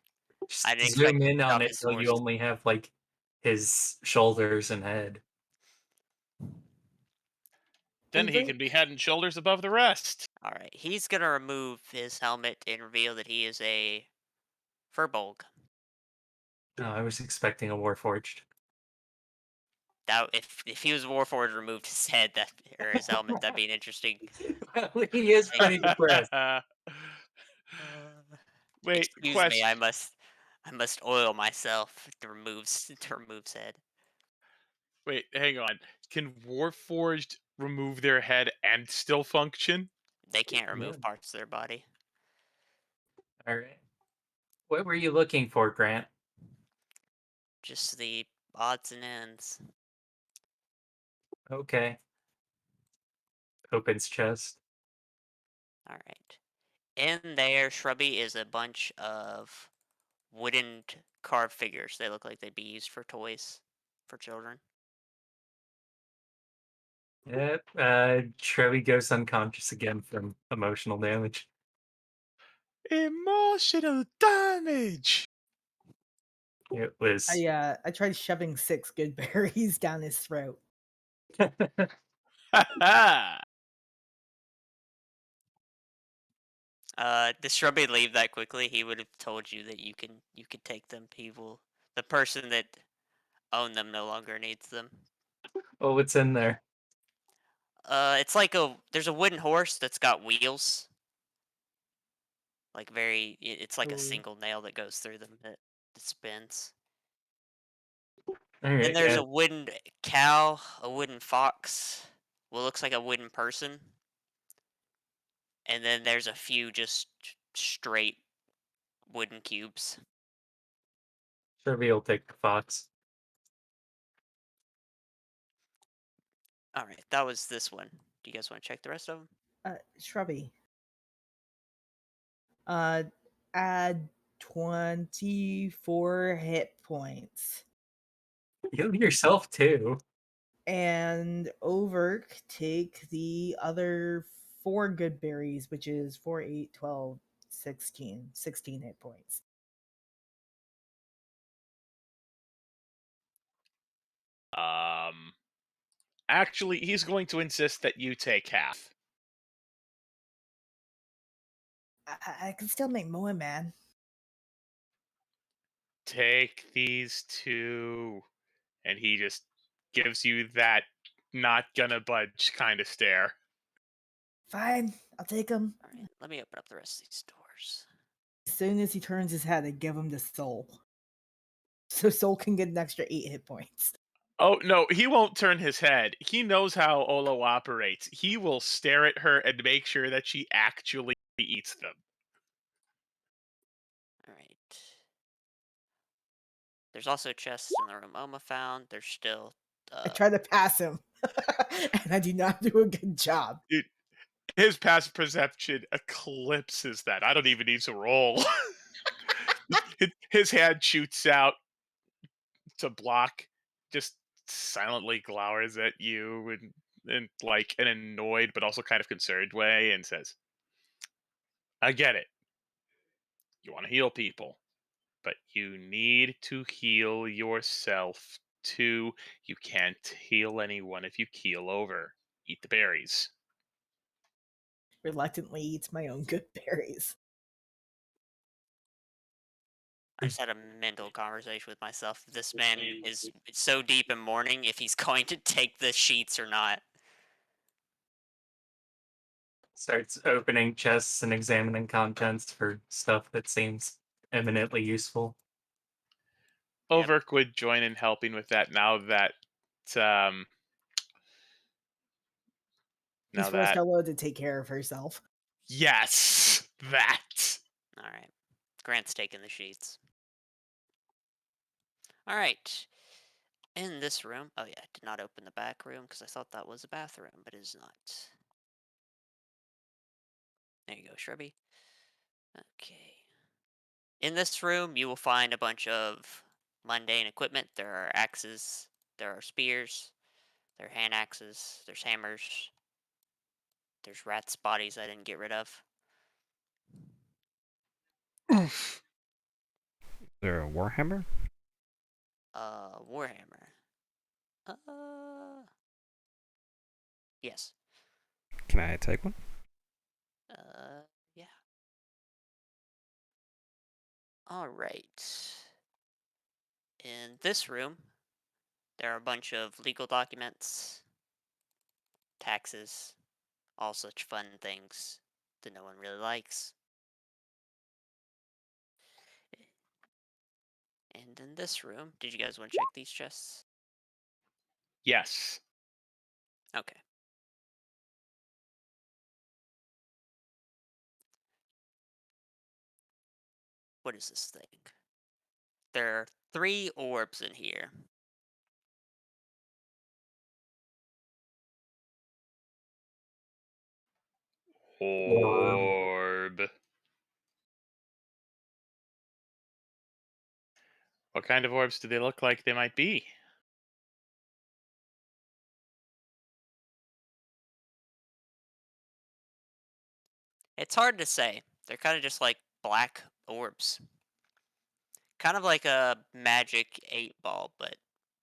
Just I didn't zoom expect in to on chop it his till you horse. only have like his shoulders and head. Then he can be head and shoulders above the rest. All right, he's gonna remove his helmet and reveal that he is a furbolg. Oh, I was expecting a Warforged. That if he was Warforged, removed his head that or his helmet, that'd be an interesting. Well, he is pretty depressed. Wait, Excuse me, question. I must oil myself to remove head. Wait, hang on. Can Warforged remove their head and still function? They can't remove Yeah. parts of their body. All right. What were you looking for, Grant? Just the odds and ends. Okay. Opens chest. All right. In there, Shrubby, is a bunch of wooden carved figures. They look like they'd be used for toys for children. Yep. Trevi goes unconscious again from emotional damage. Emotional damage. It was. I tried shoving 6 good berries down his throat. Does Shrubby leave that quickly? He would have told you that you could take them. The person that owned them no longer needs them. Oh, what's in there? It's like there's a wooden horse that's got wheels. Like it's like a Ooh. single nail that goes through them that spins. All Then right. there's Yeah. a wooden cow, a wooden fox, what looks like a wooden person, and then there's a few just straight wooden cubes. Trevi will take the fox. All right, that was this one. Do you guys want to check the rest of them? Shrubby. Add 24 hit points. You yourself too. And Overk, take the other 4 good berries, which is 4, 8, 12, 16. 16 hit points. Actually, he's going to insist that you take half. I can still make more, man. Take these 2. And he just gives you that not gonna budge kind of stare. Fine, I'll take them. All right, let me open up the rest of these doors. As soon as he turns his head, I give him the soul. So Soul can get an extra 8 hit points. Oh, no, he won't turn his head. He knows how Olo operates. He will stare at her and make sure that she actually eats them. All right. There's also chests in the room Oma found. There's still. I try to pass him, and I do not do a good job. Dude, his passive perception eclipses that. I don't even need to roll. His hand shoots out to block, just silently glowers at you in like an annoyed but also kind of concerned way and says, I get it. You want to heal people, but you need to heal yourself too. You can't heal anyone if you keel over. Eat the berries. Reluctantly eats my own good berries. I just had a mental conversation with myself. This man is so deep in mourning if he's going to take the sheets or not. Starts opening chests and examining contents for stuff that seems eminently useful. Yep. Overk would join in helping with that um He's now forced that Hello to take care of herself. yes, that. All right. Grant's taking the sheets. All right. In this room. Oh, yeah. I did not open the back room because I thought that was a bathroom, but it is not. There you go, Shrubby. Okay. In this room, you will find a bunch of mundane equipment. There are axes, there are spears, there are hand axes, there's hammers, there's rats' bodies I didn't get rid of. Oof. Is there a warhammer? Warhammer. Yes. Can I take one? Yeah. All right. In this room, there are a bunch of legal documents, taxes, all such fun things that no one really likes. And in this room, did you guys want to check these chests? Yes. Okay. What is this thing? There are 3 orbs in here. Orb. What kind of orbs do they look like they might be? It's hard to say. They're kind of just like black orbs. Kind of like a magic 8 ball, but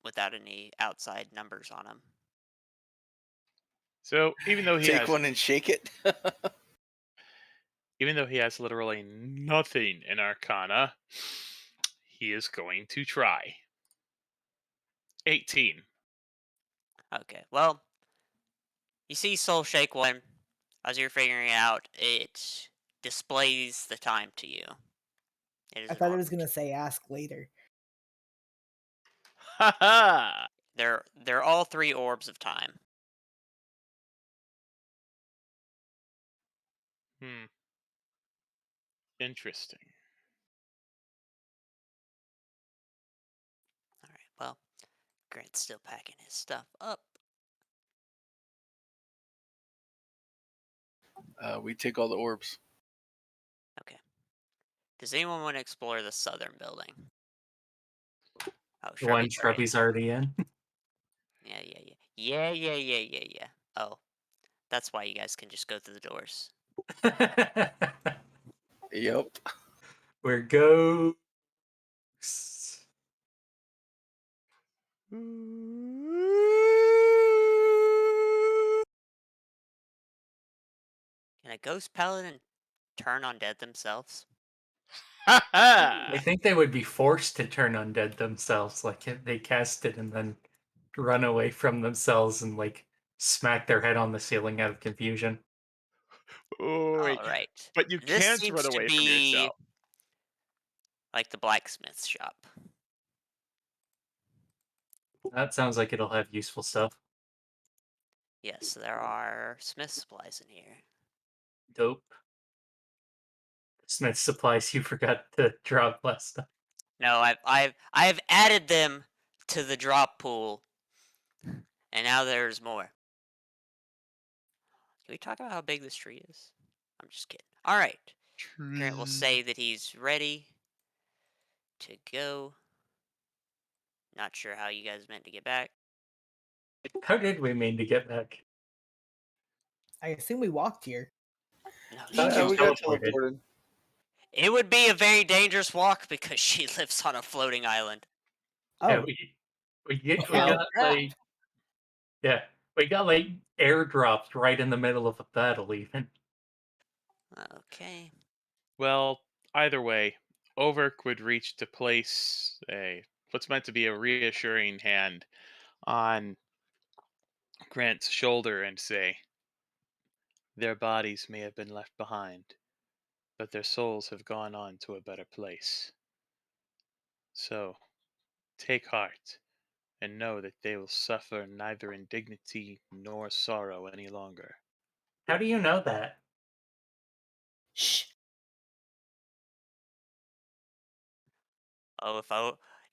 without any outside numbers on them. So Take one and shake it. even though he has literally nothing in Arcana, he is going to try. 18. Okay, well, you see Soul Shake 1. As you're figuring it out, it displays the time to you. It is I an thought it orb. was gonna say ask later. Ha ha! They're all 3 orbs of time. Interesting. Alright, well, Grant's still packing his stuff up. We take all the orbs. Okay. Does anyone want to explore the southern building? Oh, The one Shrubby's already in. Shrubby's already in. Yeah. Oh, that's why you guys can just go through the doors. Yep. We're ghosts. Can a ghost paladin turn undead themselves? Ha I ha! think they would be forced to turn undead themselves. Like if they cast it and then run away from themselves and like smack their head on the ceiling out of confusion. Oh, wait. Alright. But you This can't seems run to away from be yourself. like the blacksmith shop. That sounds like it'll have useful stuff. Yes, there are smith supplies in here. Dope. Smith supplies you forgot to drop last time. No, I've added them to the drop pool, and now there's more. Can we talk about how big this tree is? I'm just kidding. All right, Grant will say that he's ready to go. Not sure how you guys meant to get back. How did we mean to get back? I assume we walked here. No, Thought she you We just. got teleported. teleported. It would be a very dangerous walk because she lives on a floating island. Yeah, Oh, we Well, got like yeah, we got like airdropped right in the middle of a battle even. Okay. Well, either way, Overk would reach to place what's meant to be a reassuring hand on Grant's shoulder and say, Their bodies may have been left behind, but their souls have gone on to a better place. So, take heart, and know that they will suffer neither indignity nor sorrow any longer. How do you know that? Shh. Oh,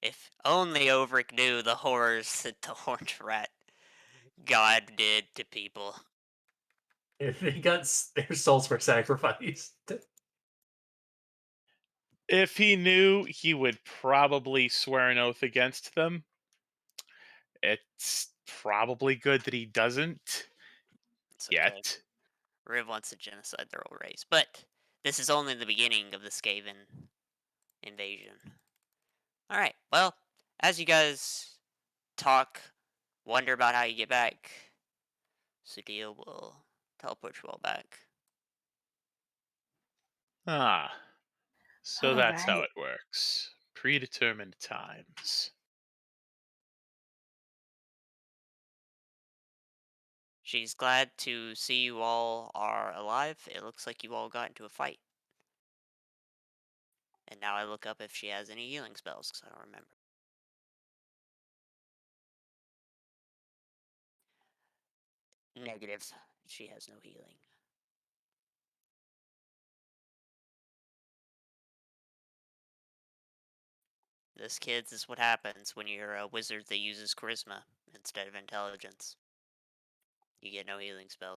if only Ulrich knew the horrors that the horned rat god did to people. If they got their souls were sacrificed. If he knew, he would probably swear an oath against them. It's probably good that he doesn't It's okay. yet. Riv wants to genocide their whole race, but this is only the beginning of the Skaven invasion. Alright, well, as you guys talk, wonder about how you get back, Sudil will teleport you all back. Ah, so All that's how right. it works. Predetermined times. She's glad to see you all are alive. It looks like you all got into a fight. And now I look up if she has any healing spells, because I don't remember. Negative. She has no healing. This, kids, is what happens when you're a wizard that uses charisma instead of intelligence. You get no healing spells.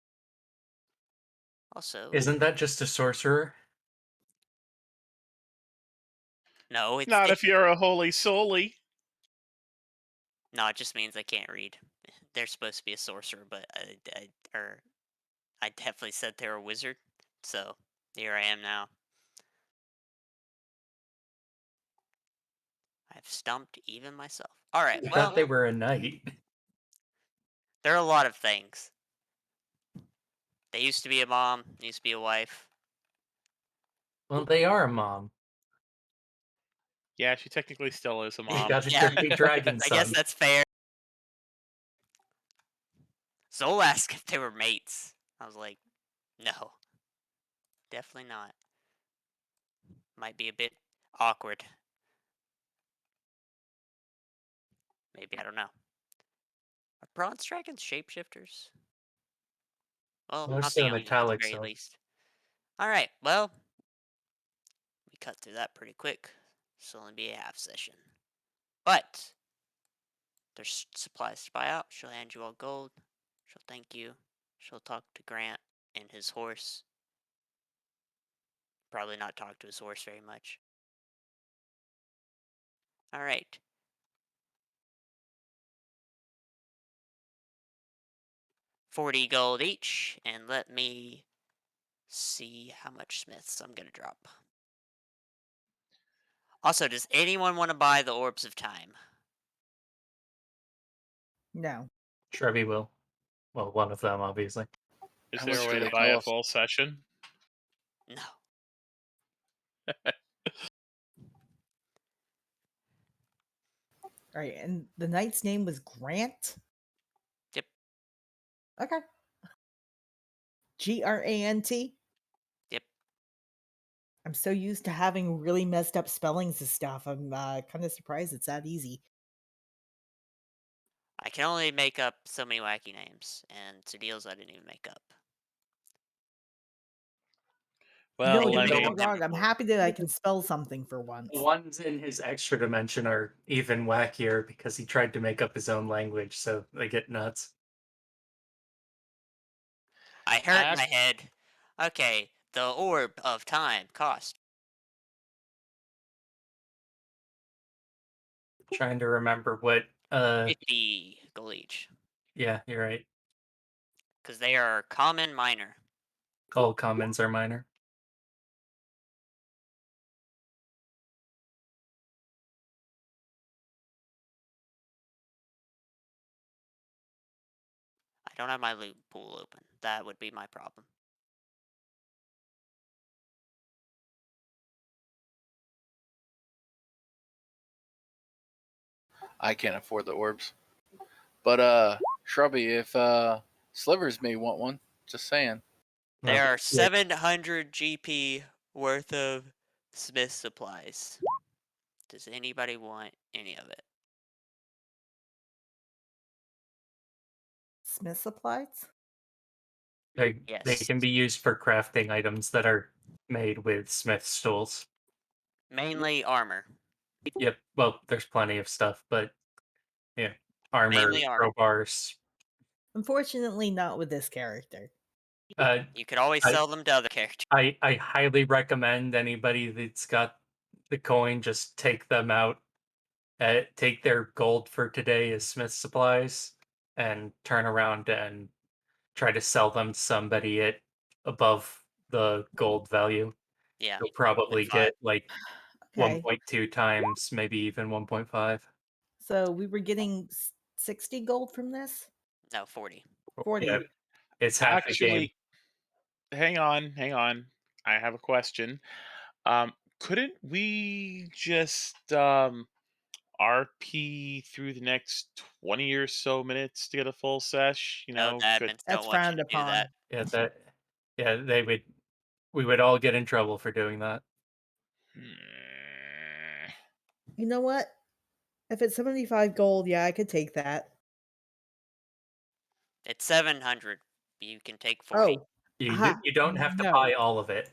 Also, Isn't that just a sorcerer? no, Not if you're a holy souly. no, it just means I can't read. They're supposed to be a sorcerer, but I definitely said they're a wizard. So here I am now. I've stumped even myself. All right, I well, thought they were a knight. there are a lot of things. They used to be a mom, used to be a wife. Well, they are a mom. Yeah, she technically still is a You mom. gotta Yeah, be dragon I guess son. that's fair. Zol asked if they were mates. I was like, no, definitely not. Might be a bit awkward. Maybe, I don't know. Are bronze dragons shapeshifters? Well, not Most the of the young ones, at the metallic very stuff. least. Alright, well, we cut through that pretty quick. This will only be a half session. But, there's supplies to buy out. She'll hand you all gold. She'll thank you. She'll talk to Grant and his horse. Probably not talk to his horse very much. Alright. 40 gold each, and let me see how much smiths I'm gonna drop. Also, does anyone want to buy the Orbs of Time? No. Shrubby will. Well, one of them, obviously. Is How there a much way do to they buy a cost? full session? No. All right, and the knight's name was Grant? Yep. Okay. Grant? Yep. I'm so used to having really messed up spellings and stuff. I'm kind of surprised it's that easy. I can only make up so many wacky names, and to deals I didn't even make up. No, Well, don't I The get me Making up one- them wrong. I'm before. happy that I can spell something for the once. ones in his extra dimension are even wackier because he tried to make up his own language, so they get nuts. I hurt my asked head. Okay, the Orb of Time cost. Trying to remember what 50 gold each. yeah, you're right. Because they are common minor. All commons are minor. I don't have my loot pool open. That would be my problem. I can't afford the orbs. But Shrubby, if Slivers may want one, just saying. Well, There are yeah, 700 GP worth of Smith supplies. Does anybody want any of it? Smith supplies. they Yes. can be used for crafting items that are made with Smith's tools. Mainly armor. Yep. Well, there's plenty of stuff, but yeah, armor, Mainly armor. crowbars. Unfortunately, not with this character. You could always I sell them to other characters. I highly recommend anybody that's got the coin just take them out, take their gold for today as Smith supplies, and turn around and try to sell them to somebody at above the gold value. Yeah. You'll probably 1.5. get like Okay, 1.2 times, maybe even 1.5. so we were getting 60 gold from this. No, 40. 40. Yeah, it's half a game. Actually, hang on. I have a question. Couldn't we just RP through the next 20 or so minutes to get a full sesh? You No, know, the could admins don't That's want you frowned to do that. upon. Yeah, yeah, we would all get in trouble for doing that. Hmm. You know what? If it's 75 gold, yeah, I could take that. It's 700. You can take 40. Oh, aha. You don't have to No. buy all of it.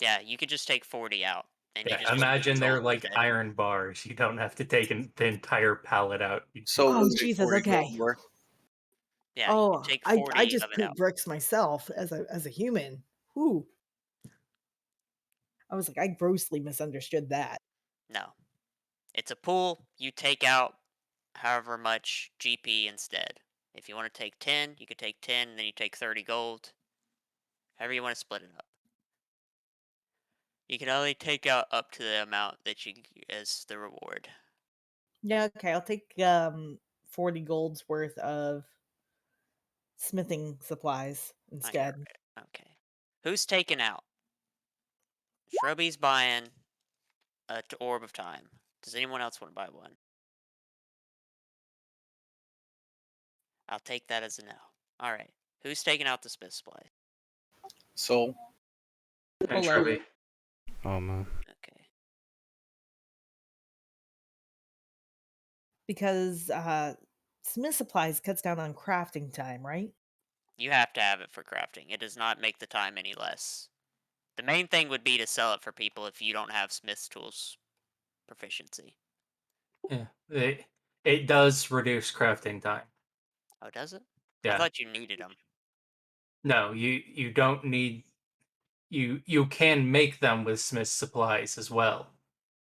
Yeah, you could just take 40 out, and you Yeah, just wouldn't be imagine they're sold like with it. iron bars. You don't have to take the entire pallet out. So Oh, was it Jesus. 40 Okay. gold worth? Yeah, you could Oh, take I 40 just of it put out. bricks myself as a human. Whew. I was like, I grossly misunderstood that. No. It's a pool. You take out however much GP instead. If you want to take 10, you could take 10, and then you take 30 gold. However you want to split it up. You can only take out up to the amount that you as the reward. Yeah, okay, I'll take 40 gold's worth of smithing supplies Oh, yeah, instead. right. Okay. Who's taking out? Shrubby's buying a orb of time. Does anyone else want to buy one? I'll take that as a no. All right. Who's taking out the smith supply? So And Polo. Shrubby. Oh man. Okay. Because smith supplies cuts down on crafting time, right? You have to have it for crafting. It does not make the time any less. The main thing would be to sell it for people if you don't have smith's tools proficiency. Yeah, it does reduce crafting time. Oh, does it? I Yeah. thought you needed them. No, you don't need you can make them with Smith's supplies as well,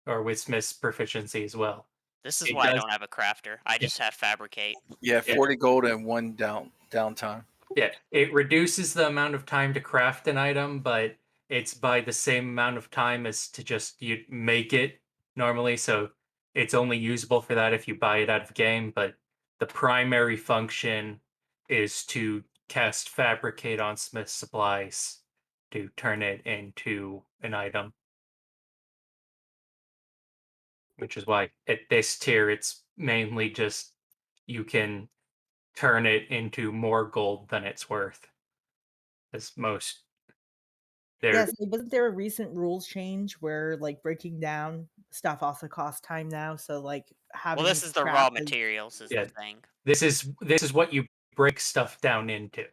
or with Smith's proficiency as well. This is It why I does. don't have a crafter. I Yeah, just have fabricate. yeah, yeah, 40 gold and one downtime. yeah. It reduces the amount of time to craft an item, but it's by the same amount of time as to just you make it normally. So it's only usable for that if you buy it out of game. But the primary function is to cast fabricate on Smith's supplies to turn it into an item. Which is why at this tier it's mainly just you can turn it into more gold than it's worth. As most there Yes, wasn't there a recent rules change where like breaking down stuff also costs time now? So like Well, having this it is the raw crafted. materials is the yeah, thing. this is what you break stuff down into.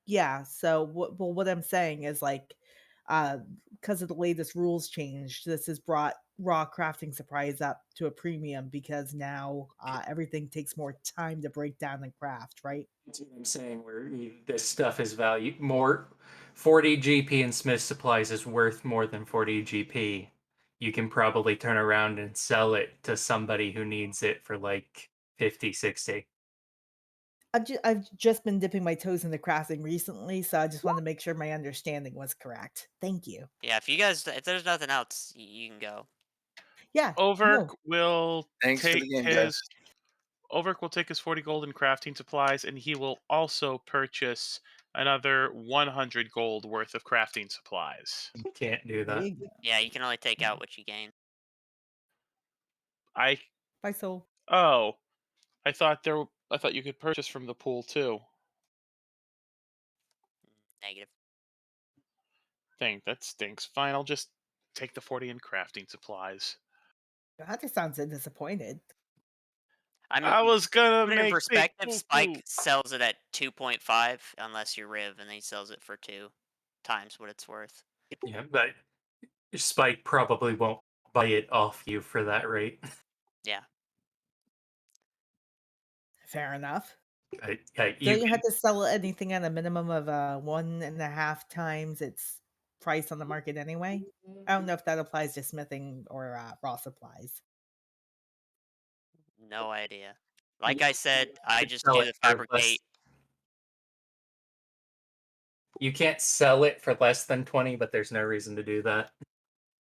Yeah, so what I'm saying is like because of the latest rules change, this has brought raw crafting supplies up to a premium because now everything takes more time to break down and craft, right? That's what I'm saying. This stuff is value more 40 GP and Smith supplies is worth more than 40 GP. You can probably turn around and sell it to somebody who needs it for like 50, 60. I've just been dipping my toes into crafting recently, so I just wanted to make sure my understanding was correct. Thank you. Yeah, if you guys, if there's nothing else, you can go. Yeah, Overk no, will Thanks for take the game, guys. his Overk will take his 40 gold in crafting supplies, and he will also purchase another 100 gold worth of crafting supplies. You can't do there that. you go. Yeah, you can only take out what you gain. I Bye, soul. oh, I thought you could purchase from the pool too. Negative. Dang, that stinks. Fine, I'll just take the 40 in crafting supplies. God, just sounds disappointed. I I mean, was gonna put it in make big perspective. poo-poo. Spike sells it at 2.5, unless you're Riv, and he sells it for 2 times what it's worth. Yeah, but Spike probably won't buy it off you for that rate. Yeah. Fair enough. You Don't you can, have to sell anything at a minimum of 1.5 times its price on the market anyway? I don't know if that applies to smithing or raw supplies. No idea. Like I said, I just sell do it the for less. fabricate. You can't sell it for less than 20, but there's no reason to do that.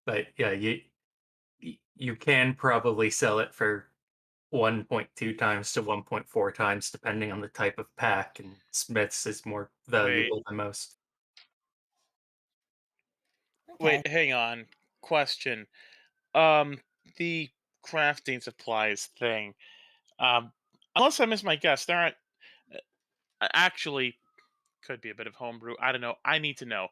But yeah, you can probably sell it for 1.2 times to 1.4 times, depending on the type of pack, and Smiths is more Wait, valuable than most. Okay. hang on. Question. Um, the crafting supplies thing. Um, unless I missed my guess, there aren't actually could be a bit of homebrew. I don't know. I need to know.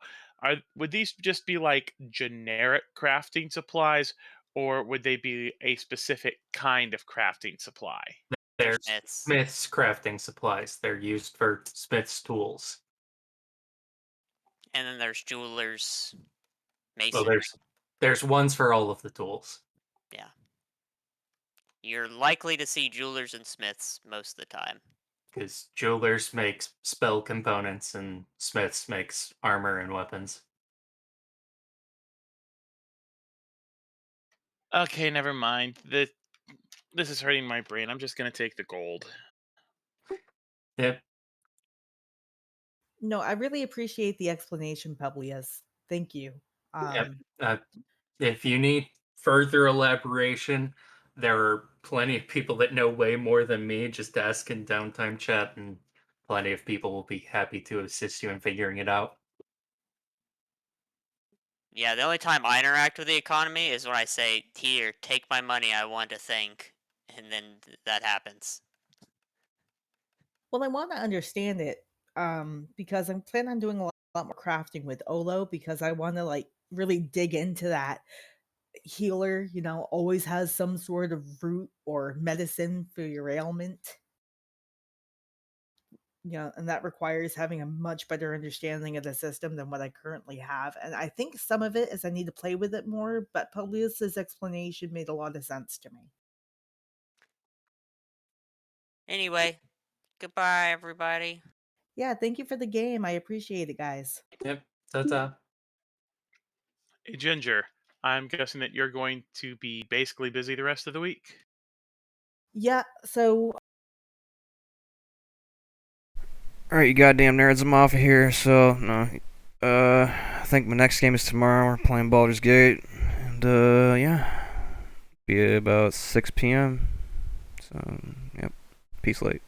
Would these just be like generic crafting supplies, or would they be a specific kind of crafting supply? They're They're Smiths. Smith's crafting supplies. They're used for Smith's tools. And then there's jewelers, Well, masonry. there's ones for all of the tools. Yeah. You're likely to see jewelers and smiths most of the time. Because jewelers makes spell components and Smiths makes armor and weapons. Okay, never mind. This is hurting my brain. I'm just gonna take the gold. Yep. No, I really appreciate the explanation, Publius. Thank you. Yep. If you need further elaboration, there are plenty of people that know way more than me. Just ask in downtime chat, and plenty of people will be happy to assist you in figuring it out. Yeah, the only time I interact with the economy is when I say, "Here, take my money, I want to think," and then that happens. Well, I want to understand it because I'm planning on doing a lot more crafting with Olo because I want to like really dig into that. Healer, always has some sort of root or medicine for your ailment. And that requires having a much better understanding of the system than what I currently have. And I think some of it is I need to play with it more, but Publius's explanation made a lot of sense to me. Anyway, goodbye, everybody. Yeah, thank you for the game. I appreciate it, guys. Yep. Ta-ta. Hey, Ginger, I'm guessing that you're going to be basically busy the rest of the week. Yeah, so Alright, you goddamn nerds, I'm off of here, so, no. I think my next game is tomorrow. We're playing Baldur's Gate. And, yeah. Be about 6 p.m. So, yep. Peace late.